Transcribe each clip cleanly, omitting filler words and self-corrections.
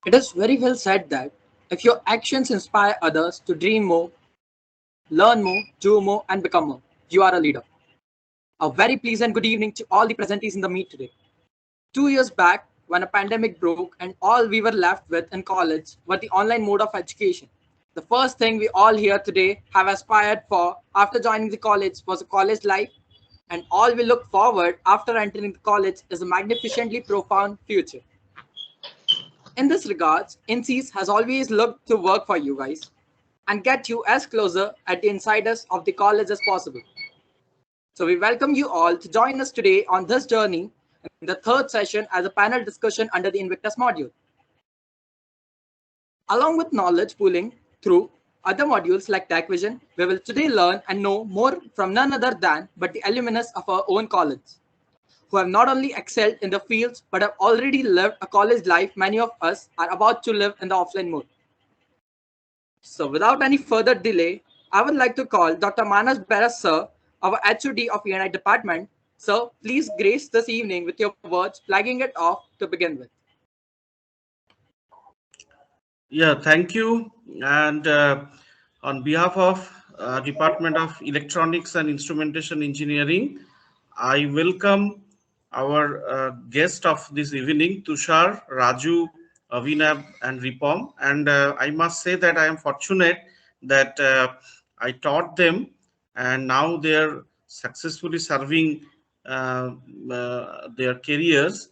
It is very well said that if your actions inspire others to dream more, learn more, do more, and become more, you are a leader. A very pleasant good evening to all the presentees in the meet today. 2 years back, when a pandemic broke and all we were left with in college were the online mode of education, the first thing we all here today have aspired for after joining the college was a college life, and all we look forward after entering the college is a magnificently profound future. In this regards, INSEES has always looked to work for you guys and get you as closer at the insiders of the college as possible. So we welcome you all to join us today on this journey in the third session as a panel discussion under the Invictus module. Along with knowledge pooling through other modules like Tech Vision, we will today learn and know more from none other than but the alumni of our own college, who have not only excelled in the fields but have already lived a college life many of us are about to live in the offline mode. So without any further delay, I would like to call Dr. Manas Beras sir, our HOD of ENI department. Sir, please grace this evening with your words, flagging it off to begin with. Yeah, thank you. And on behalf of Department of Electronics and Instrumentation Engineering, I welcome our guest of this evening, Tushar, Raju, Abhinav, and Ripom. And I must say that I am fortunate that I taught them, and now they are successfully serving their careers.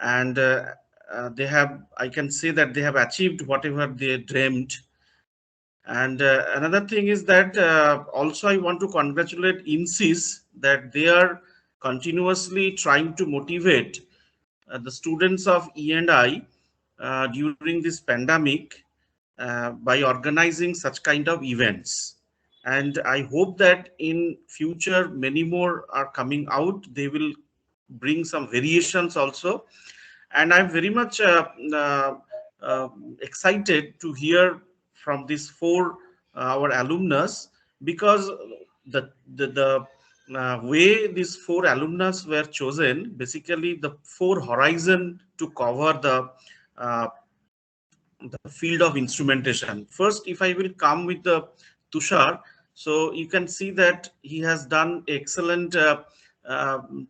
And they have, I can say that they have achieved whatever they dreamed. And another thing is that also I want to congratulate INSEES that they are continuously trying to motivate the students of E&I during this pandemic by organizing such kind of events. And I hope that in future many more are coming out. They will bring some variations also, and I'm very much uh, excited to hear from these four our alumnus, because the way these four alumnus were chosen, basically the four horizon to cover uh, the field of instrumentation. First, if I will come with the Tushar, so you can see that he has done excellent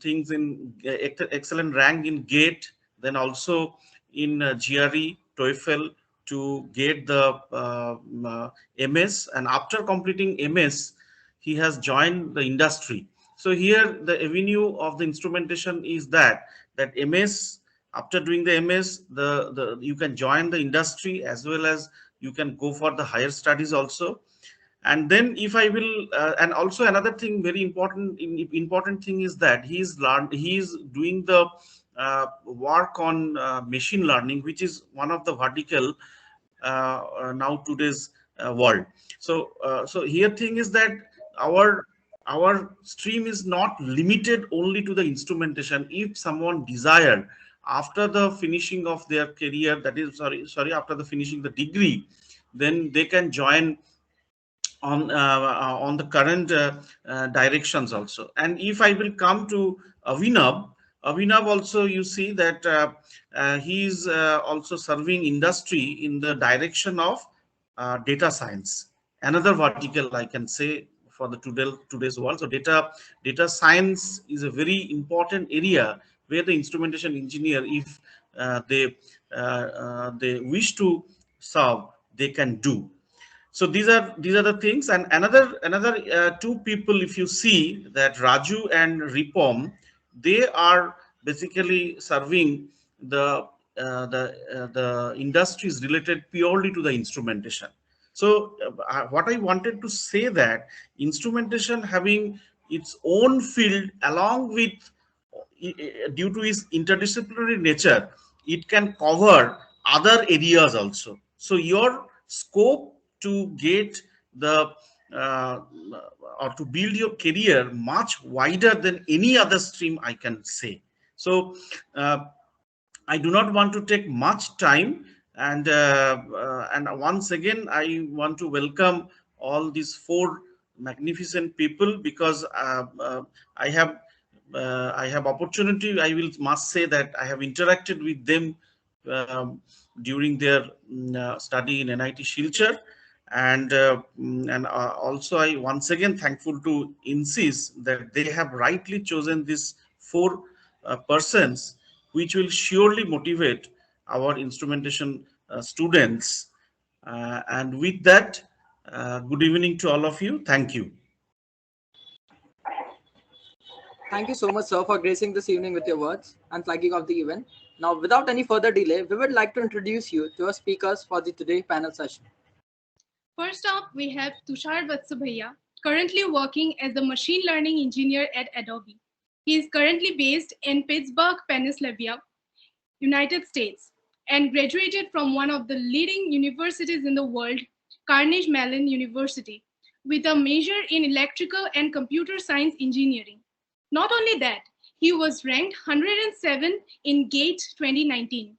things in excellent rank in GATE, then also in GRE, TOEFL to get the MS, and after completing MS, he has joined the industry. So here the avenue of the instrumentation is that MS, after doing the MS, the you can join the industry as well as you can go for the higher studies also. And then if I will and also another thing, very important thing is that he's doing the work on machine learning, which is one of the vertical now today's world. So here thing is that our our stream is not limited only to the instrumentation. If someone desire after the finishing of their career, that is after the finishing the degree, then they can join on the current directions also. And if I will come to Avinav also, you see that he is also serving industry in the direction of data science, another vertical I can say for the today's world. So data science is a very important area where the instrumentation engineer, if they wish to serve, they can do. So these are the things. And another two people, if you see that Raju and Ripom, they are basically serving the industries related purely to the instrumentation. So what I wanted to say, that instrumentation having its own field, along with due to its interdisciplinary nature, it can cover other areas also. So your scope to get the uh, or to build your career much wider than any other stream, I can say. So I do not want to take much time, and once again I want to welcome all these four magnificent people, because I have I have opportunity. I will must say that I have interacted with them during their study in NIT Silchar. And also I once again thankful to INSEES that they have rightly chosen these four persons, which will surely motivate our instrumentation students. And with that, good evening to all of you. Thank you. Thank you so much, sir, for gracing this evening with your words and flagging off the event. Now, without any further delay, we would like to introduce you to our speakers for the today panel session. First up, we have Tushar Bhaiya, currently working as a machine learning engineer at Adobe. He is currently based in Pittsburgh, Pennsylvania, United States, and graduated from one of the leading universities in the world, Carnegie Mellon University, with a major in electrical and computer science engineering. Not only that, he was ranked 107 in GATE 2019.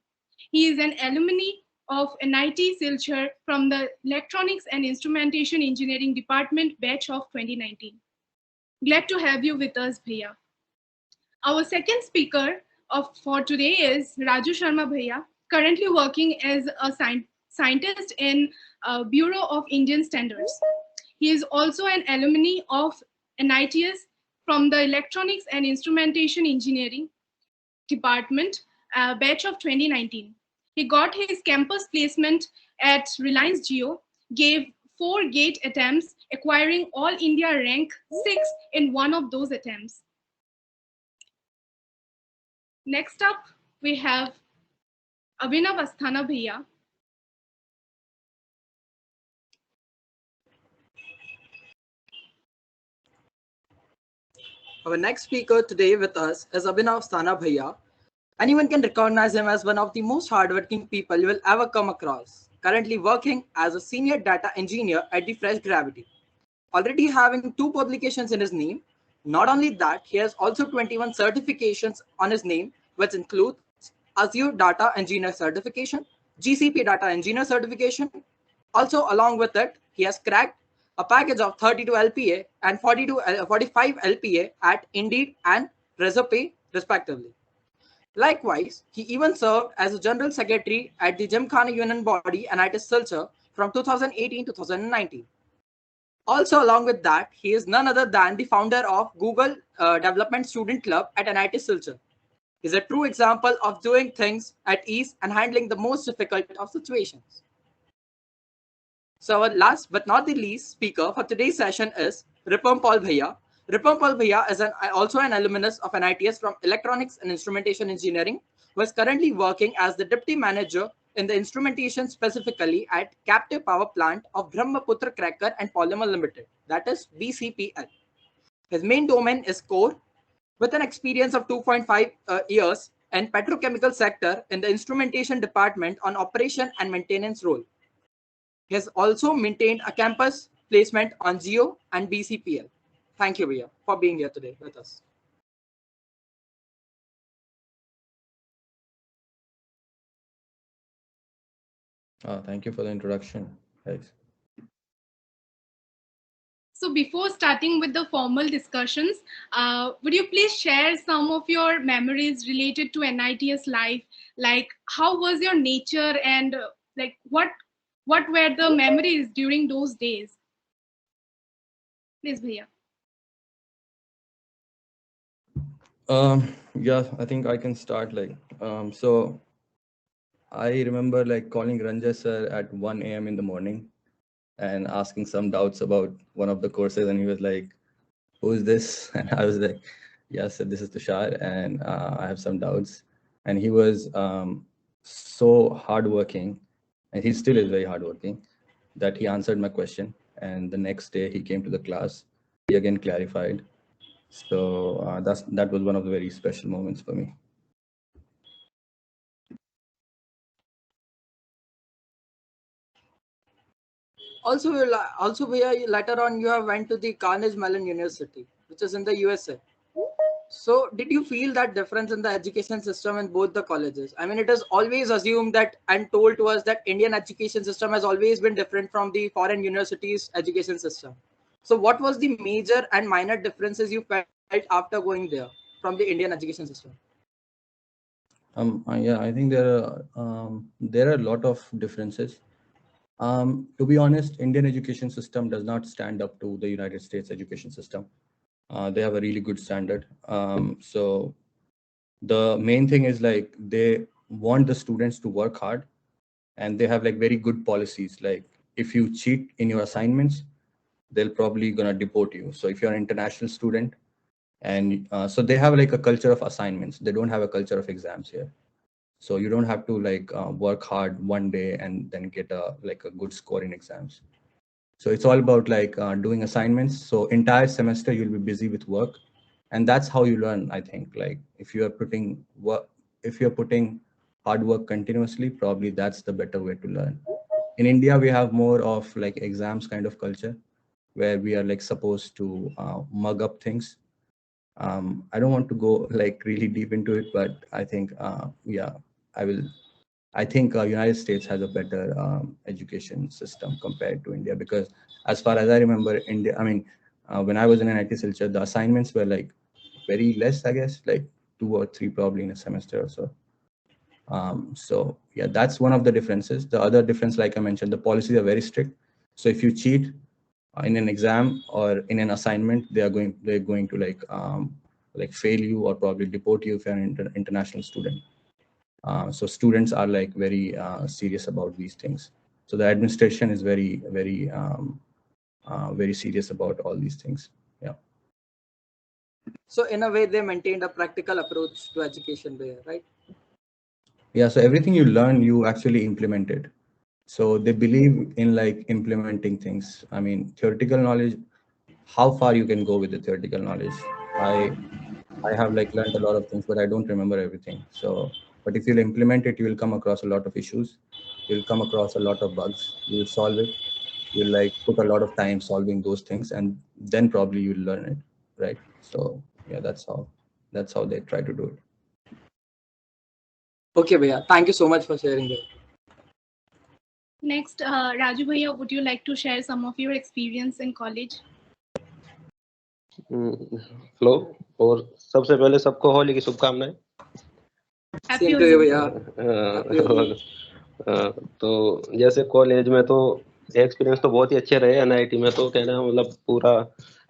He is an alumni of NIT Silchar from the Electronics and Instrumentation Engineering Department batch of 2019. Glad to have you with us, Bhaiya. Our second speaker for today is Raju Sharma Bhaiya, currently working as a scientist in Bureau of Indian Standards. He is also an alumni of NITS from the Electronics and Instrumentation Engineering Department batch of 2019. He got his campus placement at Reliance Jio, gave 4 GATE attempts, acquiring All India rank 6 in one of those attempts. Next up, we have Abhinav Asthana Bhaiya. Our next speaker today with us is Abhinav Asthana Bhaiya. Anyone can recognize him as one of the most hardworking people you will ever come across. Currently working as a senior data engineer at the Fresh Gravity. Already having 2 publications in his name. Not only that, he has also 21 certifications on his name, which include Azure Data Engineer Certification, GCP Data Engineer Certification. Also, along with it, he has cracked a package of 32 LPA and 45 LPA at Indeed and Resume, respectively. Likewise, he even served as a General Secretary at the Gymkhana Union Body NIT Silchar from 2018 to 2019. Also, along with that, he is none other than the founder of Google Development Student Club at NIT Silchar. He is a true example of doing things at ease and handling the most difficult of situations. So, our last but not the least speaker for today's session is Ripam Paul Bhaiya. Ripam Paul Bhaiya is also an alumnus of NITS from Electronics and Instrumentation Engineering, who is currently working as the Deputy Manager in the instrumentation specifically at Captive Power Plant of Brahmaputra Cracker and Polymer Limited, that is BCPL. His main domain is core, with an experience of 2.5 years in petrochemical sector in the instrumentation department on operation and maintenance role. He has also maintained a campus placement on Geo and BCPL. Thank you, Bhaiya, for being here today with us. Thank you for the introduction, guys. So before starting with the formal discussions, would you please share some of your memories related to NITS life? Like, how was your nature and like what were the memories during those days? Please, Bhaiya. Yeah, I think I can start. So I remember calling Ranjay sir at 1 a.m. in the morning and asking some doubts about one of the courses, and he was like, "Who is this?" And I was like, "Yeah, sir, this is Tushar, and I have some doubts." And he was so hardworking, and he still is very hardworking, that he answered my question. And the next day he came to the class. He again clarified. So that was one of the very special moments for me. Also, Bhaiya, later on you have went to the Carnegie Mellon University, which is in the USA. So did you feel that difference in the education system in both the colleges? I mean, it is always assumed that and told to us that Indian education system has always been different from the foreign universities' education system. So what was the major and minor differences you felt after going there from the Indian education system? Yeah, I think there are a lot of differences. To be honest, Indian education system does not stand up to the United States education system. They have a really good standard. So the main thing is like they want the students to work hard, and they have like very good policies. Like if you cheat in your assignments, they'll probably gonna deport you. So if you're an international student, and so they have like a culture of assignments. They don't have a culture of exams here. So you don't have to like work hard one day and then get a like a good score in exams. So it's all about like doing assignments. So entire semester you'll be busy with work, and that's how you learn. I think like if you're putting hard work continuously, probably that's the better way to learn. In India, we have more of like exams kind of culture, where we are like supposed to mug up things. I don't want to go like really deep into it, but I think yeah, I will. I think United States has a better education system compared to India, because as far as I remember, India. I mean, when I was in NIT Silchar, the assignments were like very less, I guess, like 2 or 3 probably in a semester or so. So yeah, that's one of the differences. The other difference, like I mentioned, the policies are very strict. So if you cheat in an exam or in an assignment, they're going to like fail you or probably deport you if you're an international student. So students are like very serious about these things. So the administration is very serious about all these things. Yeah. So in a way, they maintained a practical approach to education there, right? Yeah. So everything you learn, you actually implement it. So they believe in like implementing things. I mean, theoretical knowledge, how far you can go with the theoretical knowledge. I have like learned a lot of things, but I don't remember everything. So, but if you'll implement it, you will come across a lot of issues. You'll come across a lot of bugs. You will solve it. You'll like put a lot of time solving those things, and then probably you'll learn it, right? So yeah, that's how they try to do it. Okay, Bhaiya. Thank you so much for sharing that. Next, Raju Bhaiya, would you like to share some of your experience in college? Hello और सबसे पहले सबको होली की शुभकामनाएं। Happy Same to you, Holi. Bhaiya. Happy Holi. तो जैसे college में तो एक्सपीरियंस तो बहुत ही अच्छे रहे। एनआईटी में तो कहना मतलब पूरा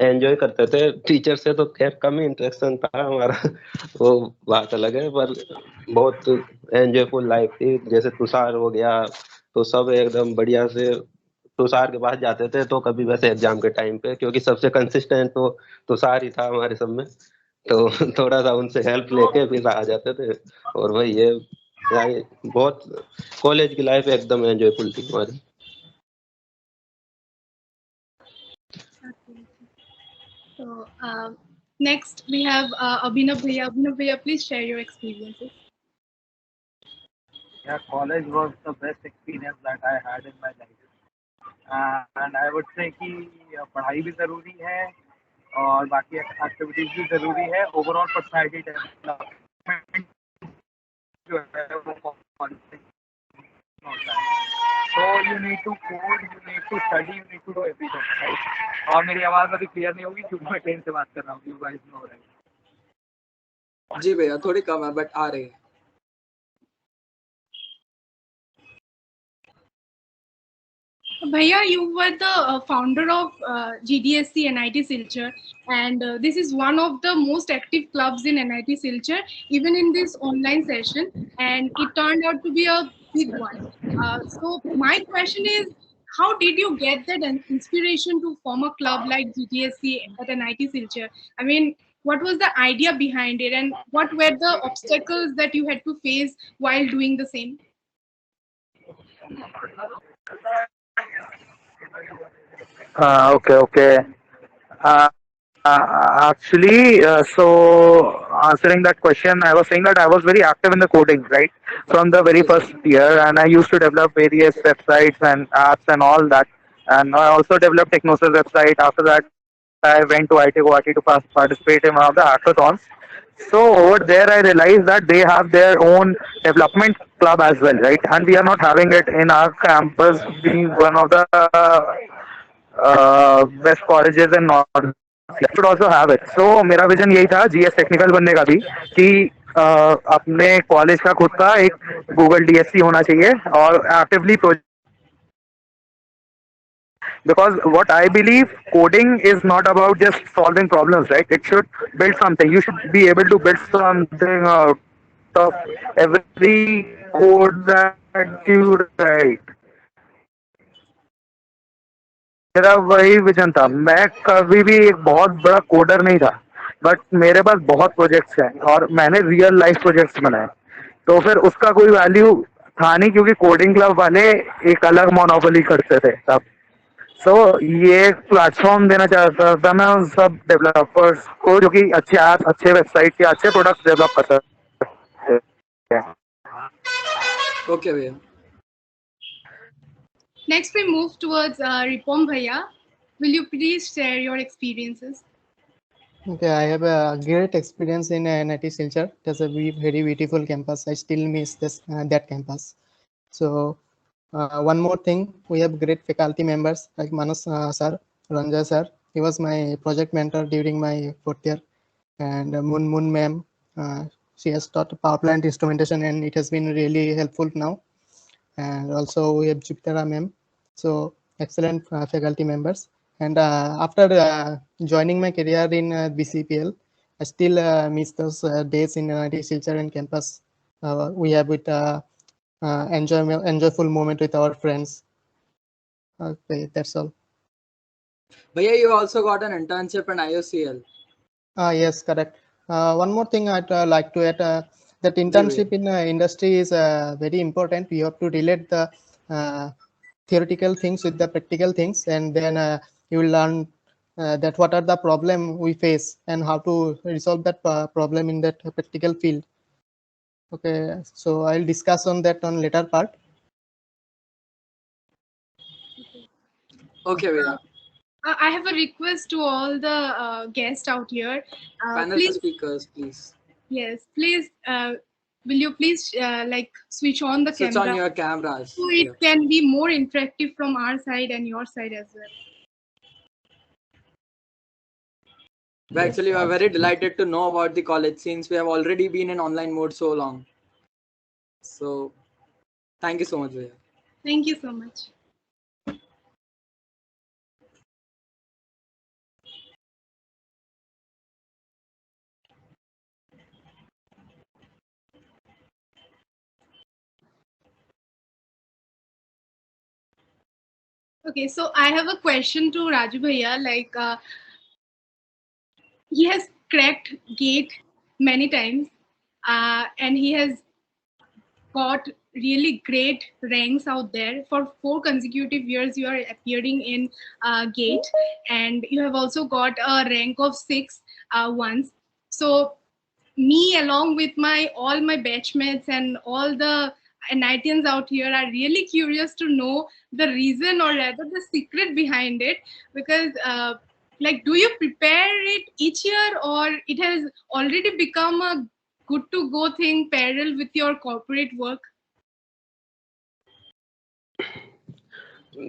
एंजॉय करते थे। टीचर से तो खैर कम ही इंटरेक्शन था हमारा वो बात अलग है, पर बहुत एंजॉयफुल लाइफ थी। जैसे तुषार हो गया तो सब एकदम बढ़िया से तुषार के पास जाते थे, तो कभी वैसे एग्जाम के टाइम पे, क्योंकि सबसे कंसिस्टेंट तो तुषार ही था हमारे सब में, तो थोड़ा सा उनसे हेल्प लेके फिर आ जाते थे। और वही है यार, बहुत कॉलेज की लाइफ एकदम एंजॉयफुल थी हमारी। So next we have Abhinav Bhaiya. Abhinav Bhaiya, please share your experiences. Yeah, college was the best experience that I had in my life. And I would say कि पढ़ाई भी ज़रूरी है और बाकी एक्टिविटीज भी ज़रूरी है। ओवरऑल पर्सनैलिटी डेवलपमेंट जो है वो कॉलेज होता है। So you need to code, you need to study, you need to do everything, right? और मेरी आवाज़ अभी क्लियर नहीं होगी क्योंकि मैं ट्रेन से बात कर रहा हूँ। You guys know, right? जी भैया, थोड़ी कम है बट आ रही है. Bhaiya, you were the founder of GDSC NIT Silchar, and this is one of the most active clubs in NIT Silchar, even in this online session, and it turned out to be a big one. So my question is, how did you get that inspiration to form a club like GDSC at NIT Silchar? I mean, what was the idea behind it, and what were the obstacles that you had to face while doing the same? Okay. So answering that question, I was saying that I was very active in the coding, right, from the very first year, and I used to develop various websites and apps and all that. And I also developed Technosis website. After that, I went to IT Guwahati to participate in one of the hackathons. So over there, I realized that they have their own development club as well, right? And we are not having it in our campus, being one of the best colleges in North. We should also have it. So मेरा vision यही था GS technical बनने का भी कि अपने college का खुद का एक गूगल डीएससी होना चाहिए और actively because what I believe, coding is not about just solving problems, right? It should build something. You should be able to build something out of every code that you write. मेरा वही vision था. मैं कभी भी एक बहुत बड़ा coder नहीं था, बट मेरे पास बहुत प्रोजेक्ट्स हैं और मैंने रियल लाइफ प्रोजेक्ट्स बनाए. तो फिर उसका कोई वैल्यू था नहीं, क्योंकि कोडिंग क्लब वाले एक अलग मोनोपोली करते थे तब. सो ये एक प्लेटफॉर्म देना चाहता था मैं उन सब डेवलपर्स को जो कि अच्छे ऐप, अच्छे वेबसाइट या अच्छे प्रोडक्ट्स डेवलप कर सकते हैं. Okay, Bhaiya. Next, we move towards Ripom Bhaiya. Will you please share your experiences? Okay, I have a great experience in NIT Silchar. It's a very beautiful campus. I still miss that campus. So one more thing, we have great faculty members like Manas sir, Ranja sir. He was my project mentor during my 4th year, and Moon ma'am. She has taught power plant instrumentation, and it has been really helpful now. And also we have Jupiter ma'am. So excellent faculty members. And after joining my career in BCPL, I still miss those days in NIT Silchar and campus. We have with enjoyful moment with our friends. Okay, that's all. Bhaiya, you also got an internship in IOCL. Yes, correct. One more thing I'd like to add, that internship in industry is very important. You have to relate the theoretical things with the practical things, and then you will learn that what are the problem we face and how to resolve that problem in that practical field. Okay, so I'll discuss on that on later part. Okay, Bhaiya. I have a request to all the guests out here. Panel Please, speakers, please. yes, please, will you please like switch on the Switch camera on your cameras. so it can be more interactive from our side and your side as well. Well, actually, we are very delighted to know about the college since we have already been in online mode so long. So, thank you so much, Bhaiya. Thank you so much. Okay, so I have a question to Raju Bhaiya. Like, he has cracked GATE many times, and he has got really great ranks out there. For 4 consecutive years, you are appearing in GATE, and you have also got a rank of 6 once. So, me along with all my batchmates and all the NITians out here are really curious to know the reason, or rather the secret behind it, because like, do you prepare it each year, or it has already become a good to go thing parallel with your corporate work?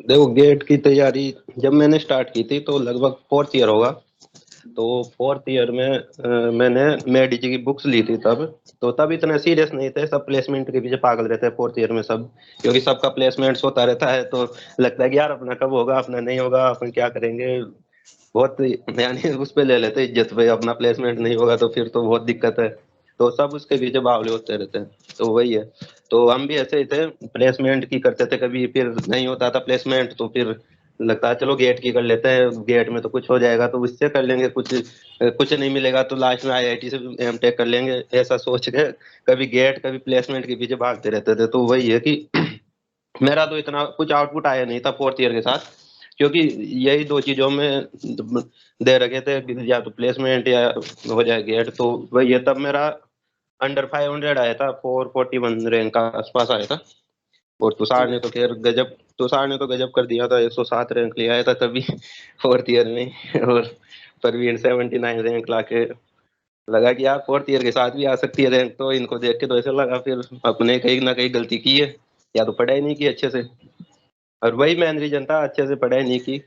देखो, gate की तैयारी जब मैंने start की थी तो लगभग 4th year होगा. तो 4th ईयर में मैंने मेडिजी की बुक्स ली थी तब. तो तब इतना सीरियस नहीं थे, सब प्लेसमेंट के पीछे पागल रहते हैं 4th ईयर में सब, क्योंकि सबका प्लेसमेंट्स होता रहता है. तो लगता है कि यार अपना कब होगा, अपना नहीं होगा, अपन क्या करेंगे. बहुत यानी उस पे ले लेते इज्जत पे, अपना प्लेसमेंट नहीं होगा तो फिर तो बहुत दिक्कत है. तो सब उसके पीछे बावले होते रहते हैं. तो वही है. तो हम भी ऐसे ही थे, प्लेसमेंट की करते थे, कभी फिर नहीं होता था प्लेसमेंट तो फिर लगता है चलो गेट की कर लेते हैं, गेट में तो कुछ हो जाएगा तो उससे कर लेंगे, कुछ नहीं मिलेगा तो लास्ट में IIT से एमटेक कर लेंगे, ऐसा सोच के कभी गेट कभी प्लेसमेंट के पीछे भागते रहते थे. तो वही है कि मेरा तो इतना कुछ आउटपुट आया नहीं था 4th ईयर के साथ, क्योंकि यही 2 चीजों में दे रखे थे कि या तो प्लेसमेंट या हो जाए गेट. तो वही है, तब मेरा अंडर 500 आया था, 441 रैंक का आसपास आया था. और तुषार ने तो खैर गजब कर दिया था, 107 रैंक ले आया था तभी 4th ईयर में. और परवीन 79 रैंक लाके लगा कि यार 4th ईयर के साथ भी आ सकती है रैंक. तो इनको देख के तो ऐसा लगा फिर अपने कहीं ना कहीं गलती की है, या तो पढ़ाई नहीं की अच्छे से. और वही मेन रीजन था, अच्छे से पढ़ाई नहीं की.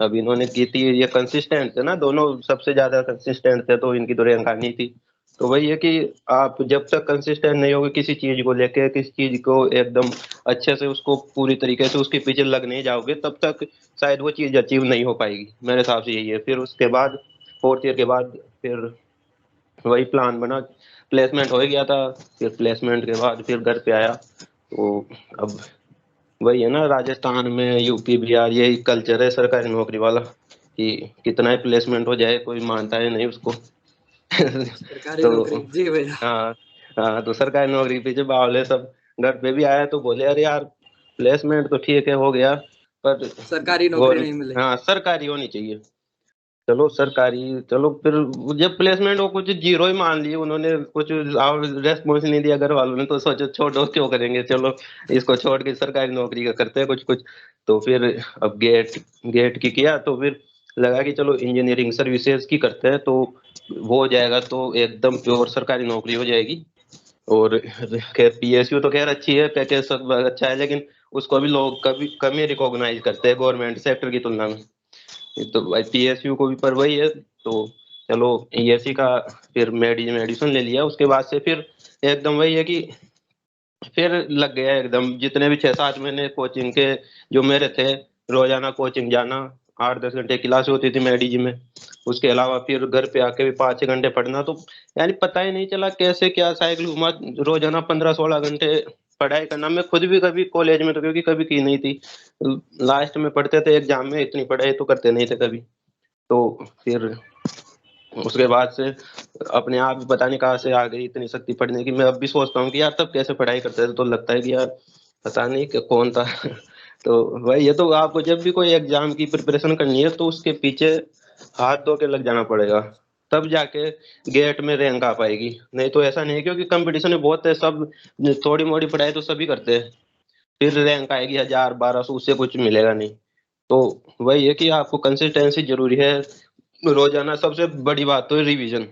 अब इन्होंने की थी, ये कंसिस्टेंट थे ना दोनों, सबसे ज्यादा कंसिस्टेंट थे, तो इनकी तो रैंक आनी थी. तो वही है कि आप जब तक कंसिस्टेंट नहीं होगे किसी चीज को लेके, किसी चीज को एकदम अच्छे से उसको पूरी तरीके से उसके पीछे लग नहीं जाओगे, तब तक शायद वो चीज अचीव नहीं हो पाएगी। मेरे हिसाब से यही है। फिर उसके बाद 4th ईयर के बाद फिर वही प्लान बना, प्लेसमेंट हो गया था। फिर प्लेसमेंट के बाद फिर घर पे आया। तो अब वही है ना, राजस्थान में, यूपी, बिहार, यही कल्चर है सरकारी नौकरी वाला कि कितना ही प्लेसमेंट हो जाए कोई मानता है नहीं उसको। सरकारी तो नौकरी जी भैया। हाँ हाँ, तो सरकारी नौकरी के पीछे बावले सब। घर पे भी आया तो बोले अरे यार प्लेसमेंट तो ठीक है हो गया, पर सरकारी वो नौकरी नहीं मिले। हाँ सरकारी होनी चाहिए। चलो सरकारी, चलो फिर जब प्लेसमेंट हो कुछ जीरो ही मान लिए उन्होंने, कुछ रेस्पॉन्स नहीं दिया घर वालों ने, तो सोचो छोड़ो क्यों करेंगे, चलो इसको छोड़ के सरकारी नौकरी का करते हैं कुछ कुछ। तो फिर अब गेट गेट की किया, तो फिर लगा कि चलो इंजीनियरिंग सर्विसेज की करते हैं, तो वो हो जाएगा तो एकदम प्योर सरकारी नौकरी हो जाएगी। और खैर पीएसयू तो खैर अच्छी है, पैकेज सब अच्छा है, लेकिन उसको भी लोग कभी कम ही रिकॉग्नाइज करते हैं गवर्नमेंट सेक्टर की तुलना में। तो भाई पीएसयू को भी पर वही है। तो चलो ईएससी का फिर मेडिसिन ले लिया, उसके बाद से फिर एकदम वही है कि फिर लग गया एकदम। जितने भी 6-7 महीने कोचिंग के जो मेरे थे, रोजाना कोचिंग जाना, 8-10 घंटे क्लास होती थी मेडिजी में, उसके अलावा फिर घर पे आके भी 5-6 घंटे पढ़ना। तो यानी पता ही नहीं चला कैसे क्या साइकिल घुमा, रोजाना 15-16 घंटे पढ़ाई करना। मैं खुद भी कभी कॉलेज में तो क्योंकि कभी की नहीं थी, लास्ट में पढ़ते थे एग्जाम में, इतनी पढ़ाई तो करते नहीं थे कभी। तो फिर उसके बाद से अपने आप ही पता नहीं कहाँ से आ गई इतनी शक्ति पढ़ने की। मैं अब भी सोचता हूँ कि यार तब कैसे पढ़ाई करते थे, तो लगता है कि यार पता नहीं कि कौन था। तो भाई ये तो आपको जब भी कोई एग्जाम की प्रिपरेशन करनी है तो उसके पीछे हाथ धो के लग जाना पड़ेगा, तब जाके गेट में रैंक आ पाएगी। नहीं तो ऐसा नहीं है, क्योंकि कंपटीशन बहुत है, सब थोड़ी मोड़ी पढ़ाई तो सभी करते हैं, फिर रैंक आएगी 1000-1200, उससे कुछ मिलेगा नहीं। तो वही है कि आपको कंसिस्टेंसी जरूरी है। रोजाना सबसे बड़ी बात तो है रिवीजन।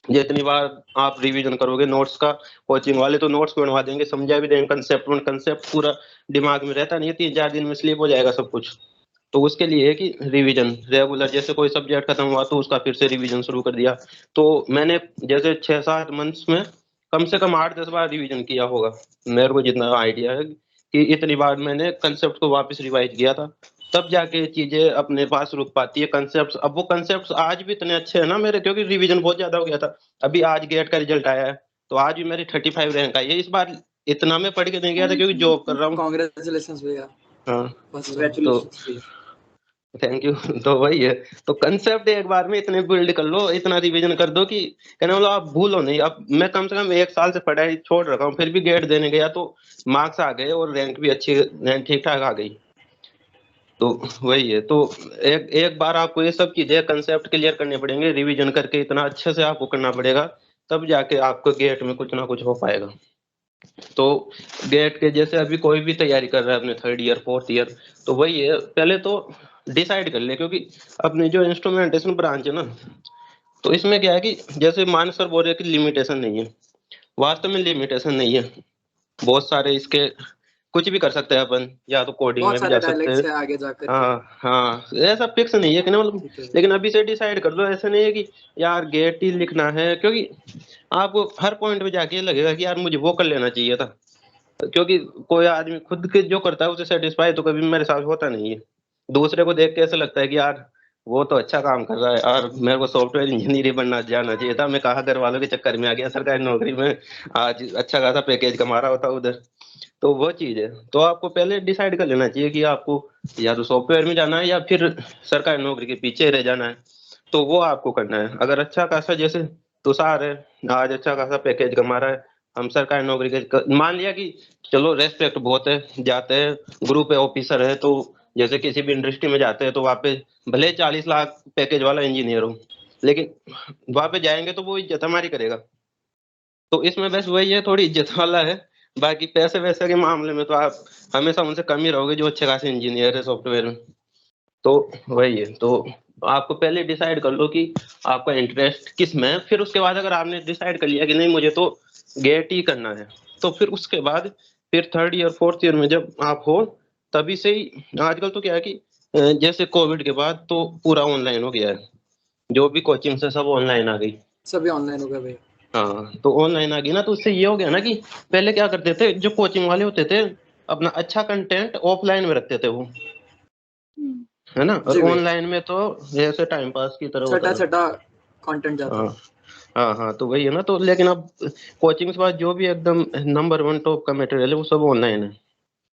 जितनी बार आप रिवीजन करोगे नोट्स का, कोचिंग वाले तो नोट्स बनवा देंगे, समझा भी देंगे, कंसेप्ट कंसेप्ट पूरा दिमाग में रहता नहीं है, 3-4 दिन में स्लिप हो जाएगा सब कुछ। तो उसके लिए है कि रिवीजन रेगुलर, जैसे कोई सब्जेक्ट खत्म हुआ तो उसका फिर से रिवीजन शुरू कर दिया। तो मैंने जैसे 6-7 मंथ्स में कम से कम 8-10 बार रिवीजन किया होगा, मेरे को जितना आइडिया है कि इतनी बार मैंने कंसेप्ट को वापस रिवाइज किया था, तब जाके चीजें अपने पास रुक पाती है कंसेप्ट। अब वो कंसेप्ट आज भी इतने अच्छे हैं ना मेरे, क्योंकि रिवीजन बहुत ज्यादा हो गया था। अभी आज गेट का रिजल्ट आया है, तो आज भी मेरी 35 रैंक आई है। इस बार इतना मैं पढ़ के नहीं गया था क्योंकि जॉब कर रहा हूँ। कांग्रेचुलेशंस भैया। हाँ तो कांग्रेचुलेशंस भैया। Thank you. तो वही है, तो कंसेप्ट एक बार में इतने बिल्ड कर लो, इतना रिवीजन कर दो कि कहने वाला आप भूलो नहीं। अब मैं कम से कम 1 साल से पढ़ाई छोड़ रखा हूँ, फिर भी गेट देने गया तो मार्क्स आ गए और रैंक भी अच्छी, रैंक ठीक ठाक आ गई। तो वही है। तो एक एक बार आपको ये सब चीजें कंसेप्ट क्लियर करने पड़ेंगे, रिवीजन करके इतना अच्छे से आपको करना पड़ेगा, तब जाके आपको गेट में कुछ ना कुछ हो पाएगा। तो गेट के जैसे अभी कोई भी तैयारी कर रहा है अपने 3rd ईयर 4th ईयर, तो वही है, पहले तो डिसाइड कर ले। क्योंकि अपनी जो इंस्ट्रूमेंटेशन ब्रांच है ना, तो इसमें क्या है कि जैसे मान सर बोल रहे हैं कि लिमिटेशन नहीं है, वास्तव में लिमिटेशन नहीं है। बहुत सारे इसके कुछ भी कर सकते हैं अपन, या तो कोडिंग बहुत में भी सारे जा सकते डायलेक्ट्स हैं। है आगे जाकर के। हाँ हाँ, ऐसा फिक्स नहीं है कि ना, मतलब ठीक है। लेकिन अभी से डिसाइड कर लो। ऐसा नहीं है कि यार गेट ही लिखना है, क्योंकि आपको हर पॉइंट पे जाके ये लगेगा कि यार मुझे वो कर लेना चाहिए था। क्योंकि कोई आदमी खुद के जो करता है उसे सेटिस्फाई तो कभी मेरे साथ होता नहीं है। दूसरे को देख के ऐसा लगता है कि यार वो तो अच्छा काम कर रहा है, और मेरे को सॉफ्टवेयर इंजीनियर ही बनना जाना चाहिए था। मैं कहा घर वालों के चक्कर में आ गया सरकारी नौकरी में, आज अच्छा खासा पैकेज कमा रहा होता उधर। तो वो चीज है। तो आपको पहले डिसाइड कर लेना चाहिए कि आपको या तो सॉफ्टवेयर में जाना है या फिर सरकारी नौकरी के पीछे रह जाना है। तो वो आपको करना है। अगर अच्छा खासा, जैसे तुषार है, आज अच्छा खासा पैकेज कमा रहा है, हम सरकारी नौकरी के मान लिया कि चलो रेस्पेक्ट बहुत है, जाते हैं ग्रुप ऑफिसर है, तो जैसे किसी भी इंडस्ट्री में जाते हैं तो वहाँ पे भले 40 लाख पैकेज वाला इंजीनियर हो, लेकिन वहाँ पे जाएंगे तो वो इज्जत हमारी करेगा। तो इसमें बस वही है, थोड़ी इज्जत वाला है। बाकी पैसे वैसे के मामले में तो आप हमेशा उनसे कम ही रहोगे जो अच्छे खासे इंजीनियर है सॉफ्टवेयर में। तो वही है। तो आपको पहले डिसाइड कर लो कि आपका इंटरेस्ट किस में है। फिर उसके बाद अगर आपने डिसाइड कर लिया कि नहीं मुझे तो गेट ही करना है, तो फिर उसके बाद फिर 3rd ईयर 4th ईयर में जब आप हो, तभी से ही आजकल तो क्या है कि जैसे कोविड के बाद तो पूरा ऑनलाइन हो गया है, जो भी कोचिंग है सब ऑनलाइन आ गई। सभी ऑनलाइन हो गए भैया। हाँ, तो ऑनलाइन आ गई ना, तो उससे ये हो गया ना कि पहले क्या करते थे जो कोचिंग वाले होते थे, अपना अच्छा कंटेंट ऑफलाइन में रखते थे वो, है ना, और जी भैया, ऑनलाइन में तो जैसे टाइम पास की तरह होता छोटा था। छोटा कंटेंट जाता हाँ है। हाँ हाँ, तो वही है ना, तो लेकिन अब कोचिंग के बाद जो भी एकदम नंबर 1 टॉप का मटेरियल है वो सब ऑनलाइन है।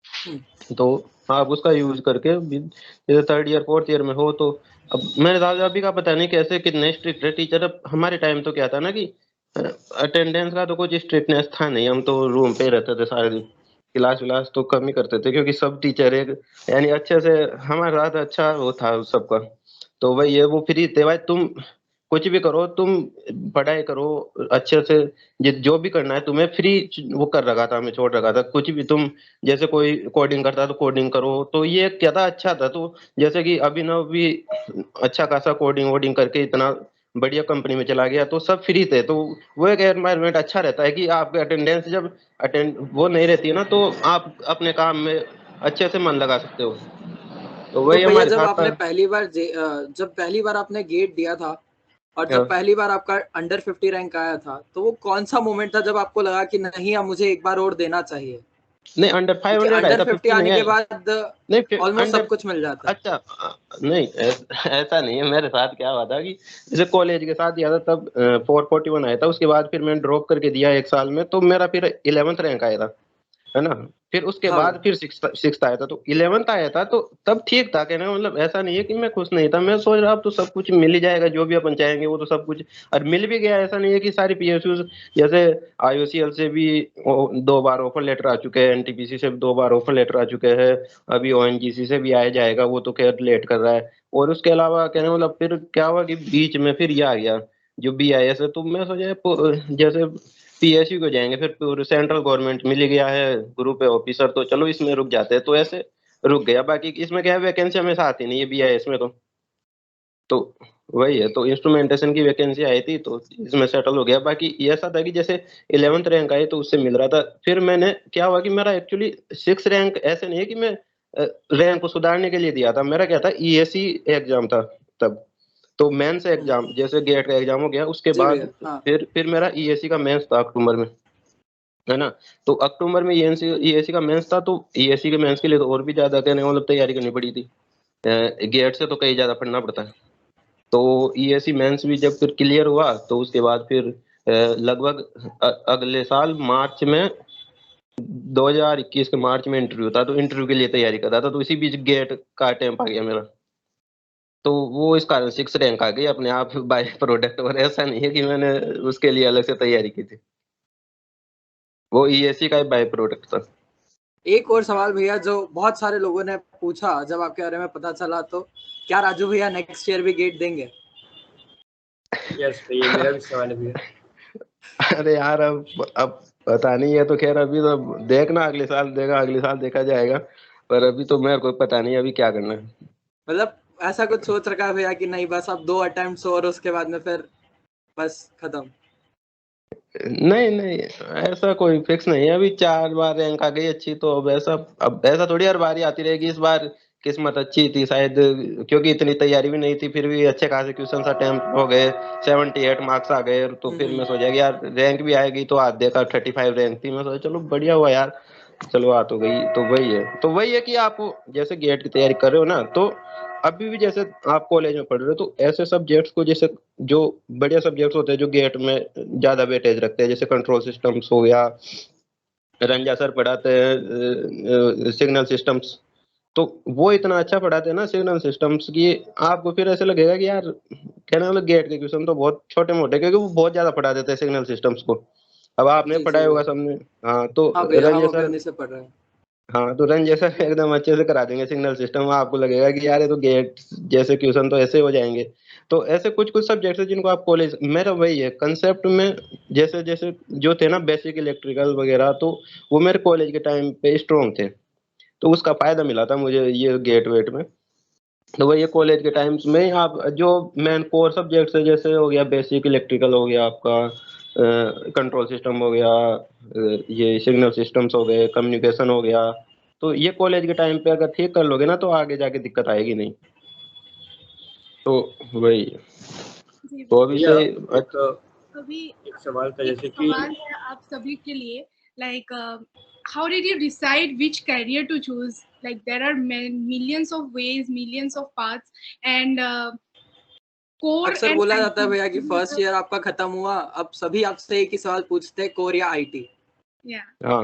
हम्म, तो आप उसका यूज करके जैसे 3rd ईयर 4th ईयर में हो, तो अब मेरे दादा अभी का पता नहीं कैसे कितने स्ट्रिक्ट है टीचर। अब हमारे टाइम तो क्या था ना कि अटेंडेंस का तो कुछ स्ट्रिक्टनेस था नहीं, हम तो रूम पे ही रहते थे सारे दिन, क्लास विलास तो कम ही करते थे क्योंकि सब टीचर एक यानी अच्छे से हमारे साथ अच्छा वो था सबका। तो वही है, वो फ्री थे भाई, तुम कुछ भी करो, तुम पढ़ाई करो अच्छे से, जो भी करना है तुम्हें फ्री वो कर रखा था, हमें छोड़ रखा था। कुछ भी तुम जैसे कोई कोडिंग करता तो कोडिंग करो, तो ये क्या था अच्छा था। तो जैसे कि अभिनव भी अच्छा खासा कोडिंग वोडिंग करके इतना बढ़िया कंपनी में चला गया, तो सब फ्री थे। तो वो एक एनवायरनमेंट अच्छा रहता है कि आपके अटेंडेंस जब वो नहीं रहती है ना, तो आप अपने काम में अच्छे से मन लगा सकते हो। तो तो वही भैया हमारे जब साथ था। आपने जब पहली बार आपने गेट दिया था और हाँ। जब पहली बार आपका अंडर 50 रैंक आया था, तो वो कौन सा मोमेंट था जब आपको लगा कि नहीं अब मुझे एक बार और देना चाहिए? नहीं, अंडर क्योंकि 500 आया अंडर था, 50 50 नहीं आने के आया। बाद नहीं, फिर ऑलमोस्ट सब अंडर, कुछ मिल जाता है। अच्छा नहीं ऐसा नहीं है। मेरे साथ क्या हुआ था कि जैसे कॉलेज के साथ दिया था तब 441 आया था, उसके बाद फिर मैंने ड्रॉप करके दिया एक साल में, तो मेरा फिर 11th रैंक आया था, है ना। फिर उसके हाँ बाद भैया। फिर सिक्स आया था, तो 11th आया था, तो तब ठीक था, कहने का मतलब ऐसा नहीं है कि मैं खुश नहीं था। मैं सोच रहा अब तो सब कुछ मिल ही जाएगा, जो भी अपन चाहेंगे वो तो सब कुछ, और मिल भी गया। ऐसा नहीं है कि सारी पीएसयू जैसे आईओसीएल से भी 2 बार ऑफर लेटर आ चुके हैं, एनटीपीसी से भी 2 बार ऑफर लेटर आ चुके हैं, अभी ओएनजीसी से भी आया जाएगा, वो तो खैर लेट कर रहा है। और उसके अलावा कहने का मतलब फिर क्या हुआ कि बीच में फिर ये आ गया जो बीआईएस है, तो मैं सोचा जैसे पीएसयू को जाएंगे, फिर पूरे सेंट्रल गवर्नमेंट मिल गया है ग्रुप ऑफिसर, तो चलो इसमें रुक जाते हैं, तो ऐसे रुक गया। बाकी इसमें क्या है, वैकेंसी हमेशा आती नहीं है बीआईएस में, तो वही है। तो इंस्ट्रूमेंटेशन की वैकेंसी आई थी तो इसमें सेटल हो गया। बाकी ये ऐसा था कि जैसे 11th रैंक आई तो उससे मिल रहा था, फिर मैंने क्या हुआ कि मेरा एक्चुअली 6 रैंक ऐसे नहीं है कि मैं रैंक को सुधारने के लिए दिया था, मेरा क्या था ईएससी एग्जाम था तब। तो मेंस एग्जाम जैसे गेट का एग्जाम हो गया, उसके जी बाद भैया। हाँ। फिर मेरा ईएससी का मेंस था अक्टूबर में, है ना। तो अक्टूबर में ईएससी का मेंस था, तो ईएससी के मेंस के लिए तो और भी ज्यादा कहने का मतलब तैयारी करनी पड़ी थी, गेट से तो कहीं ज्यादा पढ़ना पड़ता है। तो ईएससी मेंस भी जब फिर क्लियर हुआ, तो उसके बाद फिर लगभग अगले साल मार्च में 2021 के मार्च में इंटरव्यू था, तो इंटरव्यू के लिए तैयारी कर रहा था, तो इसी बीच गेट का अटेम्प्ट आ गया मेरा। तो वो इस कारण 6 रैंक आ गई अपने आप बाय प्रोडक्ट, और ऐसा नहीं है कि मैंने उसके लिए अलग से तैयारी की थी, वो ईएससी का बाय प्रोडक्ट था। एक और सवाल भैया जो बहुत सारे लोगों ने पूछा जब आपके बारे में पता चला, तो क्या राजू भैया नेक्स्ट ईयर भी गेट देंगे? यस भैया, मेरा भी सवाल है भैया। अरे यार, अब पता नहीं है, तो खैर अभी तो देखना, अगले साल देगा, अगले साल देखा जाएगा, पर अभी तो मेरे को पता नहीं अभी क्या करना है। मतलब ऐसा कुछ सोच रखा है भैया कि नहीं बस अब 2 अटेम्प्ट्स और उसके बाद में फिर बस खत्म? नहीं नहीं, ऐसा कोई फिक्स नहीं है। अभी 4 बार रैंक आ गई अच्छी, तो अब ऐसा थोड़ी हर बार ही आती रहेगी। इस बार किस्मत अच्छी थी शायद, क्योंकि इतनी तैयारी भी नहीं थी, फिर भी अच्छे खासे क्वेश्चन अटेम्प्ट हो गए, 78 मार्क्स आ गए। तो फिर मैं सोचा कि यार रैंक भी आएगी, तो आज देखा 35 रैंक थी, मैं सोचा चलो बढ़िया हुआ यार, चलो आ तो गई। तो वही है कि आप जैसे गेट की तैयारी कर रहे हो ना, तो अभी भी जैसे आप कॉलेज में पढ़ रहे हो, तो ऐसे सब्जेक्ट्स को, जैसे जो बढ़िया सब्जेक्ट्स होते हैं जो गेट में ज्यादा वेटेज रखते हैं, जैसे कंट्रोल सिस्टम्स हो गया, रंजा सर पढ़ाते हैं सिग्नल सिस्टम्स, तो वो इतना अच्छा पढ़ाते हैं ना सिग्नल सिस्टम्स की, आपको फिर ऐसे लगेगा कि यार कहने मतलब गेट के क्वेश्चन तो बहुत छोटे मोटे, क्योंकि वो बहुत ज्यादा पढ़ा देते हैं सिग्नल सिस्टम्स को। अब आपने जी जी पढ़ाया होगा भैया। सबने। हाँ, तो हाँ भैया, हम रंजय अभी सर, उन्हीं से पढ़ रहे हैं। हाँ तो रन जैसा एकदम अच्छे से करा देंगे सिग्नल सिस्टम, आपको लगेगा कि यार ये तो गेट जैसे क्वेश्चन तो ऐसे हो जाएंगे। तो ऐसे कुछ कुछ सब्जेक्ट है जिनको आप कॉलेज, मेरा वही है कंसेप्ट में, जैसे जैसे जो थे ना बेसिक इलेक्ट्रिकल वगैरह, तो वो मेरे कॉलेज के टाइम पे स्ट्रॉन्ग थे, तो उसका फायदा मिला था मुझे ये गेट वेट में। तो वही कॉलेज के टाइम्स में आप जो मेन कोर सब्जेक्ट्स है, जैसे हो गया बेसिक इलेक्ट्रिकल, हो गया आपका कंट्रोल सिस्टम, हो गया ये सिग्नल सिस्टम्स हो गए, कम्युनिकेशन हो गया, तो ये कॉलेज के टाइम पे अगर ठीक कर लोगे ना, तो आगे जाके दिक्कत आएगी नहीं। तो वही, जी तो भैया। अभी भैया से एक अभी एक सवाल था एक जैसे कि सवाल है आप सभी के लिए, like how did you decide which career to choose? Like there are millions of ways, millions of paths, and core अक्सर and बोला जाता है IT. भैया कि फर्स्ट ईयर आपका खत्म हुआ, अब सभी आपसे एक ही सवाल पूछते हैं, कोर या आईटी। Yeah. हाँ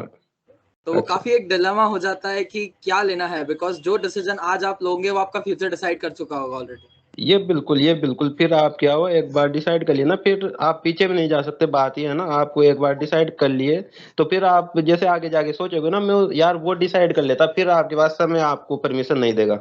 तो वो अच्छा काफी एक डिलेमा हो जाता है कि क्या लेना है, बिकॉज जो डिसीजन आज आप लोगे वो आपका फ्यूचर डिसाइड कर चुका होगा ऑलरेडी। ये बिल्कुल फिर आप क्या हो, एक बार डिसाइड कर लिए ना फिर आप पीछे भी नहीं जा सकते। बात ये है ना, आपको एक बार डिसाइड कर लिए तो फिर आप जैसे आगे जाके सोचोगे ना, मैं यार वो डिसाइड कर लेता, फिर आपके पास समय आपको परमिशन नहीं देगा,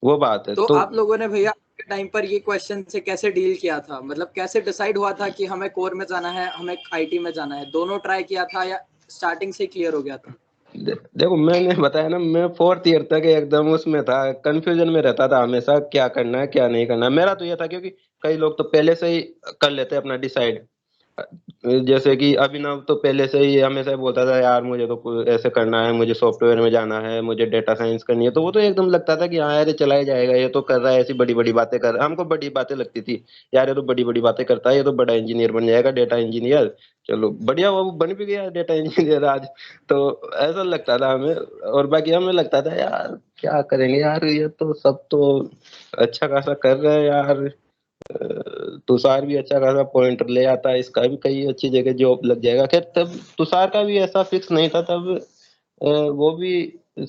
वो बात है। तो तो आप लोगों ने भैया के टाइम पर ये क्वेश्चन से कैसे डील किया था, मतलब कैसे डिसाइड हुआ था कि हमें कोर में जाना है, हमें आईटी में जाना है? दोनों ट्राई किया था या स्टार्टिंग से क्लियर हो गया था? देखो मैंने बताया ना, मैं 4th ईयर तक एकदम उसमें था, कंफ्यूजन में रहता था हमेशा, क्या करना है क्या नहीं करना है। मेरा तो ये था क्योंकि कई लोग तो पहले से ही कर लेते हैं अपना डिसाइड, जैसे कि अभिनव तो पहले से ही हमेशा बोलता था यार मुझे तो ऐसे करना है, मुझे सॉफ्टवेयर में जाना है, मुझे डेटा साइंस करनी है। तो वो तो एकदम लगता था कि हाँ यार ये चला ही जाएगा, ये तो कर रहा है, ऐसी बड़ी बड़ी बातें कर रहा है। हमको बड़ी बातें लगती थी यार, ये तो बड़ी बड़ी बातें करता है, ये तो बड़ा इंजीनियर बन जाएगा, डेटा इंजीनियर। चलो बढ़िया, वो बन भी गया डेटा इंजीनियर आज। तो ऐसा लगता था हमें, और बाकी हमें लगता था यार क्या करेंगे यार, ये तो सब तो अच्छा खासा कर रहे हैं यार, तुषार भी अच्छा खासा पॉइंट ले आता है, इसका भी कई अच्छी जगह जॉब लग जाएगा। खैर तब तुषार का भी ऐसा फिक्स नहीं था तब, वो भी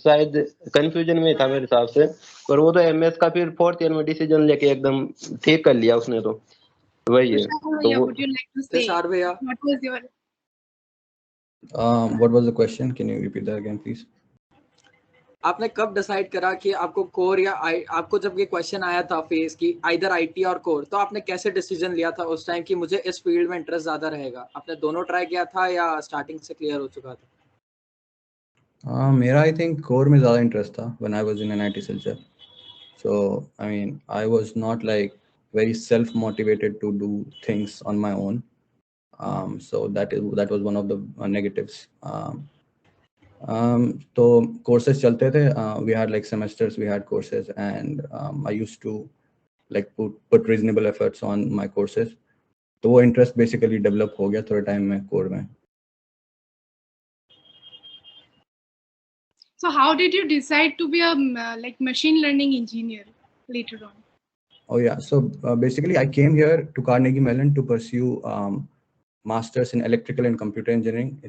शायद कंफ्यूजन में था मेरे हिसाब से। पर वो तो एमएस का फिर 4th ईयर में डिसीजन लेके एकदम ठीक कर लिया उसने, तो वही है। Tushar, तो yeah, वो would you like to say Tushar भैया, what was your What was the question? Can you repeat that again, please? आपने कब डिसाइड करा कि आपको कोर या आपको जब ये क्वेश्चन आया था फेस की आइदर आईटी और कोर, तो आपने कैसे डिसीजन लिया था उस टाइम कि मुझे इस फील्ड में इंटरेस्ट ज्यादा रहेगा? आपने दोनों ट्राई किया था या स्टार्टिंग से क्लियर हो चुका था? मेरा I think core में ज़्यादा interest था when I was in NIT Silchar. So I mean I was not like very self-motivated to do things on my own. So that was one of the negatives. तो courses चलते थे. We had like semesters, we had courses, and I used to like put reasonable efforts on my courses. तो वो interest basically develop हो गया थोड़े time में core में. So how did you decide to be a like machine learning engineer later on? Oh yeah, so basically I came here to Carnegie Mellon to pursue masters in electrical and computer engineering.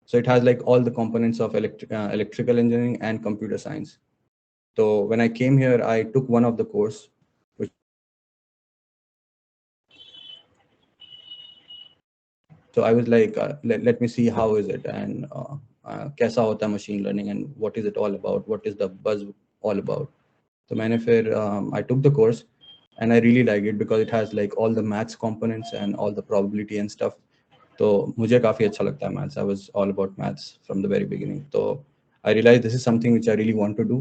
So it has like all the components of electrical engineering and computer science. So when I came here, I took one of the course, which so I was like, let me see how is it, and kaisa hota hai machine learning, and what is it all about? What is the buzz all about? So I took the course, and I really like it because it has like all the maths components and all the probability and stuff. तो मुझे काफ़ी अच्छा लगता है maths. I was all about maths from the very beginning. So I realized this is something which I really want to do.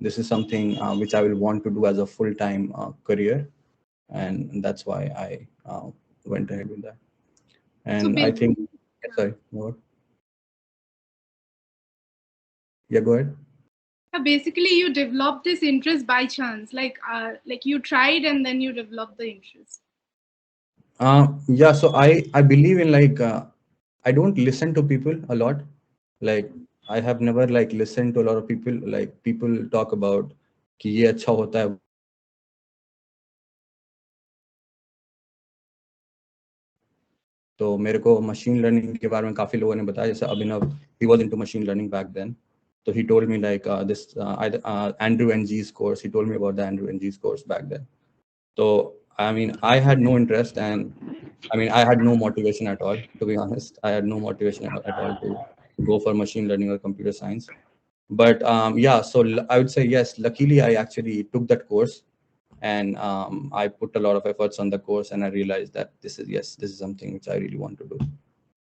This is something which I will want to do as a full-time career, and that's why I went ahead with that. And I think, sorry, what? Yeah, go ahead. Basically, you developed this interest by chance, like you tried and then you developed the interest. Yeah, so I believe in like I don't listen to people a lot. Like I have never like listened to a lot of people. Like people talk about कि ये अच्छा होता है. तो मेरे को machine learning के बारे में काफी लोगों ने बताया, जैसे अभिनव, he was into machine learning back then. So he told me like this Andrew NG's course. He told me about the Andrew NG's course back then. So I mean, I had no interest, and I mean, I had no motivation at all, to be honest. I had no motivation at all to go for machine learning or computer science. But yeah, so I would say yes. Luckily, I actually took that course, and I put a lot of efforts on the course, and I realized that this is something which I really want to do.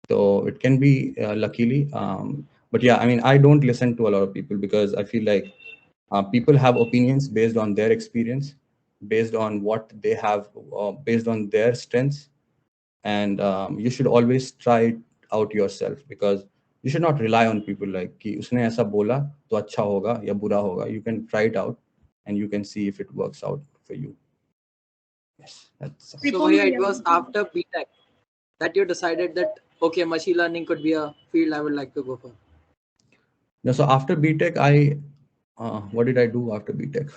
So it can be luckily, but yeah, I mean, I don't listen to a lot of people because I feel like people have opinions based on their experience, based on what they have, based on their strengths, and you should always try it out yourself, because you should not rely on people like कि उसने ऐसा बोला तो अच्छा होगा या बुरा होगा. You can try it out, and you can see if it works out for you. Yes, that's. So भैया, it was after BTech. that you decided that, okay, machine learning could be a field I would like to go for? No, so after BTech, what did I do after BTech?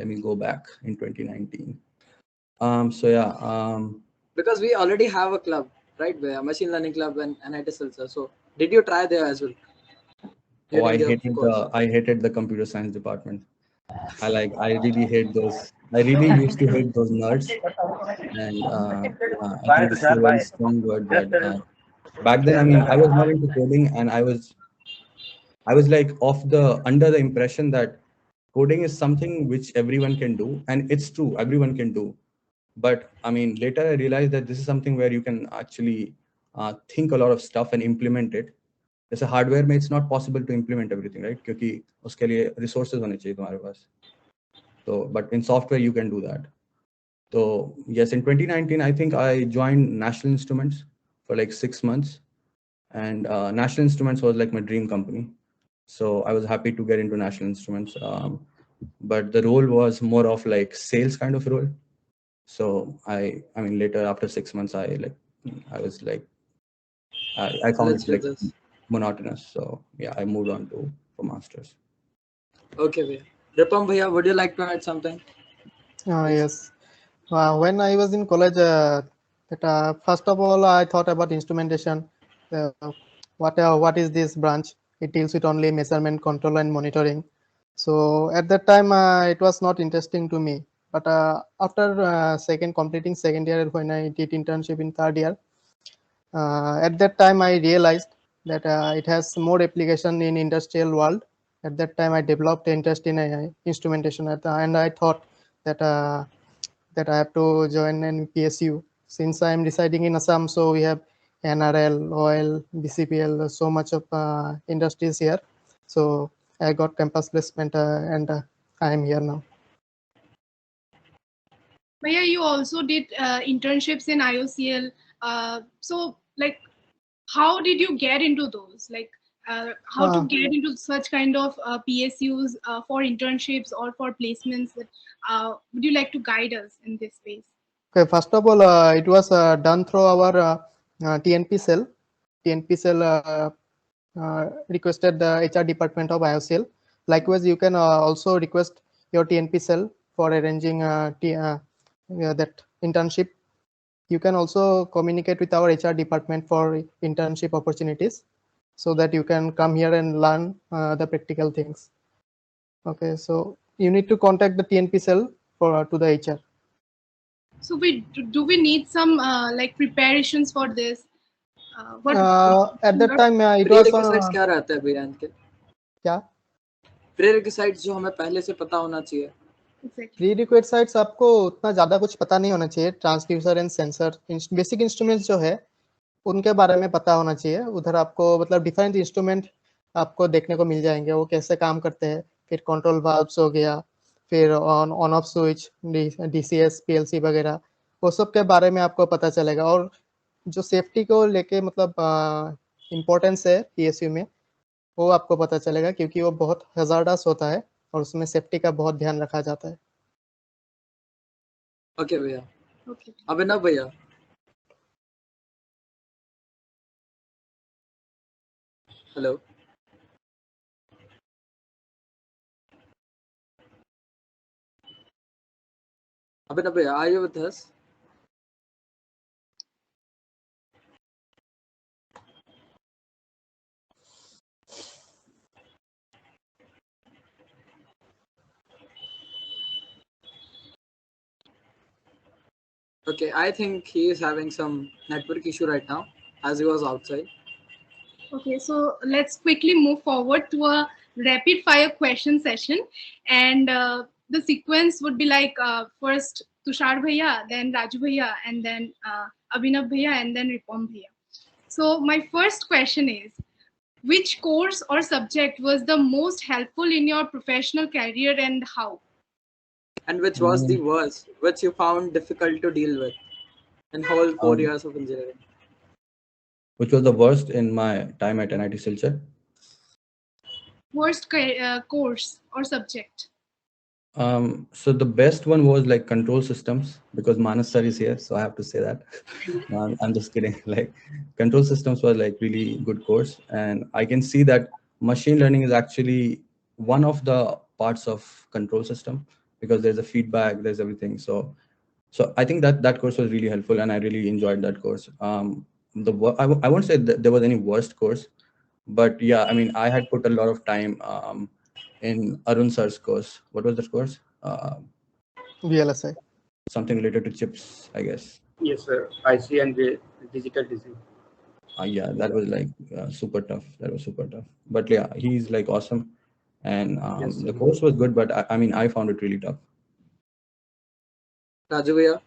let me go back in 2019. So yeah, Because we already have a club, right? A machine learning club and NIT Silchar. So did you try there as well? I During your hated course? I hated the computer science department. I really hate those. I really used to hate those nerds. And I think this is a very strong word, but back then, I mean, I was not into coding, and I was like under the impression that coding is something which everyone can do, and it's true, everyone can do. But I mean, later I realized that this is something where you can actually think a lot of stuff and implement it. जैसे hardware में it's not possible to implement everything, right? क्योंकि उसके लिए resources होने चाहिए तुम्हारे पास. So, but in software you can do that. So yes, in 2019, I think I joined National Instruments for like 6 months, and National Instruments was like my dream company. So I was happy to get into National Instruments, but the role was more of like sales kind of role. So I mean, later after 6 months, I was like, I found Let's it do like this. monotonous. So yeah, I moved on for masters. Okay, Bhaiya. Ripam Bhaiya, would you like to add something? Yes. When I was in college, first of all, I thought about instrumentation. Uh, what is this branch? It deals with only measurement, control, and monitoring. So at that time, it was not interesting to me. But after completing second year, when I did internship in third year, at that time I realized that it has more application in industrial world. At that time, I developed interest in instrumentation, and I thought that. That I have to join an PSU. Since I am residing in Assam, so we have NRL, oil, BCPL, so much of industries here. So I got campus placement and I am here now. Bhaiya, you also did internships in IOCL. So, like, how did you get into those? Like, how to get into such kind of PSUs for internships or for placements? Would you like to guide us in this space? Okay, first of all, it was done through our TNP cell. TNP cell requested the HR department of IOCL. Likewise, you can also request your TNP cell for arranging that internship. You can also communicate with our HR department for internship opportunities, so that you can come here and learn the practical things. Okay, so you need to contact the TNP cell to the HR. So do we need some like preparations for this? At that time it was Prerequisites क्या रहता है भैया इनके? क्या? Prerequisites जो हमें पहले से पता होना चाहिए. Prerequisites आपको उतना ज्यादा कुछ पता नहीं होना चाहिए. Transducer and sensor, basic instruments जो है उनके बारे में पता होना चाहिए. उधर आपको मतलब डिफरेंट इंस्ट्रूमेंट आपको देखने को मिल जाएंगे, वो कैसे काम करते हैं. फिर कंट्रोल वाल्व्स हो गया, फिर on off switch, DCS, PLC वगैरह, वो सब के बारे में आपको पता चलेगा. और जो सेफ्टी को लेके मतलब इम्पोर्टेंस है PSU में, वो आपको पता चलेगा, क्योंकि वो बहुत हजार्डस होता है और उसमें सेफ्टी का बहुत ध्यान रखा जाता है. ओके भैया. ओके. अभिनव भैया. Hello. Abhinav Bhaiya, are you with us? Okay, I think he is having some network issue right now as he was outside. Okay, so let's quickly move forward to a rapid fire question session. And the sequence would be like first Tushar Bhaiya, then Raju Bhaiya, and then Abhinav Bhaiya, and then Ripam Bhaiya. So my first question is, which course or subject was the most helpful in your professional career and how? And which was the worst, which you found difficult to deal with in whole 4 years of engineering? Which was the worst in my time at NIT Silchar? Worst course or subject? So the best one was like control systems, because Manas sir is here, so I have to say that. No, I'm just kidding. Like control systems was like really good course, and I can see that machine learning is actually one of the parts of control system, because there's a feedback, there's everything. So I think that course was really helpful, and I really enjoyed that course. I won't say that there was any worst course, but yeah, I mean, I had put a lot of time in Arun sir's course. What was that course? VLSI. Something related to chips, I guess. Yes, sir. IC and digital design. Yeah, that was like super tough. That was super tough. But yeah, he's like awesome, and Yes, sir. the course was good, but I mean, I found it really tough. Raju Bhaiya.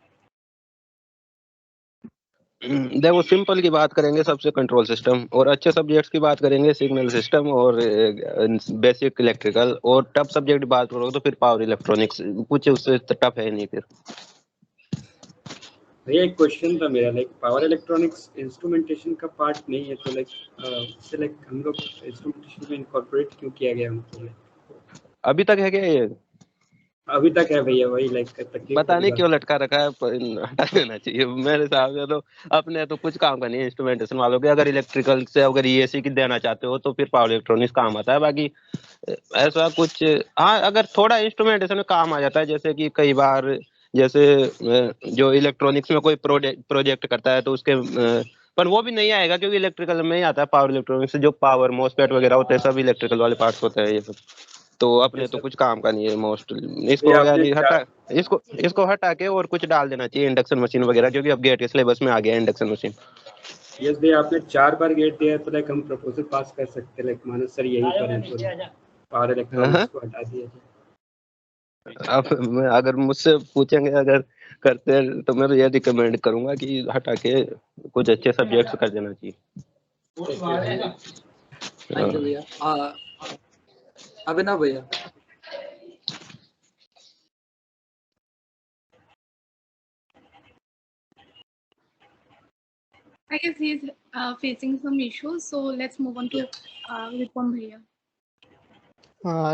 देखो simple की बात करेंगे सबसे control system, और अच्छे subjects की बात करेंगे सिग्नल सिस्टम और बेसिक इलेक्ट्रिकल, और टफ सब्जेक्ट की बात करोगे तो फिर पावर इलेक्ट्रॉनिक्स, कुछ उससे टफ है नहीं फिर। भैया एक क्वेश्चन था मेरा, लाइक पावर इलेक्ट्रॉनिक्स इंस्ट्रूमेंटेशन का पार्ट नहीं है, तो लाइक हम लोग इंस्ट्रूमेंटेशन में इनकॉर्पोरेट क्यों किया गया हमको? अभी तक है क्या ये? अभी तक है भैया, वही लाइक पता नहीं क्यों लटका रखा है, हटा देना चाहिए मेरे हिसाब से। तो अपने तो कुछ काम का नहीं है इंस्ट्रूमेंटेशन वालों के। अगर इलेक्ट्रिकल से अगर ईएसी की देना चाहते हो तो फिर पावर इलेक्ट्रॉनिक्स काम आता है, बाकी ऐसा कुछ। हाँ, अगर थोड़ा इंस्ट्रूमेंटेशन में काम आ जाता है, जैसे कि कई बार जैसे जो इलेक्ट्रॉनिक्स में कोई प्रोजेक्ट करता है तो उसके पर वो भी नहीं आएगा, क्योंकि इलेक्ट्रिकल में ही आता है। पावर इलेक्ट्रॉनिक्स जो पावर मोस्फेट वगैरह होते हैं सब इलेक्ट्रिकल वाले पार्ट्स होते हैं ये सब, तो अपने तो कुछ काम का नहीं है मोस्टली। इसको यानी हटा, इसको हटा के और कुछ डाल देना चाहिए, इंडक्शन मशीन वगैरह, क्योंकि अब गेट के सिलेबस में आ गया इंडक्शन मशीन। यस भैया, आपने 4 बार गेट दिया तो लाइक हम प्रपोजल पास कर सकते हैं, लाइक मानस सर यही पर है तो पावर इलेक्ट्रॉनिक्स को हटा दिया जाए। अब मैं अगर मुझसे पूछेंगे अगर करते हैं तो मैं तो ये रिकमेंड करूंगा कि हटा के कुछ अच्छे सब्जेक्ट्स कर देना चाहिए। थैंक यू भैया। अभिनव भैया। I guess he's facing some issues, so let's move on to Vipam Bhaiya.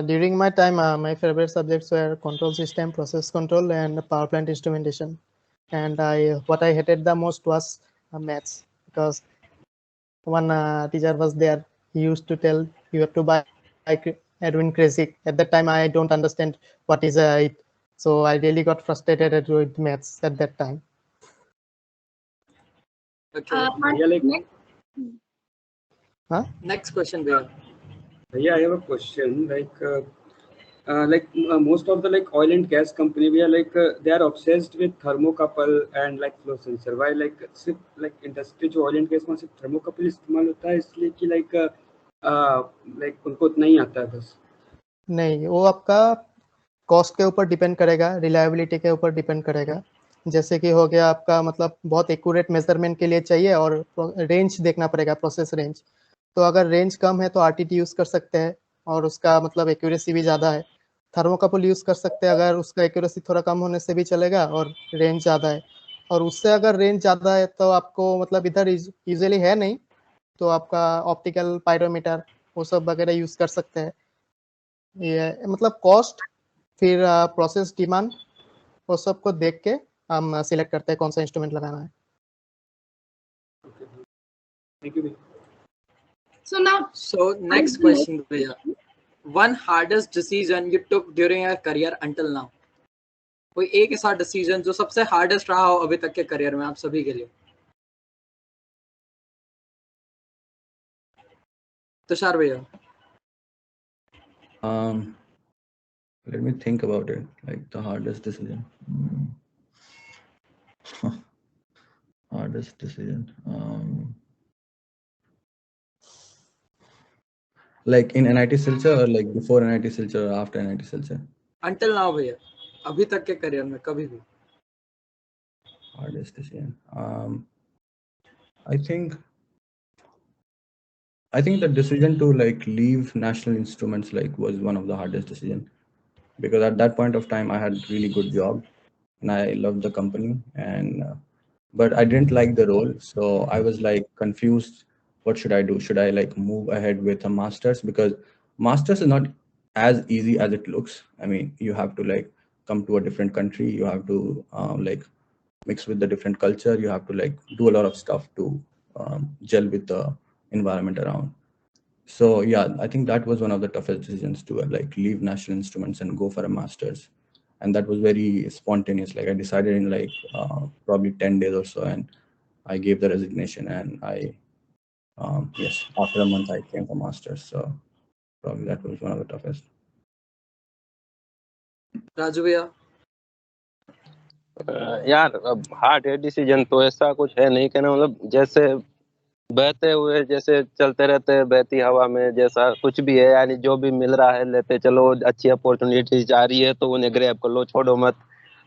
During my time, my favorite subjects were control system, process control, and power plant instrumentation. And what I hated the most was maths, because one teacher was there. He used to tell you have to buy Edwin Crazy. At that time, I don't understand what is it. So I really got frustrated with maths at that time. Okay. Next question, Bhaiya. Bhaiya, I have a question. Most of the like oil and gas company, we are like they are obsessed with thermocouple and like flow sensor. Why सिर्फ like industry जो oil and gas में सिर्फ thermocouple इस्तेमाल होता है, इसलिए कि like उनको उतना ही आता है बस? नहीं, वो आपका कॉस्ट के ऊपर डिपेंड करेगा, रिलायबिलिटी के ऊपर डिपेंड करेगा। जैसे कि हो गया आपका मतलब बहुत एक्यूरेट मेजरमेंट के लिए चाहिए और रेंज देखना पड़ेगा, प्रोसेस रेंज। तो अगर रेंज कम है तो आरटीटी यूज कर सकते हैं और उसका मतलब एक्यूरेसी भी ज़्यादा है। थर्मोकपल यूज कर सकते हैं, अगर उसका एक्यूरेसी थोड़ा कम होने से भी चलेगा और रेंज ज़्यादा है। और उससे अगर रेंज ज़्यादा है तो आपको मतलब इधर यूजुअली है नहीं, तो आपका ऑप्टिकल पायरोमीटर वो सब वगैरह यूज कर सकते हैं। ये मतलब कॉस्ट फिर प्रोसेस डिमांड वो सब को देख के हम सिलेक्ट करते हैं कौन सा इंस्ट्रूमेंट लगाना है। Thank you. So next question, Bhaiya. One hardest decision you took during your career until now. कोई एक ऐसा डिसीजन जो सबसे हार्डेस्ट रहा हो अभी तक के करियर में आप सभी के लिए? तुषार भैया। Let me think about it. Like the hardest decision. Hardest decision. Like in NIT Silchar or like before NIT Silchar or after NIT Silchar? Until now भैया, अभी तक के करियर में कभी भी। Hardest decision. I think the decision to like leave National Instruments like was one of the hardest decisions, because at that point of time I had really good job and I loved the company, and but I didn't like the role, so I was like confused. What should I do? Should I like move ahead with a master's? Because master's is not as easy as it looks. I mean, you have to like come to a different country, you have to like mix with the different culture, you have to like do a lot of stuff to gel with the environment around. So yeah, I think that was one of the toughest decisions to like leave National Instruments and go for a master's. And that was very spontaneous. Like I decided in like probably 10 days or so, and I gave the resignation, and I yes, after a month I came for master's. So probably that was one of the toughest. Raju Bhaiya? यार अब hard है decision तो ऐसा कुछ है नहीं, कहना मतलब जैसे बहते हुए जैसे चलते रहते हैं बहती हवा में, जैसा कुछ भी है यानी जो भी मिल रहा है लेते चलो, अच्छी अपॉर्चुनिटीज आ रही है तो उन्हें ग्रैब कर लो, छोड़ो मत।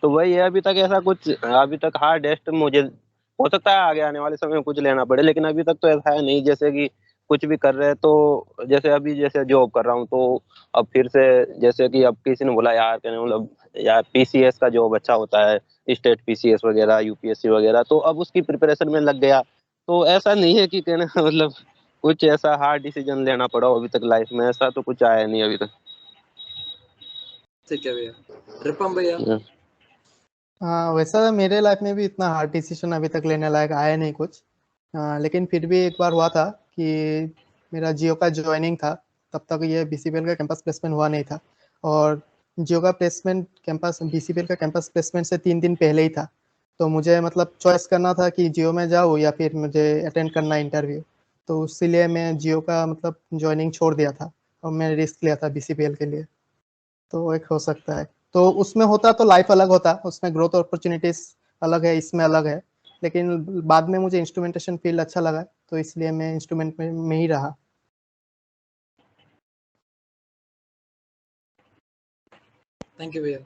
तो वही है, अभी तक ऐसा कुछ, अभी तक हार्डेस्ट मुझे हो सकता है आगे आने वाले समय में कुछ लेना पड़े, लेकिन अभी तक तो ऐसा है नहीं। जैसे कि कुछ भी कर रहे हैं तो जैसे अभी जैसे जॉब कर रहा हूँ तो अब फिर से जैसे कि अब किसी ने बोला यार कहने मतलब यार पीसीएस का जॉब अच्छा होता है, स्टेट पीसीएस वगैरह यूपीएससी वगैरह, तो अब उसकी प्रिपरेशन में लग गया। तो ऐसा नहीं है कि कहना मतलब कुछ ऐसा हार्ड डिसीजन लेना पड़ा हो अभी तक लाइफ में, ऐसा तो कुछ आया नहीं अभी तक। ठीक है भैया। रिपम भैया? हाँ, वैसा मेरे लाइफ में भी इतना हार्ड डिसीजन अभी तक लेने लायक आया नहीं कुछ। लेकिन फिर भी एक बार हुआ था कि मेरा जियो का ज्वाइनिंग था, तब तक ये बीसीपीएल का कैंपस प्लेसमेंट हुआ नहीं था, और जियो का प्लेसमेंट कैंपस बीसीपीएल का कैंपस प्लेसमेंट से 3 दिन पहले ही था। तो मुझे मतलब चॉइस करना था कि जियो में जाऊँ या फिर मुझे अटेंड करना इंटरव्यू। तो इसीलिए मैं जियो का मतलब ज्वाइनिंग छोड़ दिया था और मैंने रिस्क लिया था बीसीपीएल के लिए। तो एक हो सकता है, तो उसमें होता तो लाइफ अलग होता, उसमें ग्रोथ अपॉर्चुनिटीज अलग है, इसमें अलग है। लेकिन बाद में मुझे इंस्ट्रूमेंटेशन फील्ड अच्छा लगा, तो इसलिए मैं इंस्ट्रूमेंट में ही रहा। Thank you, Bhaiya.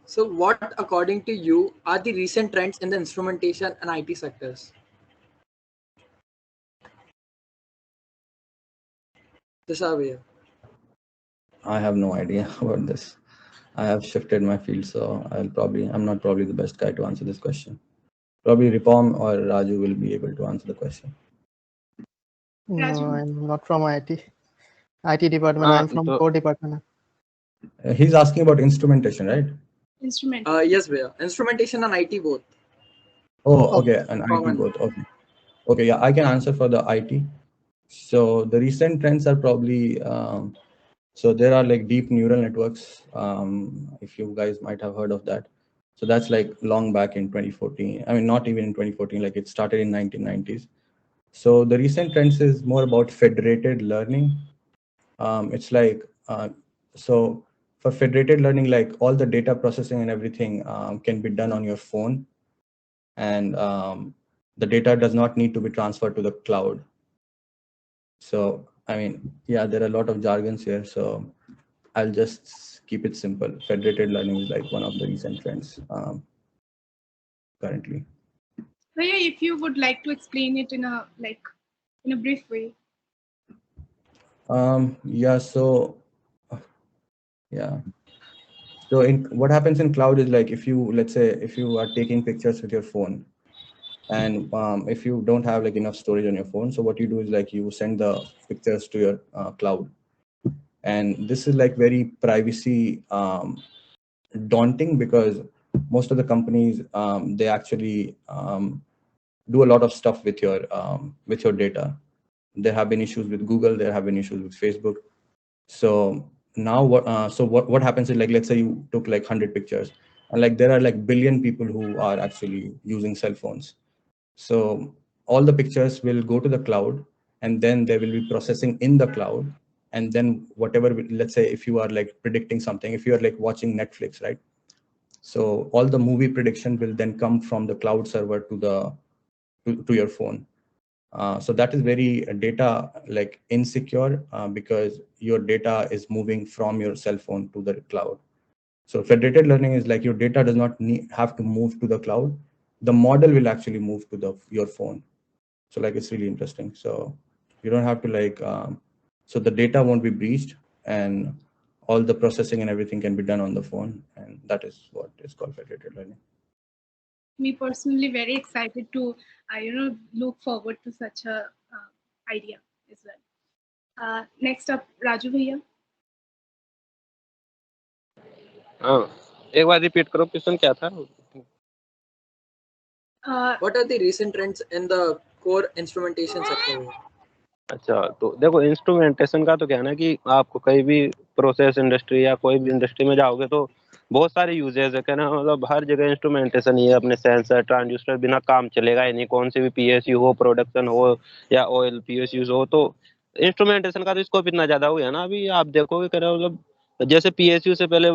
So, what, according to you, are the recent trends in the instrumentation and IT sectors? Tushar Bhaiya? I have no idea about this. I have shifted my field, so I'm not probably the best guy to answer this question. Probably Ripom or Raju will be able to answer the question. No, Raju. I'm not from IT department. I'm from तो core department. He's asking about instrumentation, right? Instrument. Yes, Bhaiya. Instrumentation and IT both. Oh, okay, and IT Common. both. Okay. Okay, yeah, I can answer for the IT. So the recent trends are probably, so there are like deep neural networks, if you guys might have heard of that. So that's like long back in 2014. I mean, not even in 2014, like it started in 1990s. So the recent trends is more about federated learning. It's like, so for federated learning, like all the data processing and everything can be done on your phone, and the data does not need to be transferred to the cloud. So, I mean, yeah, there are a lot of jargons here, so I'll just keep it simple. Federated learning is like one of the recent trends currently. Bhaiya, if you would like to explain it in a brief way. Yeah, so yeah. So what happens in cloud is like let's say if you are taking pictures with your phone, and if you don't have like enough storage on your phone, so what you do is like you send the pictures to your cloud, and this is like very privacy daunting, because most of the companies they actually do a lot of stuff with your data. There have been issues with Google, there have been issues with Facebook. So now what happens is like, let's say you took like 100 pictures, and like there are like billion people who are actually using cell phones. So all the pictures will go to the cloud, and then they will be processing in the cloud. And then whatever, let's say if you are like predicting something, if you are like watching Netflix, right? So all the movie prediction will then come from the cloud server to your phone. So that is very data like insecure, because your data is moving from your cell phone to the cloud. So federated learning is like your data does not have to move to the cloud. The model will actually move to your phone. So like it's really interesting. So you don't have to like, so the data won't be breached, and all the processing and everything can be done on the phone, and that is what is called federated learning. Me personally very excited to look forward to such a idea as well. Next up, Raju Bhaiya. हाँ, एक बार repeat करो, question क्या था? What are the recent trends in the core instrumentation sector? अच्छा, तो देखो instrumentation का तो क्या है ना कि आपको कहीं भी प्रोसेस इंडस्ट्री या कोई भी इंडस्ट्री में जाओगे तो बहुत सारे यूजेस है, क्या ना, मतलब हर जगह इंस्ट्रूमेंटेशन ही है। अपने सेंसर ट्रांजिस्टर बिना काम चलेगा ही नहीं, कौन सी भी पीएसयू हो, प्रोडक्शन हो या ऑयल पीएसयू हो, तो इंस्ट्रूमेंटेशन का तो स्कोप इतना ज्यादा हो गया ना। अभी आप देखोगे क्या, मतलब जैसे पीएसयू से पहले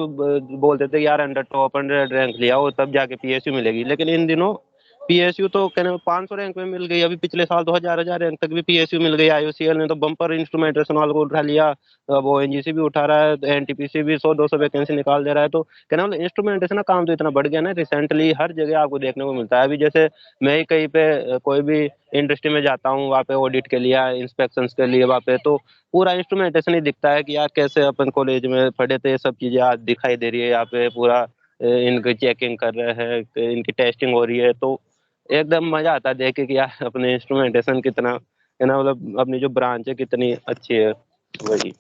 बोलते थे यार अंडर टॉप 100 रैंक लिया हो तब जाके पीएसयू मिलेगी, लेकिन इन दिनों पीएसयू तो कहने 500 रैंक में मिल गई। अभी पिछले साल तो हजार रैंक तक भी पीएसयू मिल गई। आईओसीएल ने तो बम्पर इंस्ट्रूमेंटेशन वालों को उठा लिया, अब वो एनजीसी भी उठा रहा है, एनटीपीसी भी 100-200 वैकेंसी निकाल दे रहा है। तो कहना मतलब इंस्ट्रूमेंटेशन का काम तो इतना बढ़ गया ना, रिसेंटली हर जगह आपको देखने को मिलता है। अभी जैसे मैं ही कहीं पे कोई भी इंडस्ट्री में जाता हूँ, वहाँ पे ऑडिट के लिए, इंस्पेक्शन के लिए, वहाँ पे तो पूरा इंस्ट्रूमेंटेशन ही दिखता है कि यार कैसे अपन कॉलेज में पढ़े थे, सब चीजें आज दिखाई दे रही है। यहाँ पे पूरा इनकी चेकिंग कर रहे हैं, इनकी टेस्टिंग हो रही है, तो एकदम मजा आता है देख के कि यार अपने इंस्ट्रूमेंटेशन कितना है ना, मतलब अपनी जो ब्रांच है कितनी अच्छी है। वही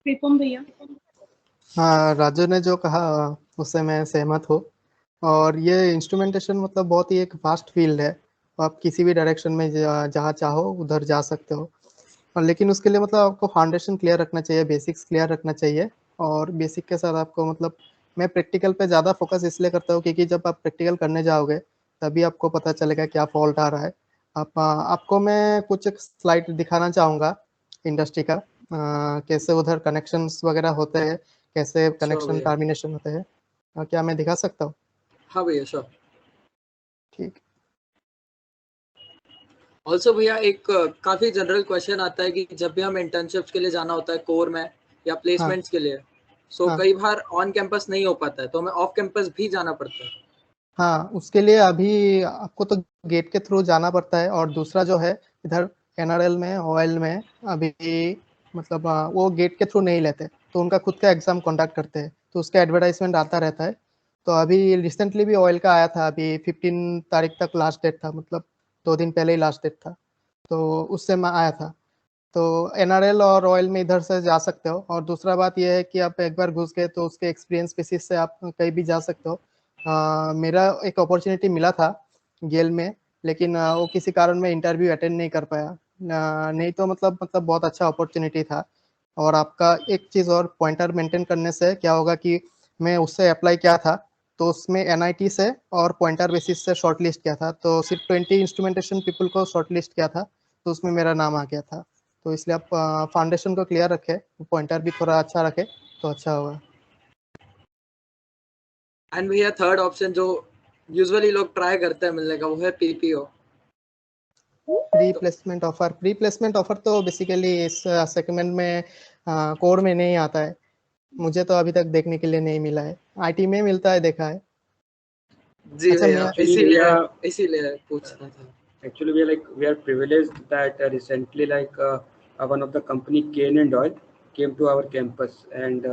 प्रीतम भैया। हाँ, राजू ने जो कहा उससे मैं सहमत हूँ। और ये इंस्ट्रूमेंटेशन मतलब बहुत ही एक फास्ट फील्ड है, आप किसी भी डायरेक्शन में जहाँ चाहो उधर जा सकते हो। और लेकिन उसके लिए मतलब आपको फाउंडेशन क्लियर रखना चाहिए, बेसिक्स क्लियर रखना चाहिए। और बेसिक के साथ आपको मतलब मैं प्रैक्टिकल पे ज़्यादा फोकस इसलिए करता हूँ क्योंकि जब आप प्रैक्टिकल करने जाओगे तभी आपको पता चलेगा क्या फॉल्ट आ रहा है। आपको मैं कुछ एक स्लाइड दिखाना चाहूँगा इंडस्ट्री का, कैसे उधर कनेक्शंस वगैरह होते हैं, कैसे कनेक्शन भैया। टर्मिनेशन होते हैं। क्या मैं दिखा सकता हूँ? हाँ भैया, श्योर। ठीक। ऑल्सो भैया एक काफी जनरल क्वेश्चन आता है कि जब भी हम इंटर्नशिप्स के लिए जाना होता है कोर में या प्लेसमेंट्स के लिए, सो हाँ। कई बार ऑन कैंपस नहीं हो पाता है, तो हमें ऑफ कैंपस भी जाना पड़ता है। हाँ, उसके लिए अभी आपको तो गेट के थ्रू जाना पड़ता है। और दूसरा जो है इधर एनआरएल में, ऑयल में अभी मतलब वो गेट के थ्रू नहीं लेते, तो उनका खुद का एग्जाम कंडक्ट करते हैं, तो उसका एडवर्टाइजमेंट आता रहता है। तो अभी रिसेंटली भी ऑयल का आया था, अभी 15 तारीख तक लास्ट डेट था, मतलब 2 दिन पहले ही लास्ट डेट था, तो उससे मैं आया था। तो एनआरएल और ऑयल में इधर से जा सकते हो। और दूसरा बात यह है कि आप एक बार घुस गए तो उसके एक्सपीरियंस बेसिस से आप कहीं भी जा सकते हो। मेरा एक अपॉर्चुनिटी मिला था गेल में, लेकिन वो किसी कारण मैं इंटरव्यू अटेंड नहीं कर पाया। नहीं तो मतलब बहुत अच्छा अपॉर्चुनिटी था। और आपका एक चीज़ और, पॉइंटर मेंटेन करने से क्या होगा कि मैं उससे अप्लाई किया था, तो उसमें एनआईटी से और पॉइंटर बेसिस से शॉर्ट लिस्ट किया था, तो सिर्फ 20 इंस्ट्रूमेंटेशन पीपल को शॉर्ट लिस्ट किया था, तो उसमें मेरा नाम आ गया था। तो इसलिए आप फाउंडेशन को क्लियर रखें, पॉइंटर भी थोड़ा अच्छा रखें तो अच्छा होगा। एंड भैया थर्ड ऑप्शन जो यूजुअली लोग ट्राई करते हैं मिलने का, वो है पीपीओ। प्री प्लेसमेंट ऑफर तो बेसिकली इस सेगमेंट में कोर में नहीं आता है, मुझे तो अभी तक देखने के लिए नहीं मिला है। आईटी में मिलता है, देखा है। जी अच्छा, भैया, मैं इसीलिए पूछना था। Actually, we are privileged that recently one of the company Kane and Oil came to our campus, and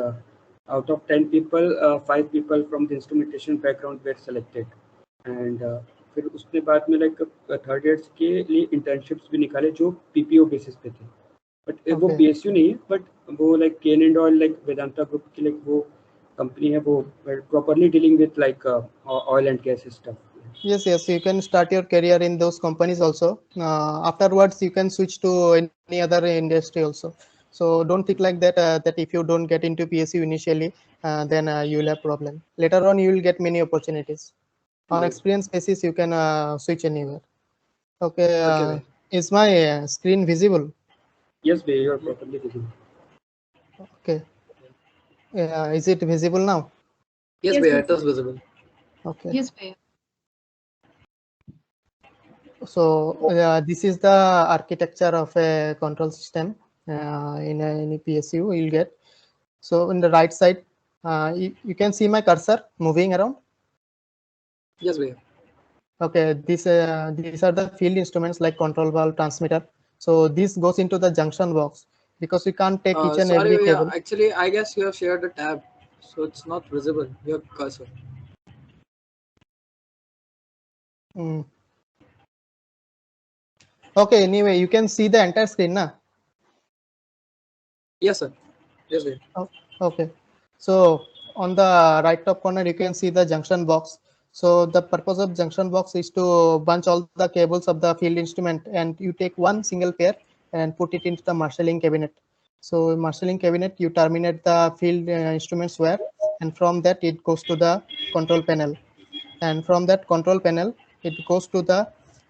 out of 10 people, 5 people from the instrumentation background were selected. And फिर उसके बाद में थर्ड ईयर्स के लिए internships भी निकाले जो PPO basis पे थे, बट वो Okay. पीएसयू नहीं है, बट वो cane and oil Vedanta group की वो कंपनी है, वो properly dealing with oil and gas stuff. Yes, you can start your career in those companies also. Afterwards, you can switch to any other industry also. So don't think like that, that if you don't get into PSU initially, then you will have problem. Later on, you will get many opportunities. On Right. experience basis, you can switch anywhere. Okay, Okay, bhai. is my screen visible? Yes, Bhaiya, you are properly visible. Okay. Is it visible now? Yes, Yes, भैया, yes. it is visible. Okay. Yes, Bhaiya. So this is the architecture of a control system in any PSU you'll get. So in the right side, you can see my cursor moving around. Yes, भैया. Okay, these are the field instruments like control valve, transmitter. So this goes into the junction box because we can't take each and Sorry every भैया, cable. actually I guess you have shared a tab, so it's not visible, your cursor. Okay, anyway, you can see the entire screen, na? Yes, sir. Yes, sir. Oh, okay. So on the right top corner, you can see the junction box. So the purpose of junction box is to bunch all the cables of the field instrument, and you take one single pair and put it into the marshalling cabinet. So marshalling cabinet, you terminate the field instruments wire, and from that it goes to the control panel. And from that control panel, it goes to the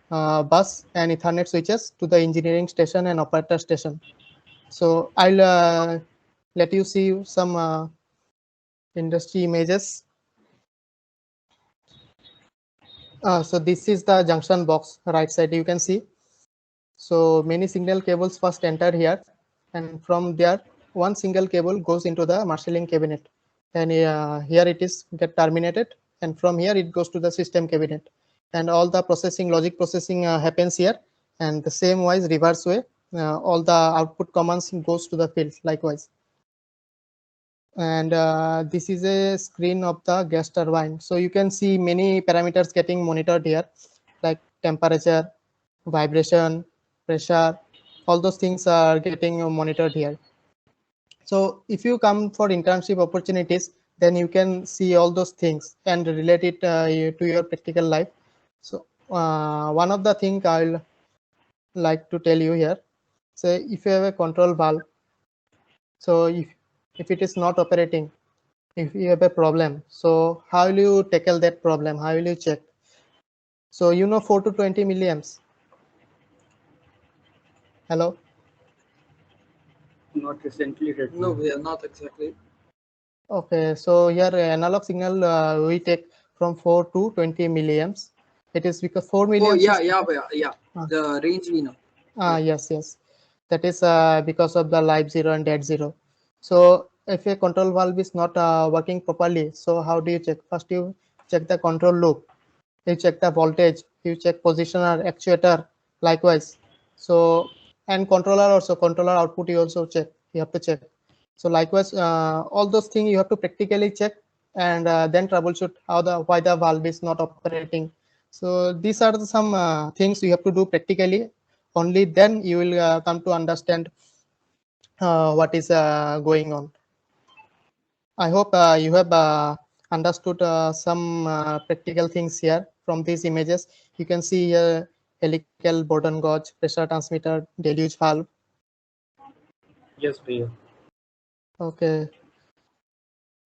bus and Ethernet switches to the engineering station and operator station. So I'll let you see some industry images. So this is the junction box, right side you can see. So many signal cables first enter here, and from there one single cable goes into the marshalling cabinet, and here it is get terminated, and from here it goes to the system cabinet, and all the processing, logic processing happens here, and the same wise reverse way all the output commands goes to the field likewise. And this is a screen of the gas turbine. So you can see many parameters getting monitored here, like temperature, vibration, pressure, all those things are getting monitored here. So if you come for internship opportunities, then you can see all those things and relate it to your practical life. So one of the things I'll like to tell you here, say if you have a control valve, so if it is not operating, if you have a problem, so how will you tackle that problem? How will you check? So 4 to 20 milliamps. Hello. Not recently read. No, we are not exactly. Okay, so here analog signal we take from 4 to 20 milliamps. It is because 4 milliamps. Oh yeah, is, yeah. The range we know. Yes. That is because of the live zero and dead zero. So if a control valve is not working properly, so how do you check? First you check the control loop, you check the voltage, you check positioner, actuator, likewise. So and controller also, controller output you also check, you have to check. So likewise all those things you have to practically check, and then troubleshoot why the valve is not operating. So these are some things you have to do practically. Only then you will come to understand what is going on. I hope you have understood some practical things here from these images. You can see here helical Borden gauge, pressure transmitter, deluge valve. Yes, Bhaiya. Okay.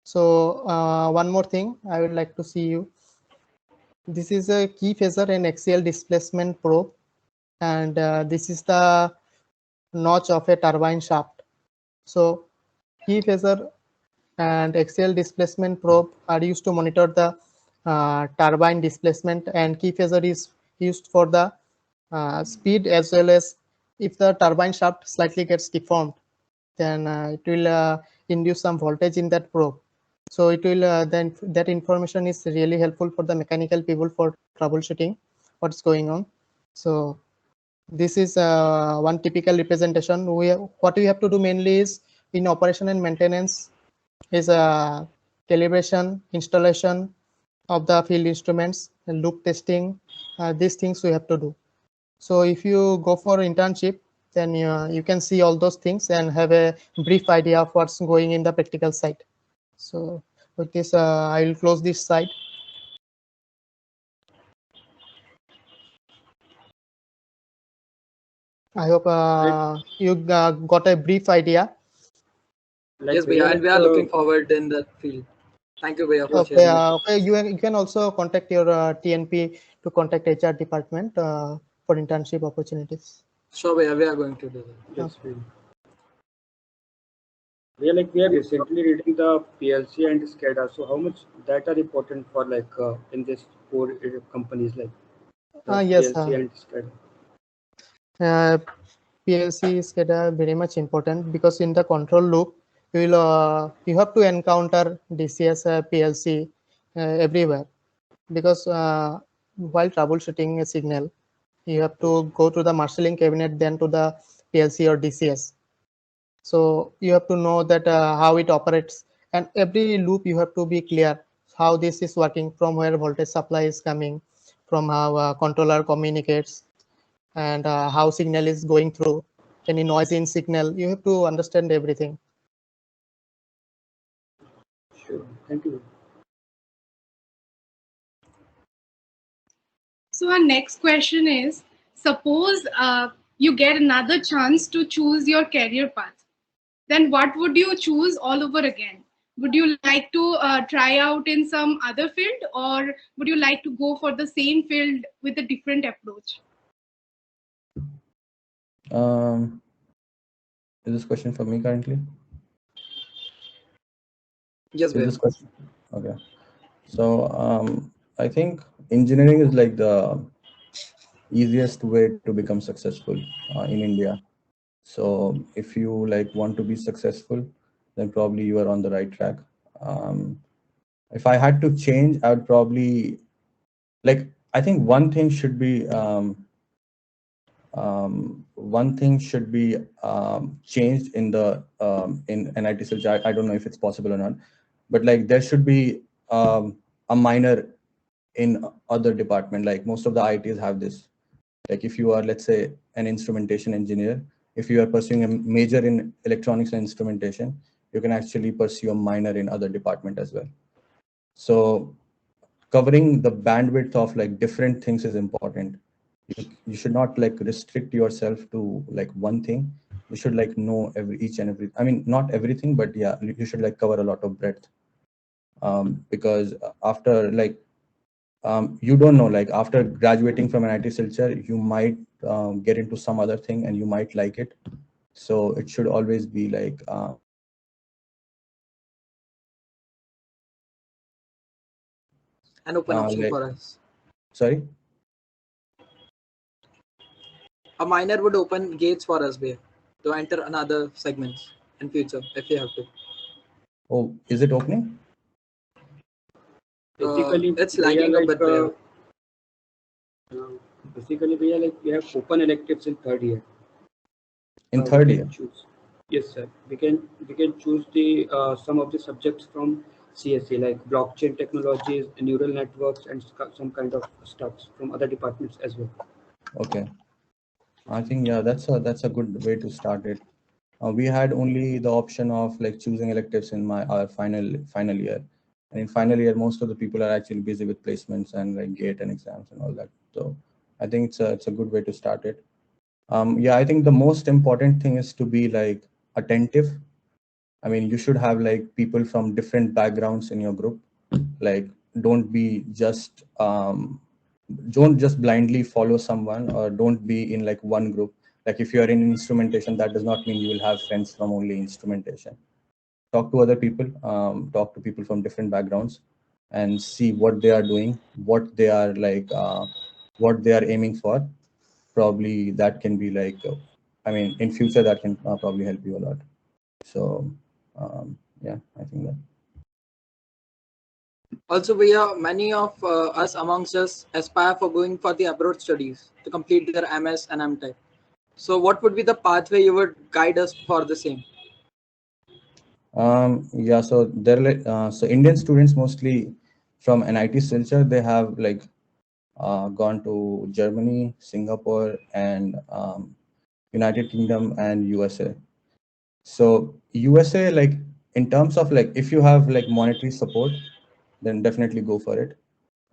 So one more thing I would like to see you. This is a key phasor and axial displacement probe, and this is the notch of a turbine shaft. So key phasor and axial displacement probe are used to monitor the turbine displacement, and key phasor is used for the speed, as well as if the turbine shaft slightly gets deformed, then it will induce some voltage in that probe. So it will then that information is really helpful for the mechanical people for troubleshooting what's going on. So this is one typical representation. What we have to do mainly is in operation and maintenance is calibration, installation of the field instruments, and loop testing. These things we have to do. So if you go for internship, then you can see all those things and have a brief idea of what's going in the practical side. So with this, I will close this side. I hope you got a brief idea. Like Yes, Bhaiya, and we are looking forward in that field. Thank you, Bhaiya, for Okay, sharing. okay. You can also contact your TNP to contact HR department for internship opportunities. Sure, Bhaiya, we are going to do that. Yes, Bhaiya. We are recently reading the PLC and SCADA. So how much that are important for in this four companies like the Yes, PLC and SCADA? PLC is very much important because in the control loop, you have to encounter DCS, PLC everywhere, because while troubleshooting a signal, you have to go to the marshalling cabinet, then to the PLC or DCS. So you have to know that how it operates, and every loop you have to be clear how this is working, from where voltage supply is coming, from how controller communicates, and how signal is going through, any noise in signal. You have to understand everything. Sure. Thank you. So our next question is, suppose you get another chance to choose your career path, then what would you choose all over again? Would you like to try out in some other field, or would you like to go for the same field with a different approach? Is this question for me currently? Yes, Is Bhaiya. this question? Okay. So I think engineering is like the easiest way to become successful in India. So if you like want to be successful, then probably you are on the right track. If I had to change, I would probably I think one thing should be changed in the in NIT Silchar. I don't know if it's possible or not, but like there should be a minor in other department. Like most of the ITs have this. Like if you are, let's say, an instrumentation engineer, if you are pursuing a major in electronics and instrumentation, you can actually pursue a minor in other department as well. So covering the bandwidth of like different things is important. You should not like restrict yourself to like one thing. You should like know each and every, I mean, not everything, but yeah, you should like cover a lot of breadth. Because after you don't know, like after graduating from NIT Silchar, you might get into some other thing and you might like it. So it should always be like An open option like, for us. sorry. A minor would open gates for us, Bhaiya, to enter another segments in future if you have to. Oh, is it opening? Basically, It's we are lagging a bit, Bhaiya. basically we are like we have open electives in third year. In We third can year? choose. Yes, sir. We can choose the some of the subjects from CSE like blockchain technologies, neural networks, and some kind of stuffs from other departments as well. Okay. I think, yeah, that's a good way to start it. We had only the option of like choosing electives in our final year, and in final year, most of the people are actually busy with placements and like gate and exams and all that. So I think it's a good way to start it. Yeah, I think the most important thing is to be like attentive. I mean, you should have like people from different backgrounds in your group. Like, don't be just don't just blindly follow someone, or don't be in like one group. Like if you are in instrumentation, that does not mean you will have friends from only instrumentation. Talk to other people, talk to people from different backgrounds, and see what they are doing, what they are what they are aiming for. Probably that can be like I mean, in future that can probably help you a lot. So yeah, I think that. Also, many of us amongst us aspire for going for the abroad studies to complete their MS and MTech. So, what would be the pathway you would guide us for the same? Yeah, so so Indian students mostly from NIT Silchar, they have like gone to Germany, Singapore, and United Kingdom and USA. So USA, like in terms of like if you have like monetary support, then definitely go for it.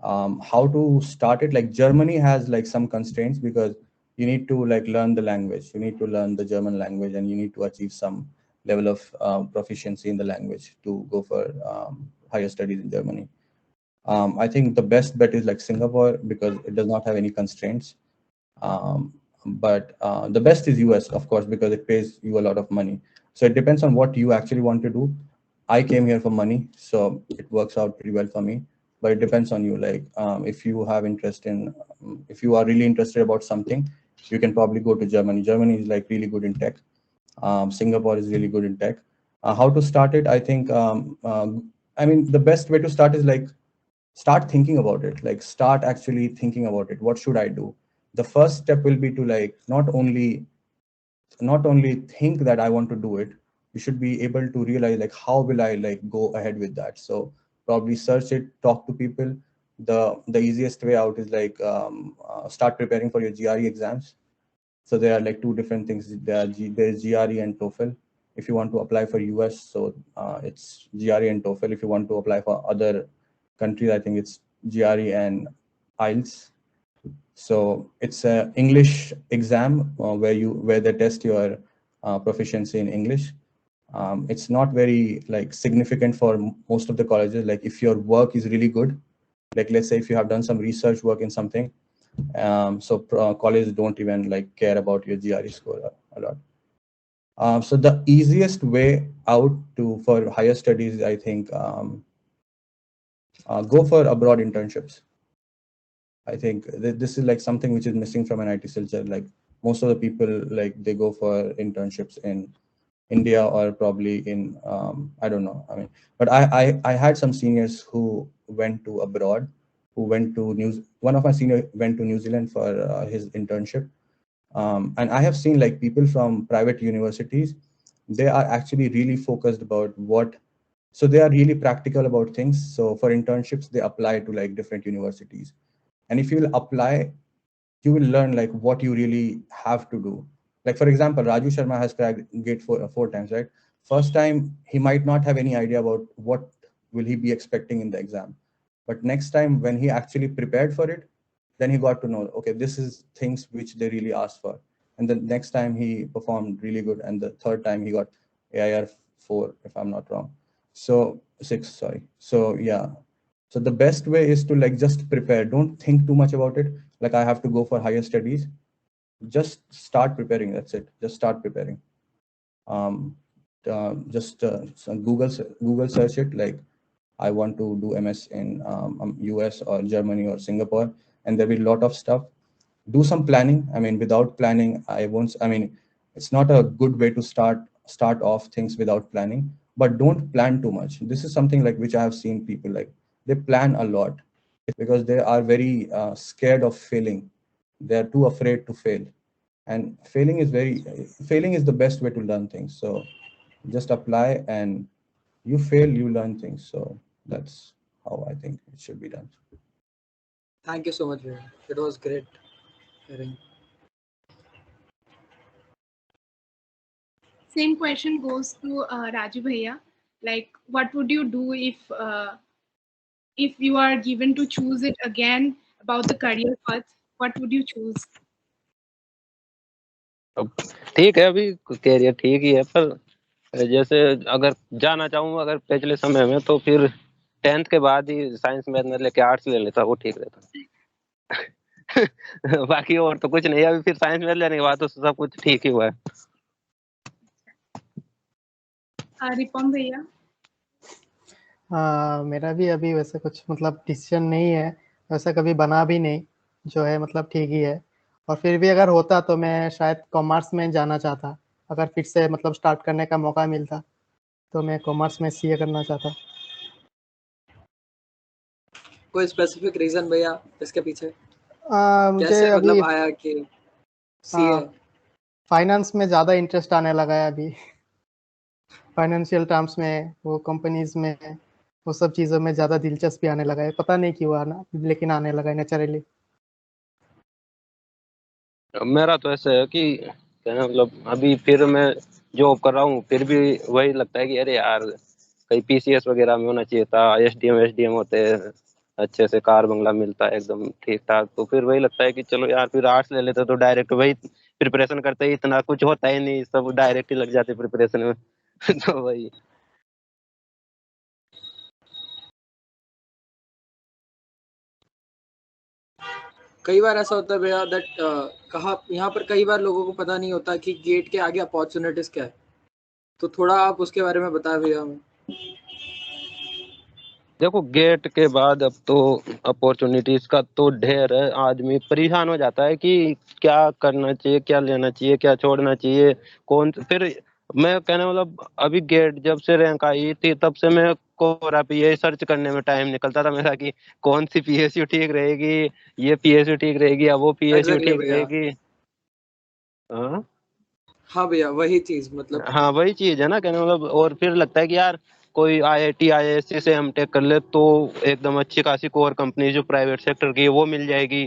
How to start it? Like Germany has like some constraints because you need to like learn the language. You need to learn the German language, and you need to achieve some level of proficiency in the language to go for higher studies in Germany. I think the best bet is like Singapore because it does not have any constraints. But the best is US, of course, because it pays you a lot of money. So it depends on what you actually want to do. I came here for money, so it works out pretty well for me. But it depends on you. Like if you have interest in, if you are really interested about something, you can probably go to Germany. Germany is like really good in tech. Singapore is really good in tech. How to start it? I think, I mean, the best way to start is like start thinking about it. Like start actually thinking about it. What should I do? The first step will be to like not only think that I want to do it. You should be able to realize like how will I like go ahead with that. So probably search it, talk to people. The easiest way out is like start preparing for your GRE exams. So there are like two different things. There's GRE and TOEFL. If you want to apply for US, so it's GRE and TOEFL. If you want to apply for other countries, I think it's GRE and IELTS. So it's an English exam where they test your proficiency in English. It's not very like significant for most of the colleges. Like if your work is really good, like let's say if you have done some research work in something, colleges don't even like care about your GRE score a lot. So the easiest way out for higher studies, I think, go for abroad internships. I think this is like something which is missing from NIT Silchar. Like most of the people, like they go for internships in India or probably in I don't know. I mean, but I had some seniors who went to abroad, who went to one of my seniors went to New Zealand for his internship, and I have seen like people from private universities, they are actually really focused about so they are really practical about things. So for internships, they apply to like different universities, and if you will apply, you will learn like what you really have to do. Like for example, Raju Sharma has cracked GATE four times, right? First time, he might not have any idea about what will he be expecting in the exam. But next time when he actually prepared for it, then he got to know, okay, this is things which they really asked for. And the next time he performed really good. And the third time he got AIR 4, if I'm not wrong. So 6, sorry. So yeah. So the best way is to like just prepare. Don't think too much about it. Like I have to go for higher studies. Just start preparing. That's it. Just start preparing. So Google search it. Like I want to do MS in US or Germany or Singapore, and there'll be a lot of stuff. Do some planning. I mean, without planning, it's not a good way to start off things without planning. But don't plan too much. This is something like which I have seen people like they plan a lot because they are very scared of failing. They are too afraid to fail, and failing is the best way to learn things. So just apply, and you fail, you learn things. So that's how I think it should be done. Thank you so much, Bhaiya. It was great hearing. Same question goes to Raju Bhaiya. Like, what would you do if you are given to choose it again about the career path? What would you choose? ठीक है, अभी career ठीक ही है, पर जैसे अगर जाना चाहूँ अगर पिछले समय में, तो फिर 10th के बाद ही साइंस मैथ में लेके आर्ट्स ले लेता, वो ठीक रहता। बाकी और तो कुछ नहीं, अभी फिर साइंस मैथ लेने के बाद तो सब कुछ ठीक ही हुआ है। रिपम भैया। मेरा भी अभी वैसे कुछ मतलब डिसीजन नहीं है, वैसा कभी बना भी नहीं, जो है मतलब ठीक ही है। और फिर भी अगर होता तो मैं शायद कॉमर्स में जाना चाहता, अगर फिर से मतलब स्टार्ट करने का मौका मिलता तो मैं कॉमर्स में सीए करना चाहता। कोई स्पेसिफिक रीजन भैया इसके पीछे? मुझे कैसे अभी मतलब आया कि सीए? फाइनेंस में ज़्यादा इंटरेस्ट आने लगा है अभी, फाइनेंशियल टर्म्स में, वो कंपनीज में, वो सब चीज़ों में ज़्यादा दिलचस्पी आने लगा है। पता नहीं क्यों आना, लेकिन आने लगा है नेचुरली। मेरा तो ऐसा है कि कहना मतलब अभी फिर मैं जॉब कर रहा हूँ, फिर भी वही लगता है कि अरे यार कहीं पीसीएस वगैरह में होना चाहिए था, एसडीएम होते हैं, अच्छे से कार बंगला मिलता है एकदम ठीक ठाक, तो फिर वही लगता है कि चलो यार फिर आर्ट्स ले लेते तो डायरेक्ट वही प्रिपरेशन करते ही, इतना कुछ होता ही नहीं, सब डायरेक्ट ही लग जाते प्रिपरेशन में। तो वही कई बार ऐसा होता है भैया दैट यहाँ पर कई बार लोगों को पता नहीं होता कि गेट के आगे अपॉर्चुनिटीज क्या है, तो थोड़ा आप उसके बारे में बताएं भैया हमें। देखो, गेट के बाद अब तो अपॉर्चुनिटीज का तो ढेर है, आदमी परेशान हो जाता है कि क्या करना चाहिए, क्या लेना चाहिए, क्या छोड़ना चाहिए, कौन। फिर मैं कहना मतलब अभी गेट जब से रैंक आई थी तब से मैं कोरा पे ये सर्च करने में टाइम निकलता था मेरा कि कौन सी पीएसयू ठीक रहेगी, ये पीएसयू ठीक रहेगी या वो पीएसयू Exactly ठीक भैया। रहेगी। हाँ हाँ भैया, वही चीज मतलब। हाँ, वही चीज है ना, कहने मतलब। और फिर लगता है कि यार कोई आईआईटी आईआईएससी से हम टेक कर ले तो एकदम अच्छी खासी कोर कंपनी जो प्राइवेट सेक्टर की है वो मिल जाएगी।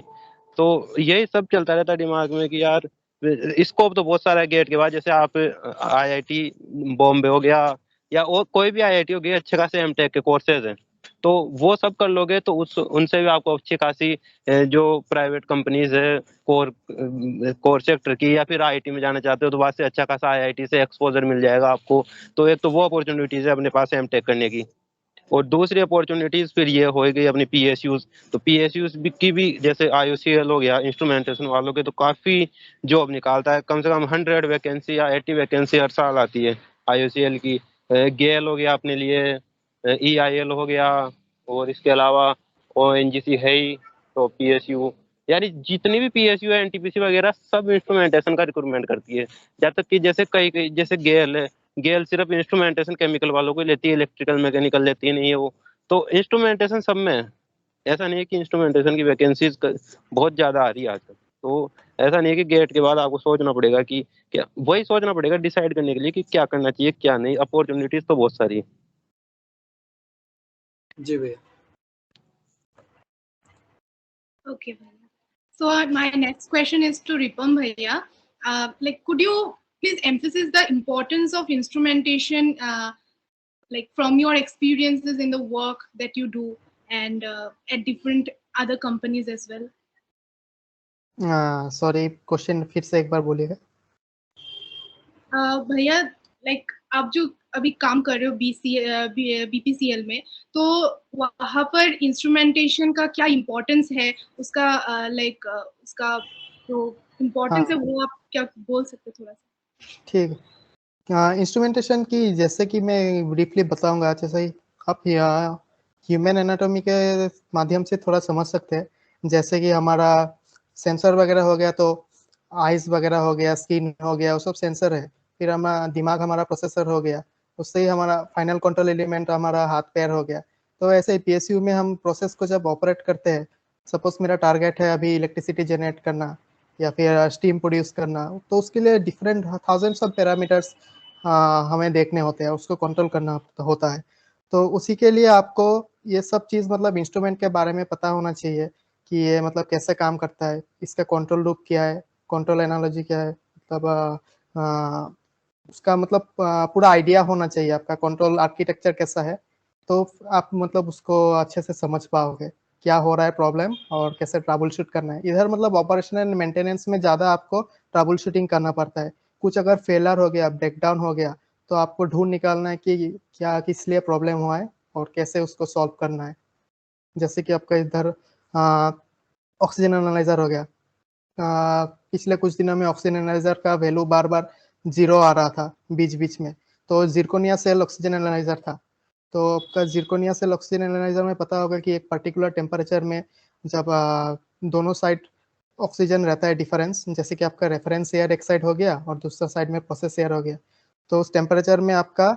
तो यही सब चलता रहता है दिमाग में कि यार स्कोप तो बहुत सारा है गेट के बाद। जैसे आप आईआईटी बॉम्बे हो गया या और कोई भी आईआईटी हो गई, अच्छे खासे एमटेक के कोर्सेज हैं, तो वो सब कर लोगे तो उनसे भी आपको अच्छी खासी जो प्राइवेट कंपनीज है कोर सेक्टर की, या फिर आईटी में जाना चाहते हो तो वहां से अच्छा खासा आईआईटी से एक्सपोजर मिल जाएगा आपको। तो एक तो वो अपॉर्चुनिटीज है अपने पास एमटेक करने की, और दूसरी अपॉर्चुनिटीज फिर ये हो गई अपनी पीएसयूज। तो पीएसयूज की भी जैसे आईओसीएल हो गया, इंस्ट्रूमेंटेशन वालों के तो काफी जॉब निकालता है, कम से कम 100 वैकेंसी या 80 वैकेंसी हर साल आती है आईओसीएल की। गेल हो गया अपने लिए, ईआईएल हो गया, और इसके अलावा ओएनजीसी है ही, तो पीएसयू, यानी जितनी भी पीएसयू है एनटीपीसी वगैरह सब इंस्ट्रूमेंटेशन का रिक्रूटमेंट करती है। जब तक कि जैसे कई कई जैसे गेल है, गेल सिर्फ इंस्ट्रूमेंटेशन केमिकल वालों को लेती है, इलेक्ट्रिकल मैकेनिकल लेती नहीं है वो। तो इंस्ट्रूमेंटेशन सब में है, ऐसा नहीं है कि इंस्ट्रूमेंटेशन की वैकेंसीज बहुत ज्यादा आ रही है आजकल। तो ऐसा नहीं है कि गेट के बाद आपको सोचना पड़ेगा कि क्या, वही सोचना पड़ेगा डिसाइड करने के लिए कि क्या करना चाहिए क्या नहीं। अपॉर्चुनिटीज तो बहुत सारी है। जी भैया। Okay, Bhaiya. So my next question is to Ripam Bhaiya. Like, could you please emphasize the importance of instrumentation, like from your experiences in the work that you do and at different other companies as well? Sorry, question फिर से एक बार बोलिएगा। भैया, like आप जो अभी काम कर रहे हो बीपीसीएल में, तो वहाँ पर इंस्ट्रूमेंटेशन का क्या इम्पोर्टेंस है, उसका लाइक उसका जो इम्पोर्टेंस है वो आप क्या बोल सकते हो थोड़ा सा? ठीक है, इंस्ट्रूमेंटेशन की जैसे कि मैं ब्रीफली बताऊंगा, जैसे ही आप ह्यूमन एनाटॉमी के माध्यम से थोड़ा समझ सकते हैं। जैसे कि हमारा सेंसर वगैरह हो गया, तो आइज वगैरह हो गया, स्किन हो गया, वो सब सेंसर है। फिर हमारा दिमाग हमारा प्रोसेसर हो गया, उससे ही हमारा फाइनल कंट्रोल एलिमेंट हमारा हाथ पैर हो गया। तो ऐसे ही पीएसयू में हम प्रोसेस को जब ऑपरेट करते हैं, सपोज मेरा टारगेट है अभी इलेक्ट्रिसिटी जनरेट करना या फिर स्टीम प्रोड्यूस करना, तो उसके लिए डिफरेंट थाउजेंड्स ऑफ पैरामीटर्स हमें देखने होते हैं, उसको कंट्रोल करना होता है। तो उसी के लिए आपको ये सब चीज़ मतलब इंस्ट्रूमेंट के बारे में पता होना चाहिए कि ये मतलब कैसे काम करता है, इसका कंट्रोल लूप क्या है, कंट्रोल एनालॉजी क्या है, मतलब उसका मतलब पूरा आइडिया होना चाहिए, आपका कंट्रोल आर्किटेक्चर कैसा है। तो आप मतलब उसको अच्छे से समझ पाओगे क्या हो रहा है प्रॉब्लम और कैसे ट्रबल शूट करना है। इधर मतलब ऑपरेशन एंड मेंटेनेंस में ज़्यादा आपको ट्रबल शूटिंग करना पड़ता है। कुछ अगर फेलर हो गया, ब्रेकडाउन हो गया, तो आपको ढूंढ निकालना है कि क्या किस लिए प्रॉब्लम हुआ है और कैसे उसको सॉल्व करना है। जैसे कि आपका इधर ऑक्सीजन एनालाइजर हो गया, पिछले कुछ दिनों में ऑक्सीजन एनालाइजर का वैल्यू बार बार 0 आ रहा था बीच बीच में, तो जिरकोनिया सेल ऑक्सीजन एनालाइजर था। तो आपका जिरकोनिया सेल ऑक्सीजन एनालाइजर में पता होगा कि एक पर्टिकुलर टेम्परेचर में जब दोनों साइड ऑक्सीजन रहता है डिफरेंस, जैसे कि आपका रेफरेंस एयर एक साइड हो गया और दूसरा साइड में प्रोसेस एयर हो गया, तो उस टेम्परेचर में आपका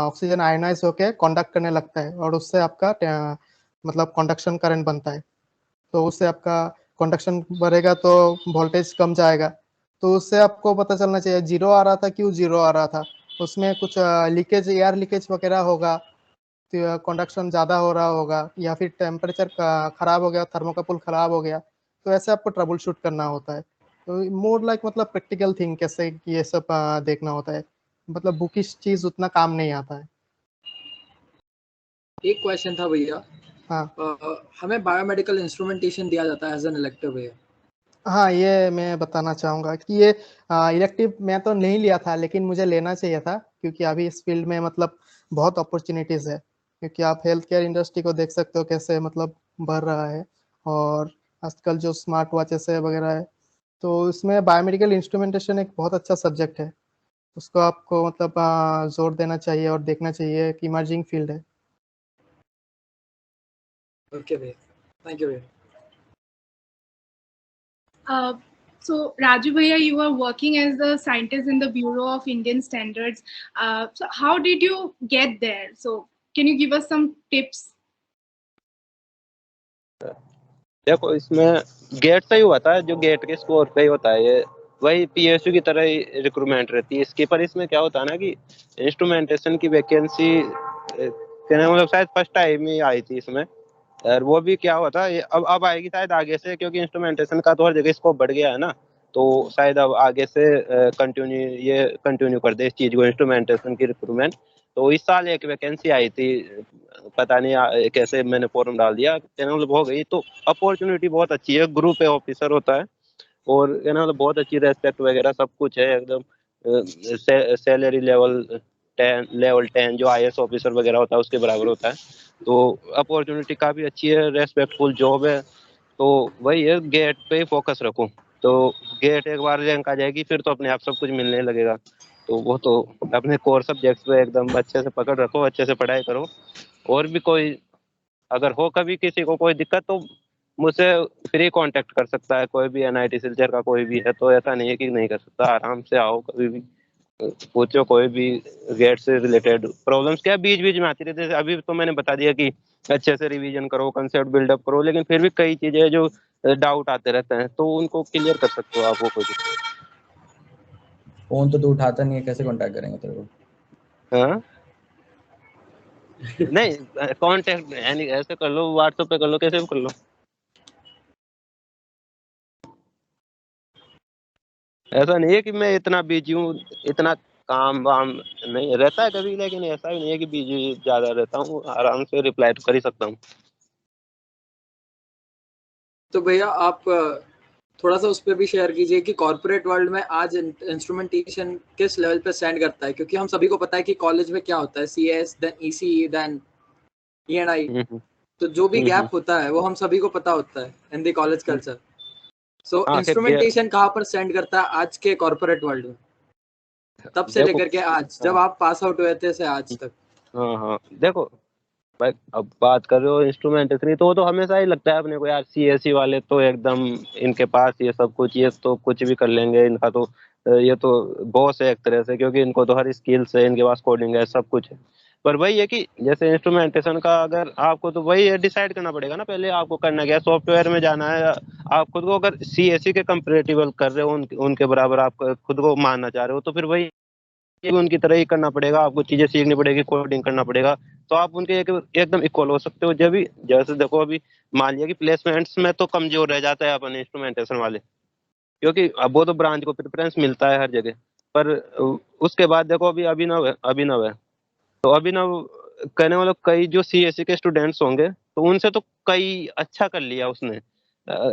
ऑक्सीजन आयोनाइज होकर कंडक्ट करने लगता है और उससे आपका मतलब कंडक्शन करंट बनता है। तो उससे आपका कंडक्शन बढ़ेगा तो वोल्टेज कम जाएगा। तो उससे आपको पता चलना चाहिए 0 आ रहा था, क्यों 0 आ रहा था, उसमें कुछ लीकेज, एयर लीकेज वगैरह होगा, तो कंडक्शन ज़्यादा हो रहा होगा, या फिर टेम्परेचर ख़राब हो गया, थर्मोकपल ख़राब हो गया। तो ऐसे आपको ट्रबल शूट करना होता है। तो मोर लाइक मतलब प्रैक्टिकल थिंग कैसे ये सब देखना होता है, मतलब बुकिश चीज़ उतना काम नहीं आता है। एक क्वेश्चन था भैया। हाँ, हमें बायोमेडिकल इंस्ट्रूमेंटेशन दिया जाता है एज एन इलेक्टिव भैया। हाँ, ये मैं बताना चाहूँगा कि ये इलेक्टिव मैं तो नहीं लिया था, लेकिन मुझे लेना चाहिए था, क्योंकि अभी इस फील्ड में मतलब बहुत अपॉर्चुनिटीज़ है। क्योंकि आप हेल्थ केयर इंडस्ट्री को देख सकते हो कैसे मतलब बढ़ रहा है, और आजकल जो स्मार्ट वॉचेस है वगैरह है, तो इसमें बायोमेडिकल इंस्ट्रूमेंटेशन एक बहुत अच्छा सब्जेक्ट है। उसको आपको मतलब जोर देना चाहिए और देखना चाहिए, एक इमर्जिंग फील्ड है। ओके भैया, थैंक यू भैया। So Raju Bhaiya, you are working as a scientist in the Bureau of Indian Standards. So how did you get there? So can you give us some tips? देखो, इसमें gate से ही हुआ था, जो gate के score पे ही होता है, ये वही पीएसयू की तरह ही रिक्रूटमेंट रहती है इसकी। पर इसमें क्या होता है ना कि इंस्ट्रूमेंटेशन की वैकेंसी मतलब शायद फर्स्ट टाइम ही आई थी इसमें, और वो भी क्या हुआ था, ये अब आएगी शायद आगे से, क्योंकि इंस्ट्रूमेंटेशन का तो हर जगह स्कोप बढ़ गया है ना। तो शायद अब आगे से कंटिन्यू कर दे इस चीज को, इंस्ट्रूमेंटेशन की रिक्रूटमेंट। तो इस साल एक वैकेंसी आई थी, पता नहीं कैसे मैंने फॉर्म डाल दिया, मतलब हो गई। तो अपॉर्चुनिटी बहुत अच्छी है, ग्रुप ऑफिसर होता है और मतलब बहुत अच्छी रेस्पेक्ट वगैरह सब कुछ है एकदम। सैलरी लेवल 10 जो IAS ऑफिसर वगैरह होता है उसके बराबर होता है। तो अपॉर्चुनिटी काफी अच्छी है, रेस्पेक्टफुल जॉब है। तो वही है, गेट पे फोकस रखो। तो गेट एक बार रैंक आ जाएगी फिर तो अपने आप सब कुछ मिलने लगेगा। तो वो तो अपने कोर सब्जेक्ट्स पे एकदम अच्छे से पकड़ रखो, अच्छे से पढ़ाई करो। और भी कोई अगर हो कभी किसी को कोई दिक्कत तो मुझसे फ्री कांटेक्ट कर सकता है, कोई भी NIT सिलचर का कोई भी है। तो ऐसा नहीं है कि नहीं कर सकता, आराम से आओ कभी भी पूछो, कोई भी गेट से रिलेटेड प्रॉब्लम्स क्या बीच बीच में आती रहती है। अभी तो मैंने बता दिया कि अच्छे से रिवीजन करो, कंसेप्ट बिल्डअप करो, लेकिन फिर भी कई चीजें हैं जो डाउट आते रहते हैं, तो उनको क्लियर कर सकते हो आप, वो कोई दिक्कत फोन तो तू उठाता नहीं है, कैसे कांटेक्ट करेंगे तेरे को? नहीं। हाँ नहीं, कांटेक्ट ऐसे कर लो, व्हाट्सएप पे कर लो, कैसे भी कर लो। ऐसा नहीं है कि मैं इतना बिजी हूँ, इतना काम वाम नहीं रहता है कभी, लेकिन ऐसा भी नहीं है कि बिजी ज्यादा रहता हूँ, आराम से रिप्लाई तो कर ही सकता हूँ। तो भैया आप थोड़ा सा उस पर भी शेयर कीजिए कि कॉर्पोरेट वर्ल्ड में आज इंस्ट्रूमेंटेशन किस लेवल पे स्टैंड करता है, क्योंकि हम सभी को पता है कि कॉलेज में क्या होता है, CS then ECE then ENI, hmm, तो जो भी हम्म। गैप होता है वो हम सभी को पता होता है इन द कॉलेज कल्चर। सो हाँ खैर इंस्ट्रूमेंटेशन कहाँ पर स्टैंड करता है आज के कॉर्पोरेट वर्ल्ड में, तब से देखो। लेकर के आज जब हाँ आप पास आउट हुए थे से आज तक? हाँ हाँ, देखो भाई, अब बात कर रहे हो इंस्ट्रूमेंट इतनी, तो वो तो हमेशा ही लगता है अपने को यार, CSE वाले तो एकदम इनके पास ये सब कुछ, ये तो कुछ भी कर लेंगे, इनका तो ये तो बॉस है एक तरह से, क्योंकि इनको तो हर स्किल्स है, इनके पास कोडिंग है, सब कुछ है। पर वही है कि जैसे इंस्ट्रूमेंटेशन का अगर आपको, तो वही है, डिसाइड करना पड़ेगा ना पहले आपको करना क्या है, सॉफ्टवेयर में जाना है। आप खुद को अगर CSE के कंपेरेटिव कर रहे हो, उनके बराबर आप खुद को मानना चाह रहे हो, तो फिर वही ये भी उनकी तरह ही करना पड़ेगा, आपको चीजें सीखनी पड़ेगी, कोडिंग करना पड़ेगा। तो आप उनके एकदम इक्वल हो सकते हो। जब भी जैसे देखो, अभी मान लिया कि प्लेसमेंट्स में तो कमजोर रह जाता है अपन इंस्ट्रूमेंटेशन वाले, क्योंकि अब वो तो ब्रांच को प्रेफरेंस मिलता है हर जगह। पर उसके बाद देखो, अभी अभिनव है। तो अभिनव कहने वालों, कई जो CSE के स्टूडेंट्स होंगे तो उनसे तो कई अच्छा कर लिया उसने।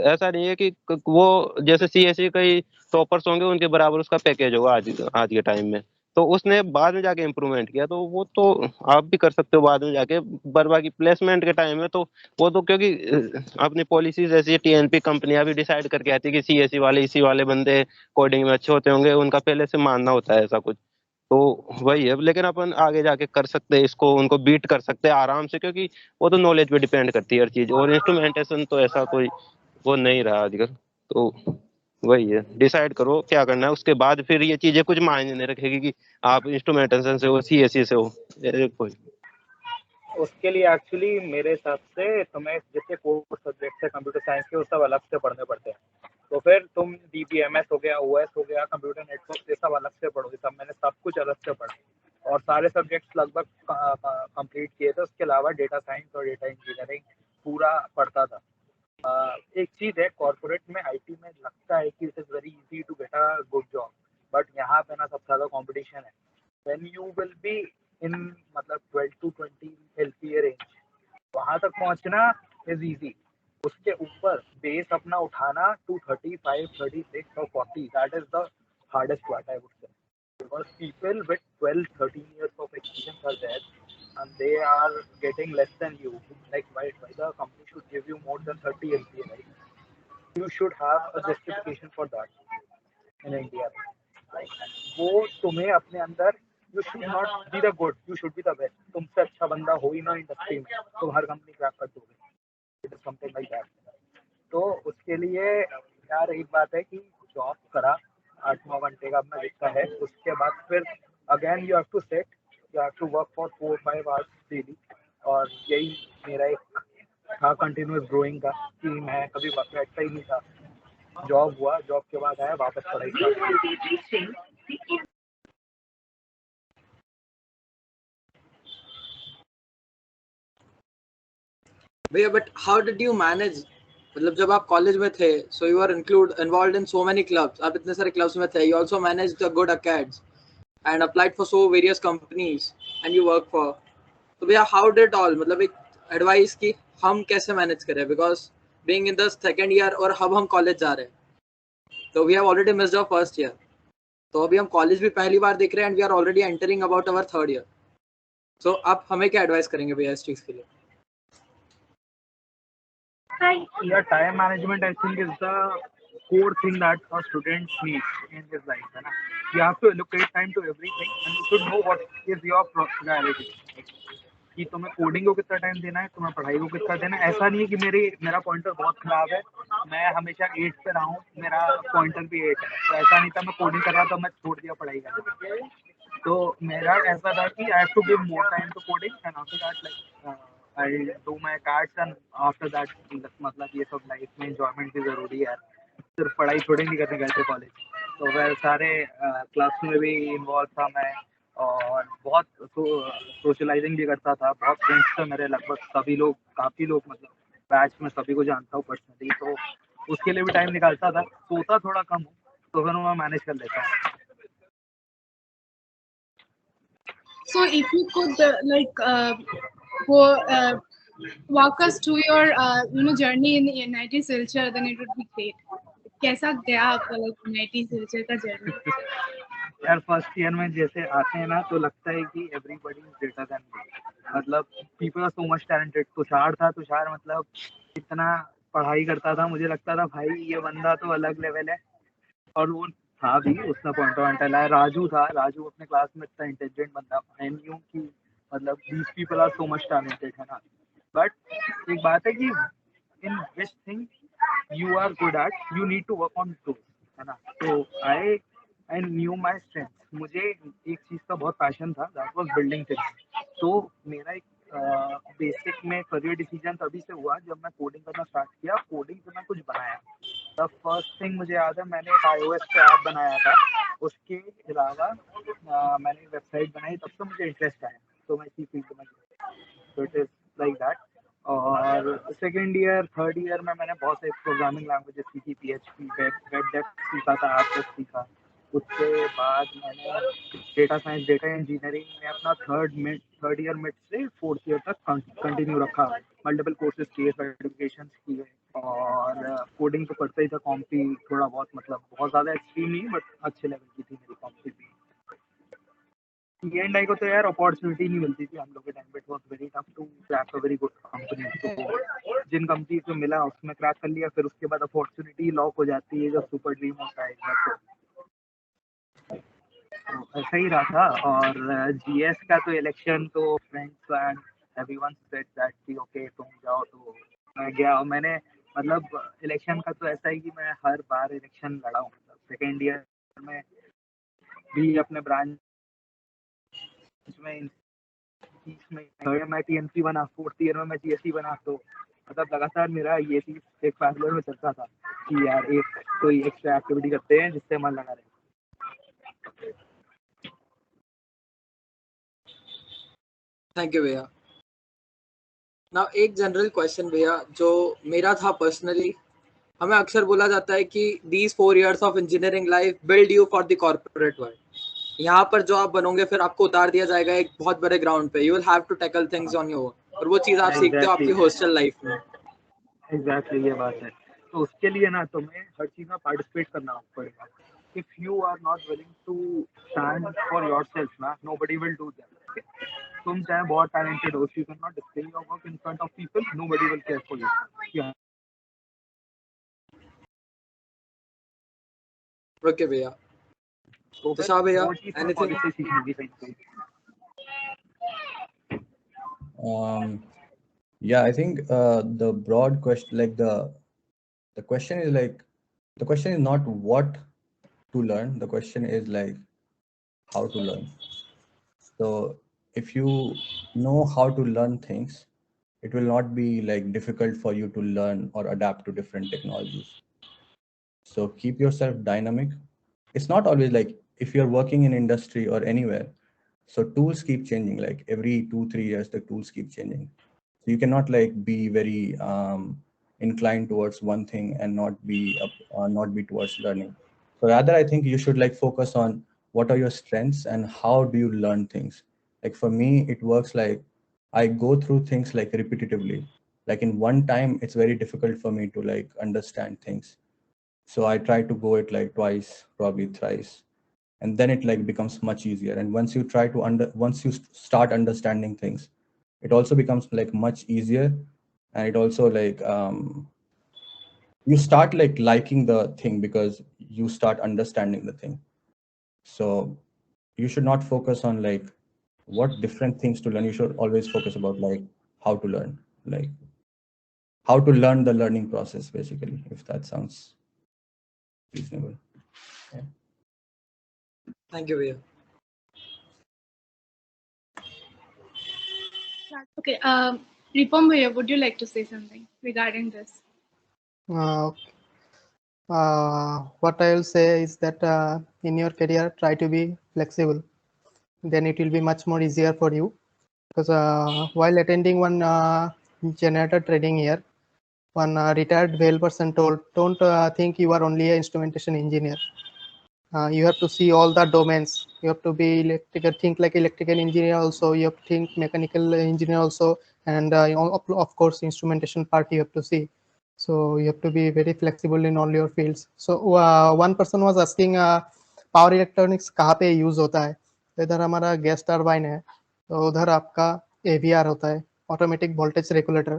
ऐसा नहीं है कि वो जैसे CSE कई टॉपर्स होंगे उनके बराबर उसका पैकेज होगा आज के टाइम में। तो उसने बाद में जाके इम्प्रूवमेंट किया, तो वो तो आप भी कर सकते हो बाद में जाके। पर बाकी प्लेसमेंट के टाइम में तो वो तो, क्योंकि अपनी पॉलिसीज ऐसी, TNP कंपनियां भी डिसाइड करके आती है कि CSE वाले इसी वाले बंदे कोडिंग में अच्छे होते होंगे, उनका पहले से मानना होता है ऐसा कुछ। तो वही है, लेकिन अपन आगे जाके कर सकते हैं इसको, उनको बीट कर सकते हैं आराम से, क्योंकि वो तो नॉलेज पे डिपेंड करती है हर चीज, और इंस्ट्रूमेंटेशन तो ऐसा कोई वो नहीं रहा आजकल। तो वही है, डिसाइड करो क्या करना है, उसके बाद फिर ये चीजें कुछ मायने नहीं रखेगी कि आप इंस्ट्रूमेंटेशन से हो, CSE से हो, कोई। उसके लिए एक्चुअली मेरे हिसाब से तुम्हें जितने कोर सब्जेक्ट्स है कंप्यूटर साइंस के वो सब अलग से पढ़ने पड़ते हैं। तो फिर तुम DBMS हो गया, OS हो गया, कंप्यूटर नेटवर्क, ये सब अलग से पढ़ोगे। सब मैंने सब कुछ अलग से पढ़ा और सारे सब्जेक्ट्स लगभग कंप्लीट किए थे। उसके अलावा डेटा साइंस और डेटा इंजीनियरिंग पूरा पढ़ता था। एक चीज़ है, कॉर्पोरेट में IT में लगता है कि it is very easy to get a good job, but यहाँ पे ना सबसे ज़्यादा कॉम्पिटिशन है। When you will be in मतलब 12 to 20 LPA रेंज, वहाँ तक पहुँचना इज इजी। उसके ऊपर बेस अपना उठाना टू 35, 36 और 40, that is the hardest part I would say, because people with 12, 13 years of experience are there and they are getting less than you. Like why the company should give you more than 30 LPA, right? You should have a justification for that in India. Like वो तुम्हें अपने अंदर, you should not be the good, you should be the best. तुमसे अच्छा बंदा हो ही ना industry में, तुम हर कंपनी क्रैक कर दोगे। It is something like that. तो उसके लिए यार एक बात है कि जॉब करा 8-9 घंटे का अपना जितना है, उसके बाद फिर again you have to set, you have to work for 4-5 hours daily. और यही मेरा एक था कंटिन्यूस ग्रोइंग का कि मैं कभी बैठता ही नहीं था। जॉब हुआ, जॉब के बाद आया, वापस पढ़ाई स्टार्ट। भैया, but how did you manage मतलब जब आप कॉलेज में थे, so you were involved in so many clubs, आप इतने सारे clubs में थे, you also managed the good acads and applied for so various companies and you work for, तो भैया how did all, मतलब एक advice की हम कैसे manage करें, because being in the second year और अब हम college जा रहे हैं, तो we have already missed our first year, तो अभी हम college भी पहली बार देख रहे हैं and we are already entering about our third year, so आप हमें क्या advice करेंगे भैया इस चीज़ के लिए? Yeah, time management I think is the core thing that a student needs in his life. है ना? You have to allocate time to everything and you should know what is your priority. कि तुम्हें coding को कितना time देना है, तुम्हें पढ़ाई को कितना देना है. ऐसा नहीं है कि मेरा पॉइंटर बहुत खराब है, मैं हमेशा 8 पे रहा हूँ, मेरा पॉइंटर भी 8 है, तो ऐसा नहीं था मैं कोडिंग कर रहा था मैं छोड़ दिया पढ़ाई करना. तो मेरा ऐसा था कि I have to give more time to coding and after that like I do my cards and after that, मतलब ये सब लाइफ में एंजॉयमेंट भी जरूरी है, सिर्फ पढ़ाई थोड़ी नहीं करने गए थे कॉलेज. तो वह सारे क्लास में भी इन्वॉल्व था मैं और बहुत सोशलाइजिंग भी करता था. बहुत फ्रेंड्स थे मेरे, लगभग सभी लोग, काफ़ी लोग, मतलब बैच में सभी को जानता हूँ पर्सनली, तो उसके लिए भी टाइम निकालता था. सोता थोड़ा कम हूँ तो फिर मैं मैनेज कर लेता हूँ. So if you could walk us through your journey in NIT Silchar, then it would be great. कैसा गया आपका NIT Silchar का जर्नी? यार फर्स्ट ईयर में जैसे आते हैं ना तो लगता है कि everybody is greater than me, मतलब people are so much talented. Tushar मतलब इतना पढ़ाई करता था, मुझे लगता था भाई ये बंदा तो अलग लेवल है, और वो था भी, उसने पॉइंट वॉइंट लाया. राजू अपने क्लास में इतना इंटेलिजेंट बंदा, आई न्यू कि मतलब these people are so much talented, है ना. बट एक बात है कि in which thing you are good at you need to work on those, है ना. तो आई न्यू माई स्ट्रेंथ. मुझे एक चीज़ का बहुत पैशन था, दैट वाज बिल्डिंग थिंग्स. तो मेरा एक बेसिक में करियर डिसीजन तभी से हुआ जब मैं कोडिंग करना स्टार्ट किया. कोडिंग से मैं कुछ बनाया. द फर्स्ट थिंग मुझे याद है, मैंने एक iOS पे ऐप बनाया था. उसके अलावा मैंने वेबसाइट बनाई, तब से मुझे इंटरेस्ट आया, तो मैं इसी फील्ड में गया. तो इट इज़ लाइक दैट. और सेकेंड ईयर थर्ड ईयर में मैंने बहुत सारी प्रोग्रामिंग लैंग्वेजेस सीखी, PHP, वेब डेव सीखा था, आर्टस सीखा. उसके बाद मैंने डेटा साइंस, डेटा इंजीनियरिंग में अपना थर्ड ईयर मिड से फोर्थ ईयर तक कंटिन्यू रखा. मल्टीपल कोर्सेज किए, सर्टिफिकेशन किए, और कोडिंग तो करता ही था. कॉम्पी थोड़ा बहुत, मतलब बहुत ज़्यादा एक्सट्रीम नहीं बट अच्छे लेवल की थी मेरी कॉम्पी भी. E&I को तो यार अपॉर्चुनिटी नहीं मिलती थी हम लोग के टाइम पे. It was very tough to crack a very good company. तो जिन कंपनी को मिला उसमें क्रैक कर लिया, फिर उसके बाद अपॉर्चुनिटी लॉक हो जाती है, जो सुपर ड्रीम होता है. तो ऐसा ही रहा था. और GS का तो इलेक्शन तो friends and everyone said that कि ओके तुम जाओ, तो मैं गया. और मैंने मतलब इलेक्शन का तो ऐसा है कि मैं हर बार इलेक्शन लड़ा हूँ. मतलब सेकेंड ईयर में भी अपने ब्रांच में, थर्ड ईयर में TNC बना, फोर्थ ईयर में मैं GST बना. तो मतलब लगातार मेरा ये चीज एक फैसले में चलता था कि यार एक कोई एक्स्ट्रा एक्टिविटी करते हैं जिससे मन लगा रहे. थैंक यू भैया. नाउ एक जनरल क्वेश्चन भैया जो मेरा था पर्सनली, हमें अक्सर बोला जाता है कि these 4 years of engineering life build you for the corporate world. यहाँ पर जो आप बनोगे फिर आपको उतार दिया जाएगा एक बहुत बड़े ग्राउंड पे. You will have to tackle things on your, और वो चीज़ आप सीखते हो आपकी हॉस्टल लाइफ में. एग्जैक्टली ये बात है. तो उसके लिए ना तुम्हें हर चीज में पार्टिसिपेट करना पड़ेगा. If you are not willing to stand for yourself ना, नोबडी विल डू दैट. तुम चाहे बहुत टैलेंटेड हो, you can not display your work in front of people, nobody will care for you. Okay भैया. तो शाह भैया, anything? Yeah, I think the broad question, like the question is like, the question is not what to learn. The question is like how to learn. So if you know how to learn things, it will not be like difficult for you to learn or adapt to different technologies. So keep yourself dynamic. It's not always like if you're working in industry or anywhere, so tools keep changing. Like every 2-3 years, the tools keep changing. So you cannot like be very inclined towards one thing and not be towards learning. So rather, I think you should like focus on what are your strengths and how do you learn things. Like for me, it works like I go through things like repetitively. Like in one time, it's very difficult for me to like understand things. So I try to go it like twice, probably thrice, and then it like becomes much easier. And once you start understanding things, it also becomes like much easier, and it also like you start like liking the thing because you start understanding the thing. So you should not focus on like what different things to learn. You should always focus about like how to learn, like how to learn the learning process, basically, if that sounds reasonable. Yeah. Thank you, Bhaiya. Okay, Ripam Bhaiya, would you like to say something regarding this? What I will say is that in your career, try to be flexible. Then it will be much more easier for you. Because while attending one generator trading year, one retired Vail person told, don't think you are only an instrumentation engineer. You have to see all the domains. You have to be electrical, think like electrical engineer also. You have to think mechanical engineer also, and of course instrumentation part you have to see. So you have to be very flexible in all your fields. So one person was asking power electronics कहाँ पे use होता है? तो इधर हमारा gas turbine है, तो उधर आपका AVR होता है, ऑटोमेटिक वोल्टेज रेगुलेटर.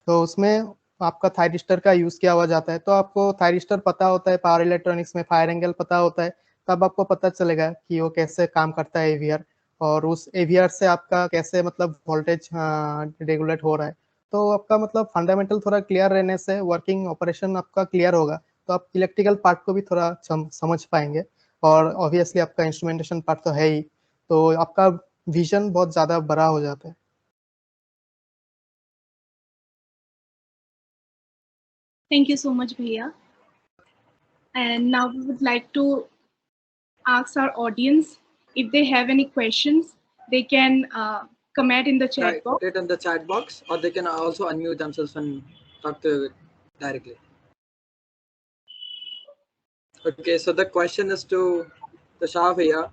तो उसमें आपका थायरिस्टर का यूज किया हुआ जाता है. तो आपको थायरिस्टर पता होता है, पावर इलेक्ट्रॉनिक्स में फायर एंगल पता होता है, तब आपको पता चलेगा कि वो कैसे काम करता है एवीआर, और उस एवीआर से आपका कैसे मतलब वोल्टेज रेगुलेट हो रहा है. तो आपका मतलब फंडामेंटल थोड़ा क्लियर रहने से वर्किंग ऑपरेशन आपका क्लियर होगा, तो आप इलेक्ट्रिकल पार्ट को भी थोड़ा समझ पाएंगे. और ऑब्वियसली आपका इंस्ट्रूमेंटेशन पार्ट तो है ही, तो आपका विजन बहुत ज्यादा बड़ा हो जाता है. Thank you so much, Bhaiya. And now we would like to ask our audience if they have any questions, they can comment in the chat box. Put it in the chat box, or they can also unmute themselves and talk to it directly. Okay, so the question is to the Shah Bhaiya.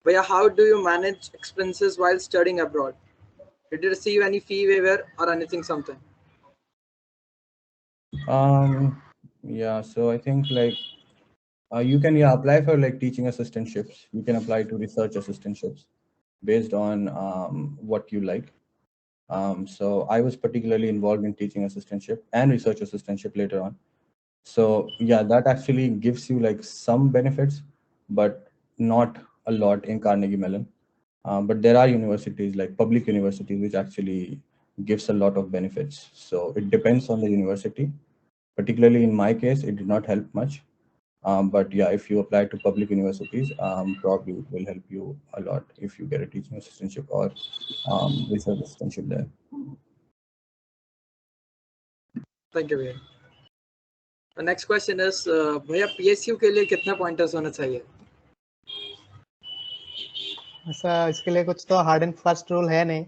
Bhaiya, how do you manage expenses while studying abroad? Did you receive any fee waiver or anything something? Yeah, so I think like you can apply for like teaching assistantships. You can apply to research assistantships based on what you like. So I was particularly involved in teaching assistantship and research assistantship later on. So yeah, that actually gives you like some benefits, but not a lot in Carnegie Mellon. But there are universities like public universities which actually gives a lot of benefits. So it depends on the university. Particularly in my case, it did not help much. But yeah, if you apply to public universities, probably it will help you a lot if you get a teaching assistantship or research assistantship there. Thank you, Bhaiya. The next question is, Bhaiya, PSU के लिए कितने pointers होने चाहिए? ऐसा इसके लिए कुछ तो हार्ड एंड फास्ट रूल है नहीं.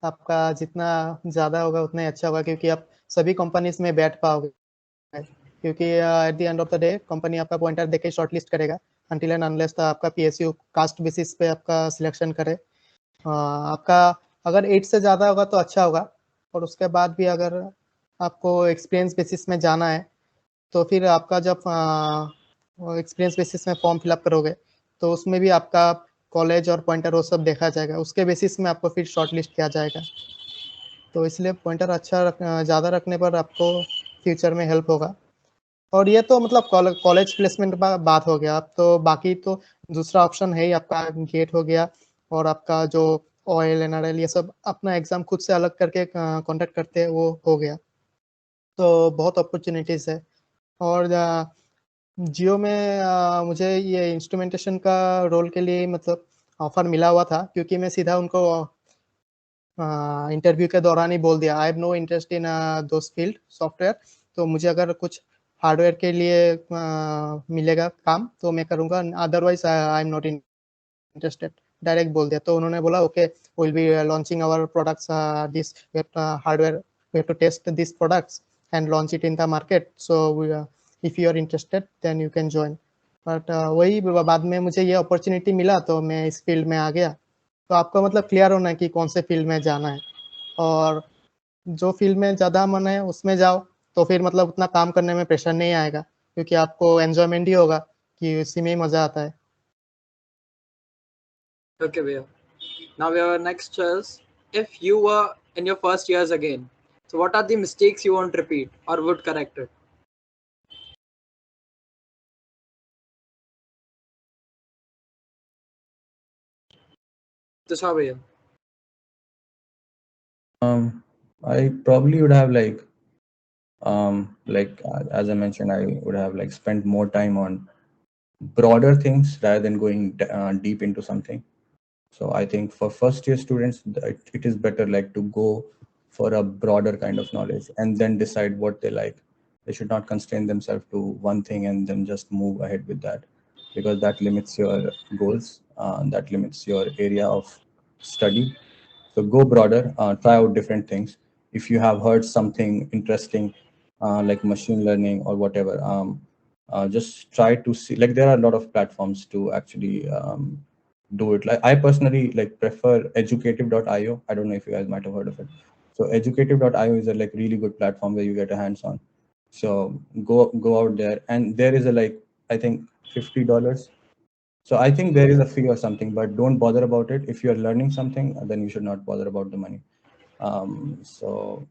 आपका जितना ज्यादा होगा उतना ही अच्छा होगा, क्योंकि आप सभी कंपनीज में बैठ पाओगे. क्योंकि at the end of the day company आपका पॉइंटर देके शॉर्टलिस्ट करेगा अनटिल एंड अनलेस आपका पीएसयू कास्ट बेसिस पे आपका सिलेक्शन करे. आपका अगर 8 से ज़्यादा होगा तो अच्छा होगा, और उसके बाद भी अगर आपको एक्सपीरियंस बेसिस में जाना है तो फिर आपका जब एक्सपीरियंस बेसिस में फॉर्म फिलअप करोगे तो उसमें भी आपका कॉलेज और पॉइंटर वो सब देखा जाएगा, उसके बेसिस में आपको फिर शॉर्टलिस्ट किया जाएगा. तो इसलिए पॉइंटर अच्छा ज़्यादा रखने पर आपको फ्यूचर में हेल्प होगा. और ये तो मतलब कॉलेज प्लेसमेंट बात हो गया. अब तो बाकी तो दूसरा ऑप्शन है ही, आपका गेट हो गया, और आपका जो ऑयल एनआरएल ये सब अपना एग्जाम खुद से अलग करके कॉन्टेक्ट करते हैं, वो हो गया. तो बहुत अपॉर्चुनिटीज है. और जियो में मुझे ये इंस्ट्रूमेंटेशन का रोल के लिए मतलब ऑफर मिला हुआ था, क्योंकि मैं सीधा उनको इंटरव्यू के दौरान ही बोल दिया I have no interest in those field software. तो मुझे अगर कुछ हार्डवेयर के लिए मिलेगा काम तो मैं करूँगा, otherwise I am not interested, direct बोल दिया. तो उन्होंने बोला okay will be launching our products this hardware, we have to test this products and launch it in the market. So if you are interested, then you can join. But वही बाद में मुझे ये अपॉर्चुनिटी मिला तो मैं इस field में आ गया. तो आपको मतलब क्लियर होना है कि कौन से फील्ड में जाना है, और जो फील्ड में ज़्यादा मन है उसमें जाओ, तो फिर मतलब उतना काम करने में प्रेशर नहीं आएगा, क्योंकि आपको एंजॉयमेंट ही होगा कि उसी में ही मजा आता है. Okay, Bhaiya. Now our next is, if you were in your first years again, so what are the mistakes you won't repeat or would correct it? Tushar Bhaiya. I probably would have as I mentioned, I would have spent more time on broader things rather than going deep into something. So I think for first year students, it is better to go for a broader kind of knowledge and then decide what they like. They should not constrain themselves to one thing and then just move ahead with that, because that limits your goals, that limits your area of study. So go broader, try out different things. If you have heard something interesting, like machine learning or whatever, just try to see, there are a lot of platforms to actually do it. I personally prefer educative.io. I don't know if you guys might have heard of it. So educative.io is a really good platform where you get a hands-on. So go out there, and there is I think $50. So I think there is a fee or something, but don't bother about it. If you're learning something, then you should not bother about the money. So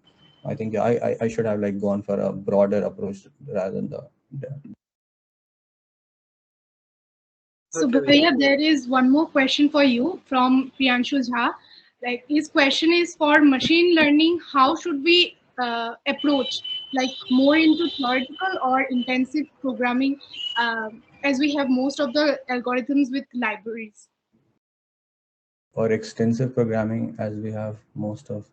I think I should have gone for a broader approach rather than the So, Okay, Bhaiya, there is one more question for you from Priyanshu Jha. His question is, for machine learning, how should we approach? More into theoretical or intensive programming, as we have most of the algorithms with libraries. or extensive programming, as we have most of.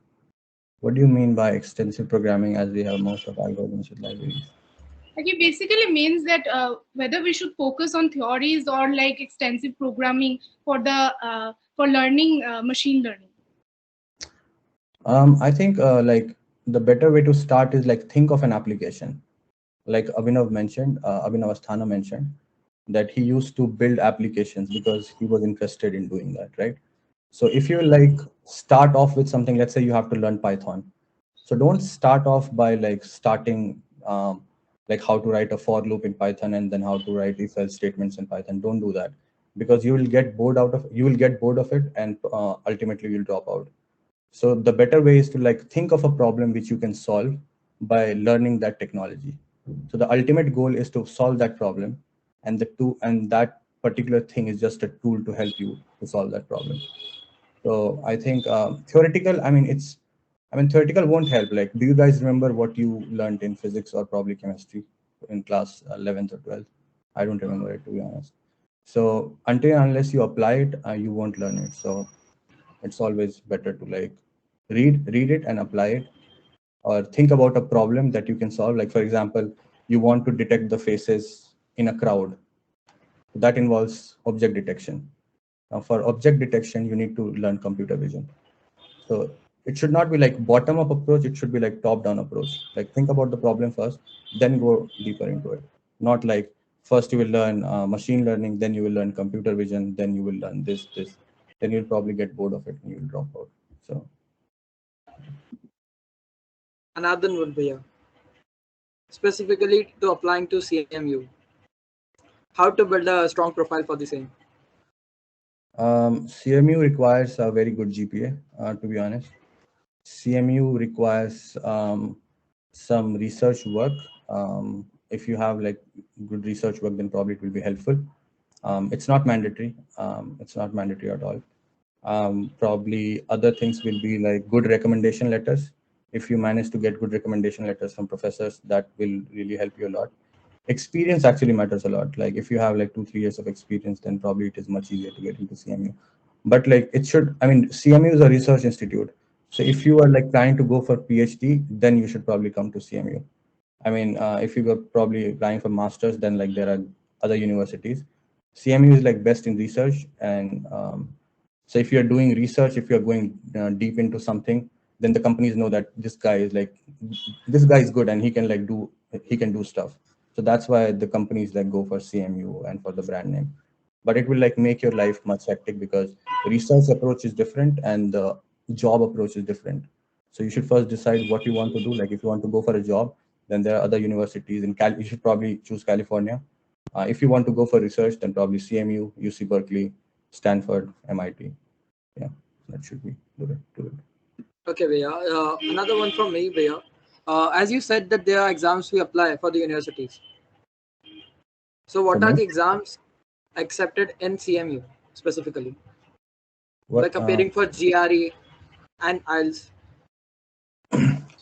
What do you mean by extensive programming, as we have most of algorithms with libraries? It basically means that whether we should focus on theories or extensive programming for the for learning machine learning. I think the better way to start is think of an application. Like Abhinav mentioned, Abhinav Asthana mentioned that he used to build applications because he was interested in doing that, right? So if you start off with something, let's say you have to learn Python. So don't start off by starting how to write a for loop in Python and then how to write if else statements in Python. Don't do that, because you will get bored of it, and ultimately you'll drop out. So the better way is to think of a problem which you can solve by learning that technology. So the ultimate goal is to solve that problem, and that particular thing is just a tool to help you to solve that problem. So I think theoretical, theoretical won't help. Do you guys remember what you learned in physics or probably chemistry in class 11th or 12th? I don't remember it, to be honest. So until and unless you apply it, you won't learn it. So it's always better to read it and apply it, or think about a problem that you can solve. For example, you want to detect the faces in a crowd. That involves object detection. Now, for object detection, you need to learn computer vision. So it should not be bottom up approach. It should be top down approach. Think about the problem first, then go deeper into it. Not first you will learn machine learning, then you will learn computer vision, then you will learn this. Then you'll probably get bored of it and you will drop out. So Another one, Bhaiya. Specifically to applying to CMU, how to build a strong profile for the same? CMU requires a very good GPA, to be honest. CMU requires some research work. If you have good research work, then probably it will be helpful. It's not mandatory. It's not mandatory at all. Probably other things will be good recommendation letters. If you manage to get good recommendation letters from professors, that will really help you a lot. Experience actually matters a lot. If you have 2-3 years of experience, then probably it is much easier to get into CMU. But CMU is a research institute. So if you are planning to go for PhD, then you should probably come to CMU. If you were probably applying for masters, then there are other universities. CMU is best in research, and so if you're doing research, if you're going deep into something, then the companies know that this guy is good and he can do stuff. So that's why the companies like go for CMU and for the brand name. But it will like make your life much hectic because research approach is different and the job approach is different. So you should first decide what you want to do. Like if you want to go for a job, then there are other universities in you should probably choose California. If you want to go for research, then probably CMU, UC Berkeley, Stanford, MIT. Yeah, that should be good. Okay, Bhaiya. Another one from me, Bhaiya. As you said that there are exams we apply for the universities. So what For are me? the exams accepted in CMU specifically? What Like appearing for GRE and IELTS.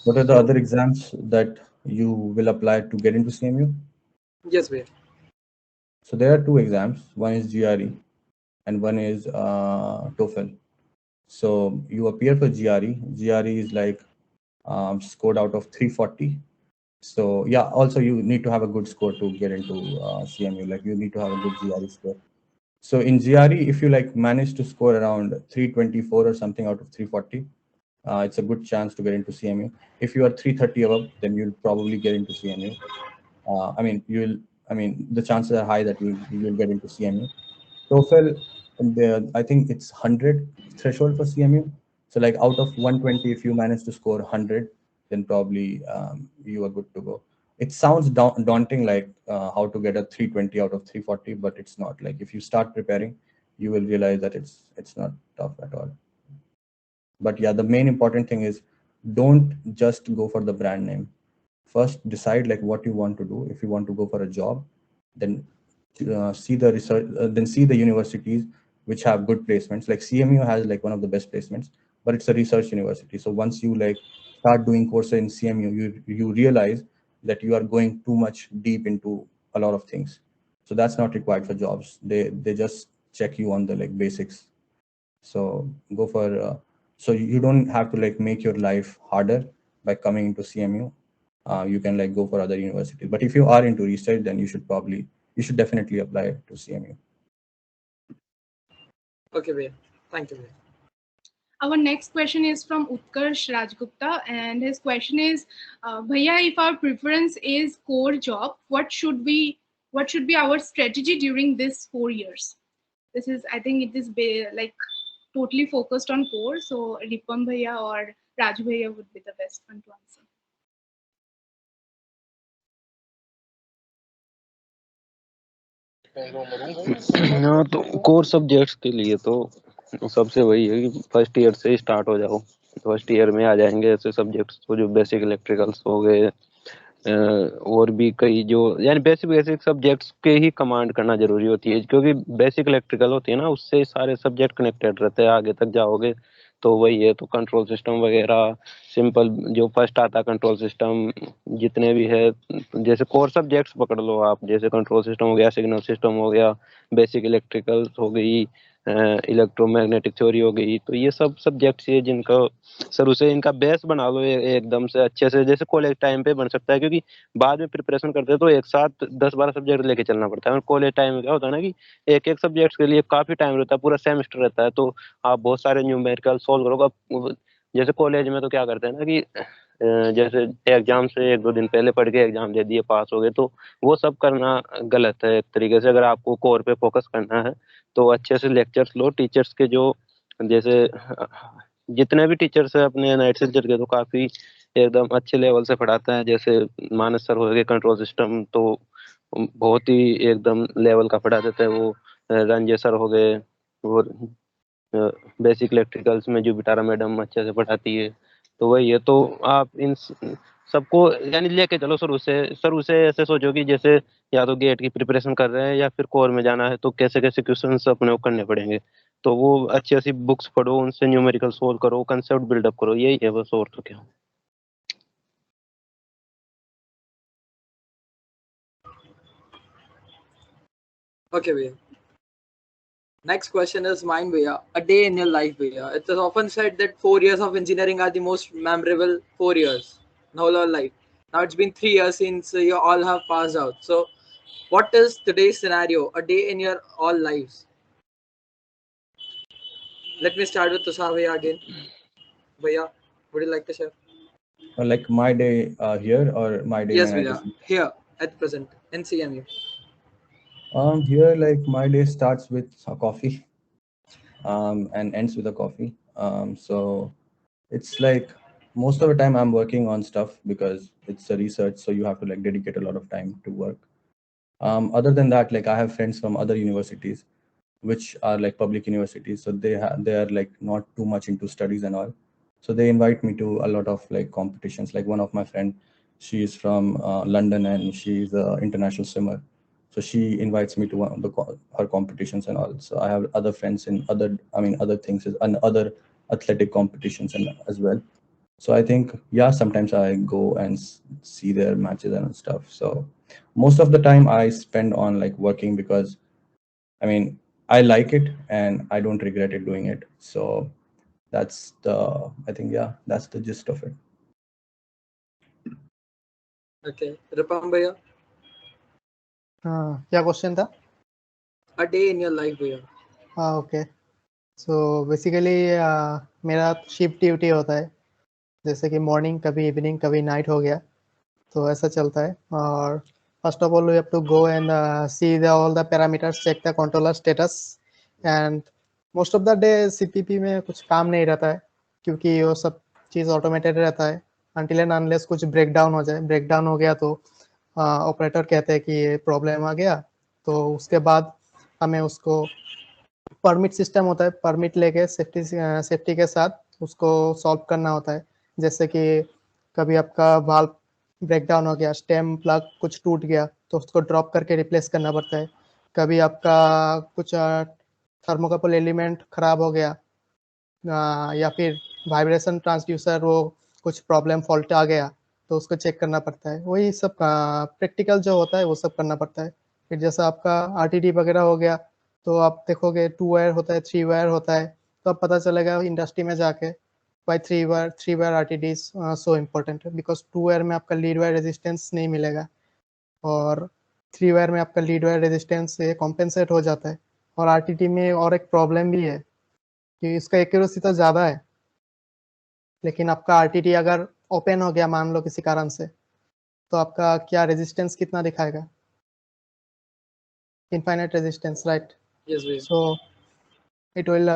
what are the other exams that you will apply to get into CMU? Yes, Bhaiya. So there are two exams. One is GRE and one is TOEFL. So you appear for GRE. GRE is like scored out of 340. So yeah, also you need to have a good score to get into CMU. Like you need to have a good GRE score. So in GRE, if you like manage to score around 324 or something out of 340, it's a good chance to get into CMU. If you are 330 above, then you'll probably get into CMU. The chances are high that you'll get into CMU. TOEFL, I think it's 100 threshold for CMU. So like out of 120, if you manage to score 100, then probably you are good to go. It sounds daunting, like how to get a 320 out of 340, but it's not. Like if you start preparing, you will realize that it's not tough at all. But yeah, the main important thing is don't just go for the brand name. First decide like what you want to do. If you want to go for a job, then see the research, then see the universities which have good placements. Like CMU has like one of the best placements, but it's a research university. So once you like start doing courses in CMU, you realize that you are going too much deep into a lot of things. So that's not required for jobs. They just check you on the like basics. So go for so you don't have to like make your life harder by coming into CMU. You can like go for other universities. But if you are into research, then you should definitely apply to CMU. Okay, Bhaiya. Thank you, Bhaiya. Our next question is from Utkarsh Rajgupta, and his question is, Bhaiya, if our preference is core job, what should be our strategy during this 4 years? This is, I think, it is like totally focused on core. So Ripam Bhaiya or Raju Bhaiya would be the best one to answer. हाँ, तो core subjects के लिए तो सबसे वही है कि first year से ही स्टार्ट हो जाओ। फर्स्ट ईयर में आ जाएंगे ऐसे सब्जेक्ट्स तो जो बेसिक इलेक्ट्रिकल्स हो गए, और भी कई जो यानी बेसिक सब्जेक्ट्स के ही कमांड करना जरूरी होती है, क्योंकि बेसिक इलेक्ट्रिकल होती है ना, उससे सारे सब्जेक्ट कनेक्टेड रहते हैं। आगे तक जाओगे तो वही है, तो कंट्रोल सिस्टम वगैरह सिंपल जो फर्स्ट आता है कंट्रोल सिस्टम जितने भी है, जैसे कोर सब्जेक्ट्स पकड़ लो आप, जैसे कंट्रोल सिस्टम हो गया, सिग्नल सिस्टम हो गया, बेसिक इलेक्ट्रिकल हो गई, इलेक्ट्रोमैग्नेटिक थ्योरी हो गई, तो ये सब सब्जेक्ट्स है जिनका शुरू से इनका बेस बना लो एकदम से अच्छे से, जैसे कॉलेज टाइम पे बन सकता है। क्योंकि बाद में प्रिपरेशन करते हैं तो एक साथ 10-12 सब्जेक्ट लेके चलना पड़ता है, और कॉलेज टाइम में क्या होता है ना कि एक सब्जेक्ट के लिए काफी टाइम रहता है, पूरा सेमेस्टर रहता है, तो आप बहुत सारे न्यूमेरिकल सोल्व करोगे। जैसे कॉलेज में तो क्या करते हैं ना कि जैसे एग्जाम से 1-2 दिन पहले पढ़ के एग्जाम दे दिए, पास हो गए, तो वो सब करना गलत है एक तरीके से। अगर आपको कोर पे फोकस करना है तो अच्छे से लेक्चर्स लो, टीचर्स के जो जैसे जितने भी टीचर्स है अपने नाइट सिलचर के, तो काफी एकदम अच्छे लेवल से पढ़ाते हैं। जैसे मानस सर हो गए कंट्रोल सिस्टम, तो बहुत ही एकदम लेवल का पढ़ा देते हैं वो। रंजय सर हो गए, और बेसिक इलेक्ट्रिकल्स में जो बिटारा मैडम अच्छे से पढ़ाती है। तो वही है, तो आप इन सबको यानी लेके चलो शुरू से ऐसे सोचो कि जैसे या तो गेट की प्रिपरेशन कर रहे हैं या फिर कोर में जाना है, तो कैसे कैसे क्वेश्चंस अपने को करने पड़ेंगे, तो वो अच्छी अच्छी बुक्स पढ़ो, उनसे न्यूमेरिकल सोल्व करो, कंसेप्ट बिल्डअप करो, यही है बस, और तो क्या। Okay, Bhaiya. Next question is mine, Bhaiya. A day in your life, Bhaiya. It is often said that 4 years of engineering are the most memorable 4 years in whole our life. Now it's been 3 years since you all have passed out. So, what is today's scenario? A day in your all lives. Let me start with Tushar Bhaiya again. Bhaiya. Would you like to share? Like my day here or my day Yes, in we NIT? are here at present in CMU. Here, like my day starts with a coffee, and ends with a coffee. So it's like most of the time I'm working on stuff because it's a research, so you have to like dedicate a lot of time to work. Other than that, like I have friends from other universities, which are like public universities, so they are like not too much into studies and all. So they invite me to a lot of like competitions. Like one of my friend, she is from London and she's an international swimmer. So she invites me to one of her competitions and all. So I have other friends in other things and other athletic competitions and as well. So I think, yeah, sometimes I go and see their matches and stuff. So most of the time I spend on like working because I mean, I like it and I don't regret it doing it. So I think, yeah, that's the gist of it. Okay, Rupam Bhaiya, क्या question था? a day in your life, Bhaiya. हाँ, okay. So basically मेरा shift duty होता है, जैसे कि morning, कभी evening, कभी नाइट हो गया, तो ऐसा चलता है। और first of all we have to go and see the all the parameters, check the controller status, and most of the day CPP में कुछ काम नहीं रहता है, क्योंकि वो सब चीज़ ऑटोमेटेड रहता है अनटिल एंड अनलेस कुछ ब्रेक डाउन हो जाए। ब्रेक डाउन हो गया तो ऑपरेटर कहते हैं कि ये प्रॉब्लम आ गया, तो उसके बाद हमें उसको परमिट सिस्टम होता है, परमिट लेके सेफ्टी के साथ उसको सॉल्व करना होता है। जैसे कि कभी आपका वाल्व ब्रेक डाउन हो गया, स्टेम प्लग कुछ टूट गया, तो उसको ड्रॉप करके रिप्लेस करना पड़ता है। कभी आपका कुछ थर्मोकपल एलिमेंट खराब हो गया, या फिर वाइब्रेशन ट्रांसड्यूसर वो कुछ प्रॉब्लम फॉल्ट आ गया, तो उसको चेक करना पड़ता है। वही सब प्रैक्टिकल जो होता है वो सब करना पड़ता है। फिर जैसा आपका आरटीडी वगैरह हो गया, तो आप देखोगे 2 वायर होता है, 3 वायर होता है, तो अब पता चलेगा इंडस्ट्री में जाके why 3 wire RTD is so important है, बिकॉज 2 वायर में आपका लीड वायर रेजिस्टेंस नहीं मिलेगा, और 3 वायर में आपका लीड वायर रेजिस्टेंस से कॉम्पेंसेट हो जाता है। और आरटीडी में और एक प्रॉब्लम भी है कि इसका एक्यूरेसी तो ज़्यादा है, लेकिन आपका आरटीडी अगर ओपन हो गया मान लो किसी कारण से, तो आपका क्या रेजिस्टेंस कितना दिखाएगा? Infinite resistance, right? Yes, Bhaiya. So it will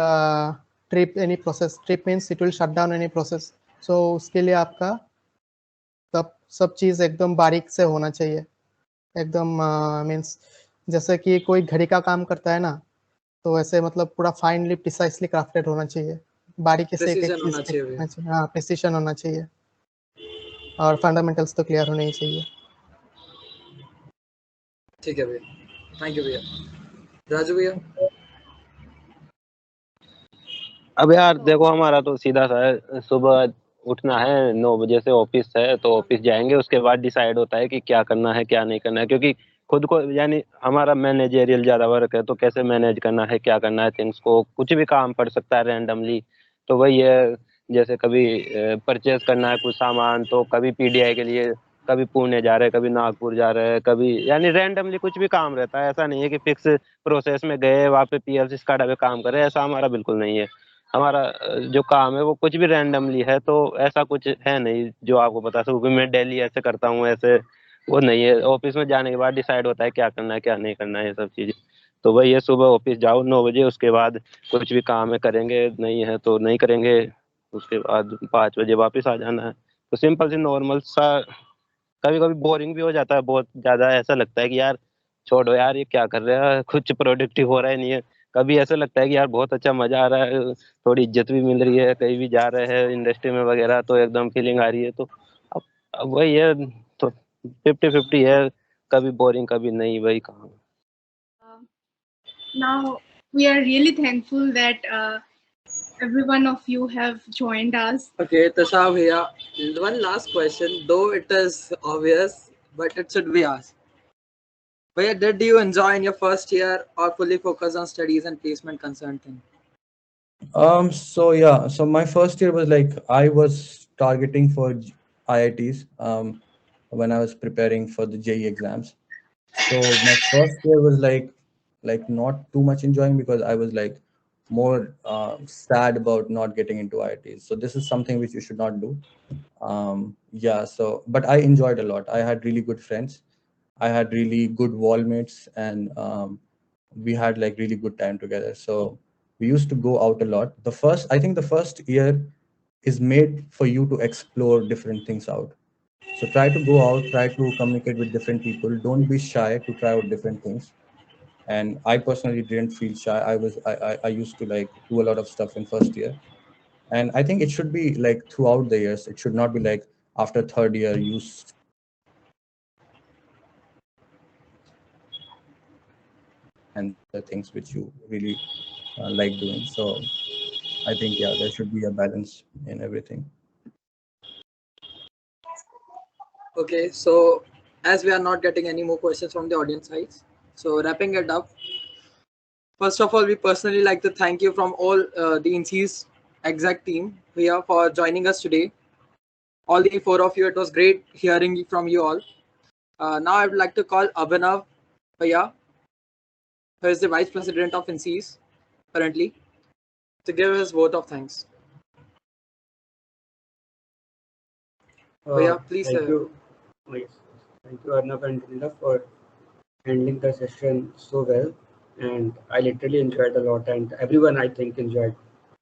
trip any process. Trip means it will shut down any process. So उसके लिए आपका सब चीज़ एकदम बारीक से होना चाहिए, एकदम मीन्स जैसे कि कोई घड़ी का काम करता है ना, तो वैसे मतलब पूरा फाइनली प्रिसाइसली क्राफ्टेड होना चाहिए, बारीकी से एक Precision चीज़ होना चाहिए भैया। हाँ, प्रिसिशन होना चाहिए, और फंडामेंटल्स तो क्लियर होने ही चाहिए। ठीक है भैया, थैंक यू भैया। राजू भैया, अब यार देखो, हमारा तो सीधा सा है, सुबह उठना है, 9 बजे से ऑफिस है, तो ऑफिस जाएंगे, उसके बाद डिसाइड होता है कि क्या करना है क्या नहीं करना है, क्योंकि खुद को यानी हमारा मैनेजरियल ज्यादा वर्क है, तो कैसे मैनेज करना है क्या करना है थिंग्स को, कुछ भी काम पड़ सकता है रैंडमली। तो वही है, जैसे कभी परचेज करना है कुछ सामान, तो कभी पीडीआई के लिए कभी पुणे जा रहे हैं, कभी नागपुर जा रहे हैं, कभी यानी रैंडमली कुछ भी काम रहता है। ऐसा नहीं है कि फिक्स प्रोसेस में गए वहाँ पे पीएलसी स्काडा पे काम करे, ऐसा हमारा बिल्कुल नहीं है। हमारा जो काम है वो कुछ भी रैंडमली है, तो ऐसा कुछ है नहीं जो आपको बता सकूं कि मैं डेली ऐसे करता हूँ, ऐसे वो नहीं है। ऑफिस में जाने के बाद डिसाइड होता है क्या करना है क्या नहीं करना है, ये सब चीजें। तो वही है, सुबह ऑफिस जाओ 9 बजे, उसके बाद कुछ भी काम है करेंगे, नहीं है तो नहीं करेंगे, उसके बाद 5 बजे वापस आ जाना है। तो सिंपल सी नॉर्मल सा। कभी कभी बोरिंग भी हो जाता है बहुत ज्यादा, ऐसा लगता है कि यार छोड़ो यार, ये क्या कर रहा है, कुछ प्रोडक्टिव हो रहा है नहीं है। कभी ऐसा लगता है कि यार बहुत अच्छा मजा आ रहा है, थोड़ी इज्जत भी मिल रही है, कहीं भी जा रहे हैं इंडस्ट्री में वगैरह, तो एकदम फीलिंग आ रही है। तो अब वही है, तो 50-50 है, कभी बोरिंग कभी नहीं, वही काम। Now we are really thankful that every one of you have joined us. okay, Tasha Bhaiya, one last question, though it is obvious, but it should be asked. Bhaiya, did you enjoy in your first year or fully focus on studies and placement concern thing? So yeah, so my first year was like I was targeting for IITs when I was preparing for the JEE exams. So my first year was like not too much enjoying because I was like more sad about not getting into IITs. So this is something which you should not do. Yeah, so but I enjoyed a lot. I had really good friends. I had really good wall mates, and we had like really good time together. So we used to go out a lot. I think the first year is made for you to explore different things out. So try to go out, try to communicate with different people. Don't be shy to try out different things. And I personally didn't feel shy. I used to like do a lot of stuff in first year. And I think it should be like throughout the years. It should not be like after third year and the things which you really like doing. So I think, yeah, there should be a balance in everything. Okay, so as we are not getting any more questions from the audience side, so wrapping it up. First of all, we personally like to thank you from all the INSEES exec team here for joining us today. All the four of you, it was great hearing from you all. Now I would like to call Abhinav Bhaiya, who is the Vice President of INSEES currently, to give his vote of thanks. Bhaiya, please. Thank you. Yes. Thank you, Arnav and Linda, for handling the session so well. And I literally enjoyed a lot, and everyone I think enjoyed,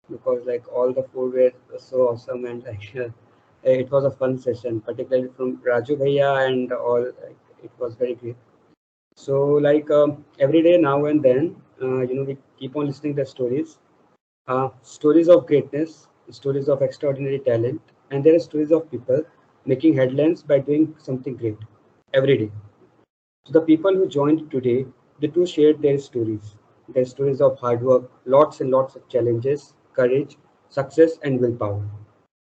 because like all the four were so awesome, and like it was a fun session, particularly from Raju Bhaiya and all. Like, it was very great. So like every day now and then, we keep on listening to stories, stories of greatness, stories of extraordinary talent, and there are stories of people making headlines by doing something great every day. So the people who joined today, they too shared their stories of hard work, lots and lots of challenges, courage, success, and willpower.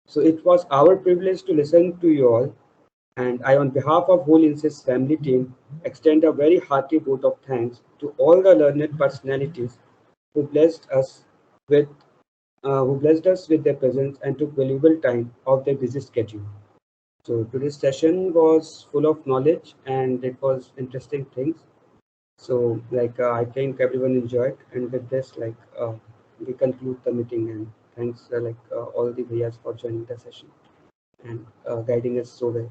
So it was our privilege to listen to you all, and I, on behalf of whole INSEES family team, extend a very hearty vote of thanks to all the learned personalities who blessed us with their presence and took valuable time off their busy schedule. So today's session was full of knowledge and it was interesting things. So like I think everyone enjoyed, and with this we conclude the meeting, and thanks all the Bhaiyas for joining the session and guiding us so well.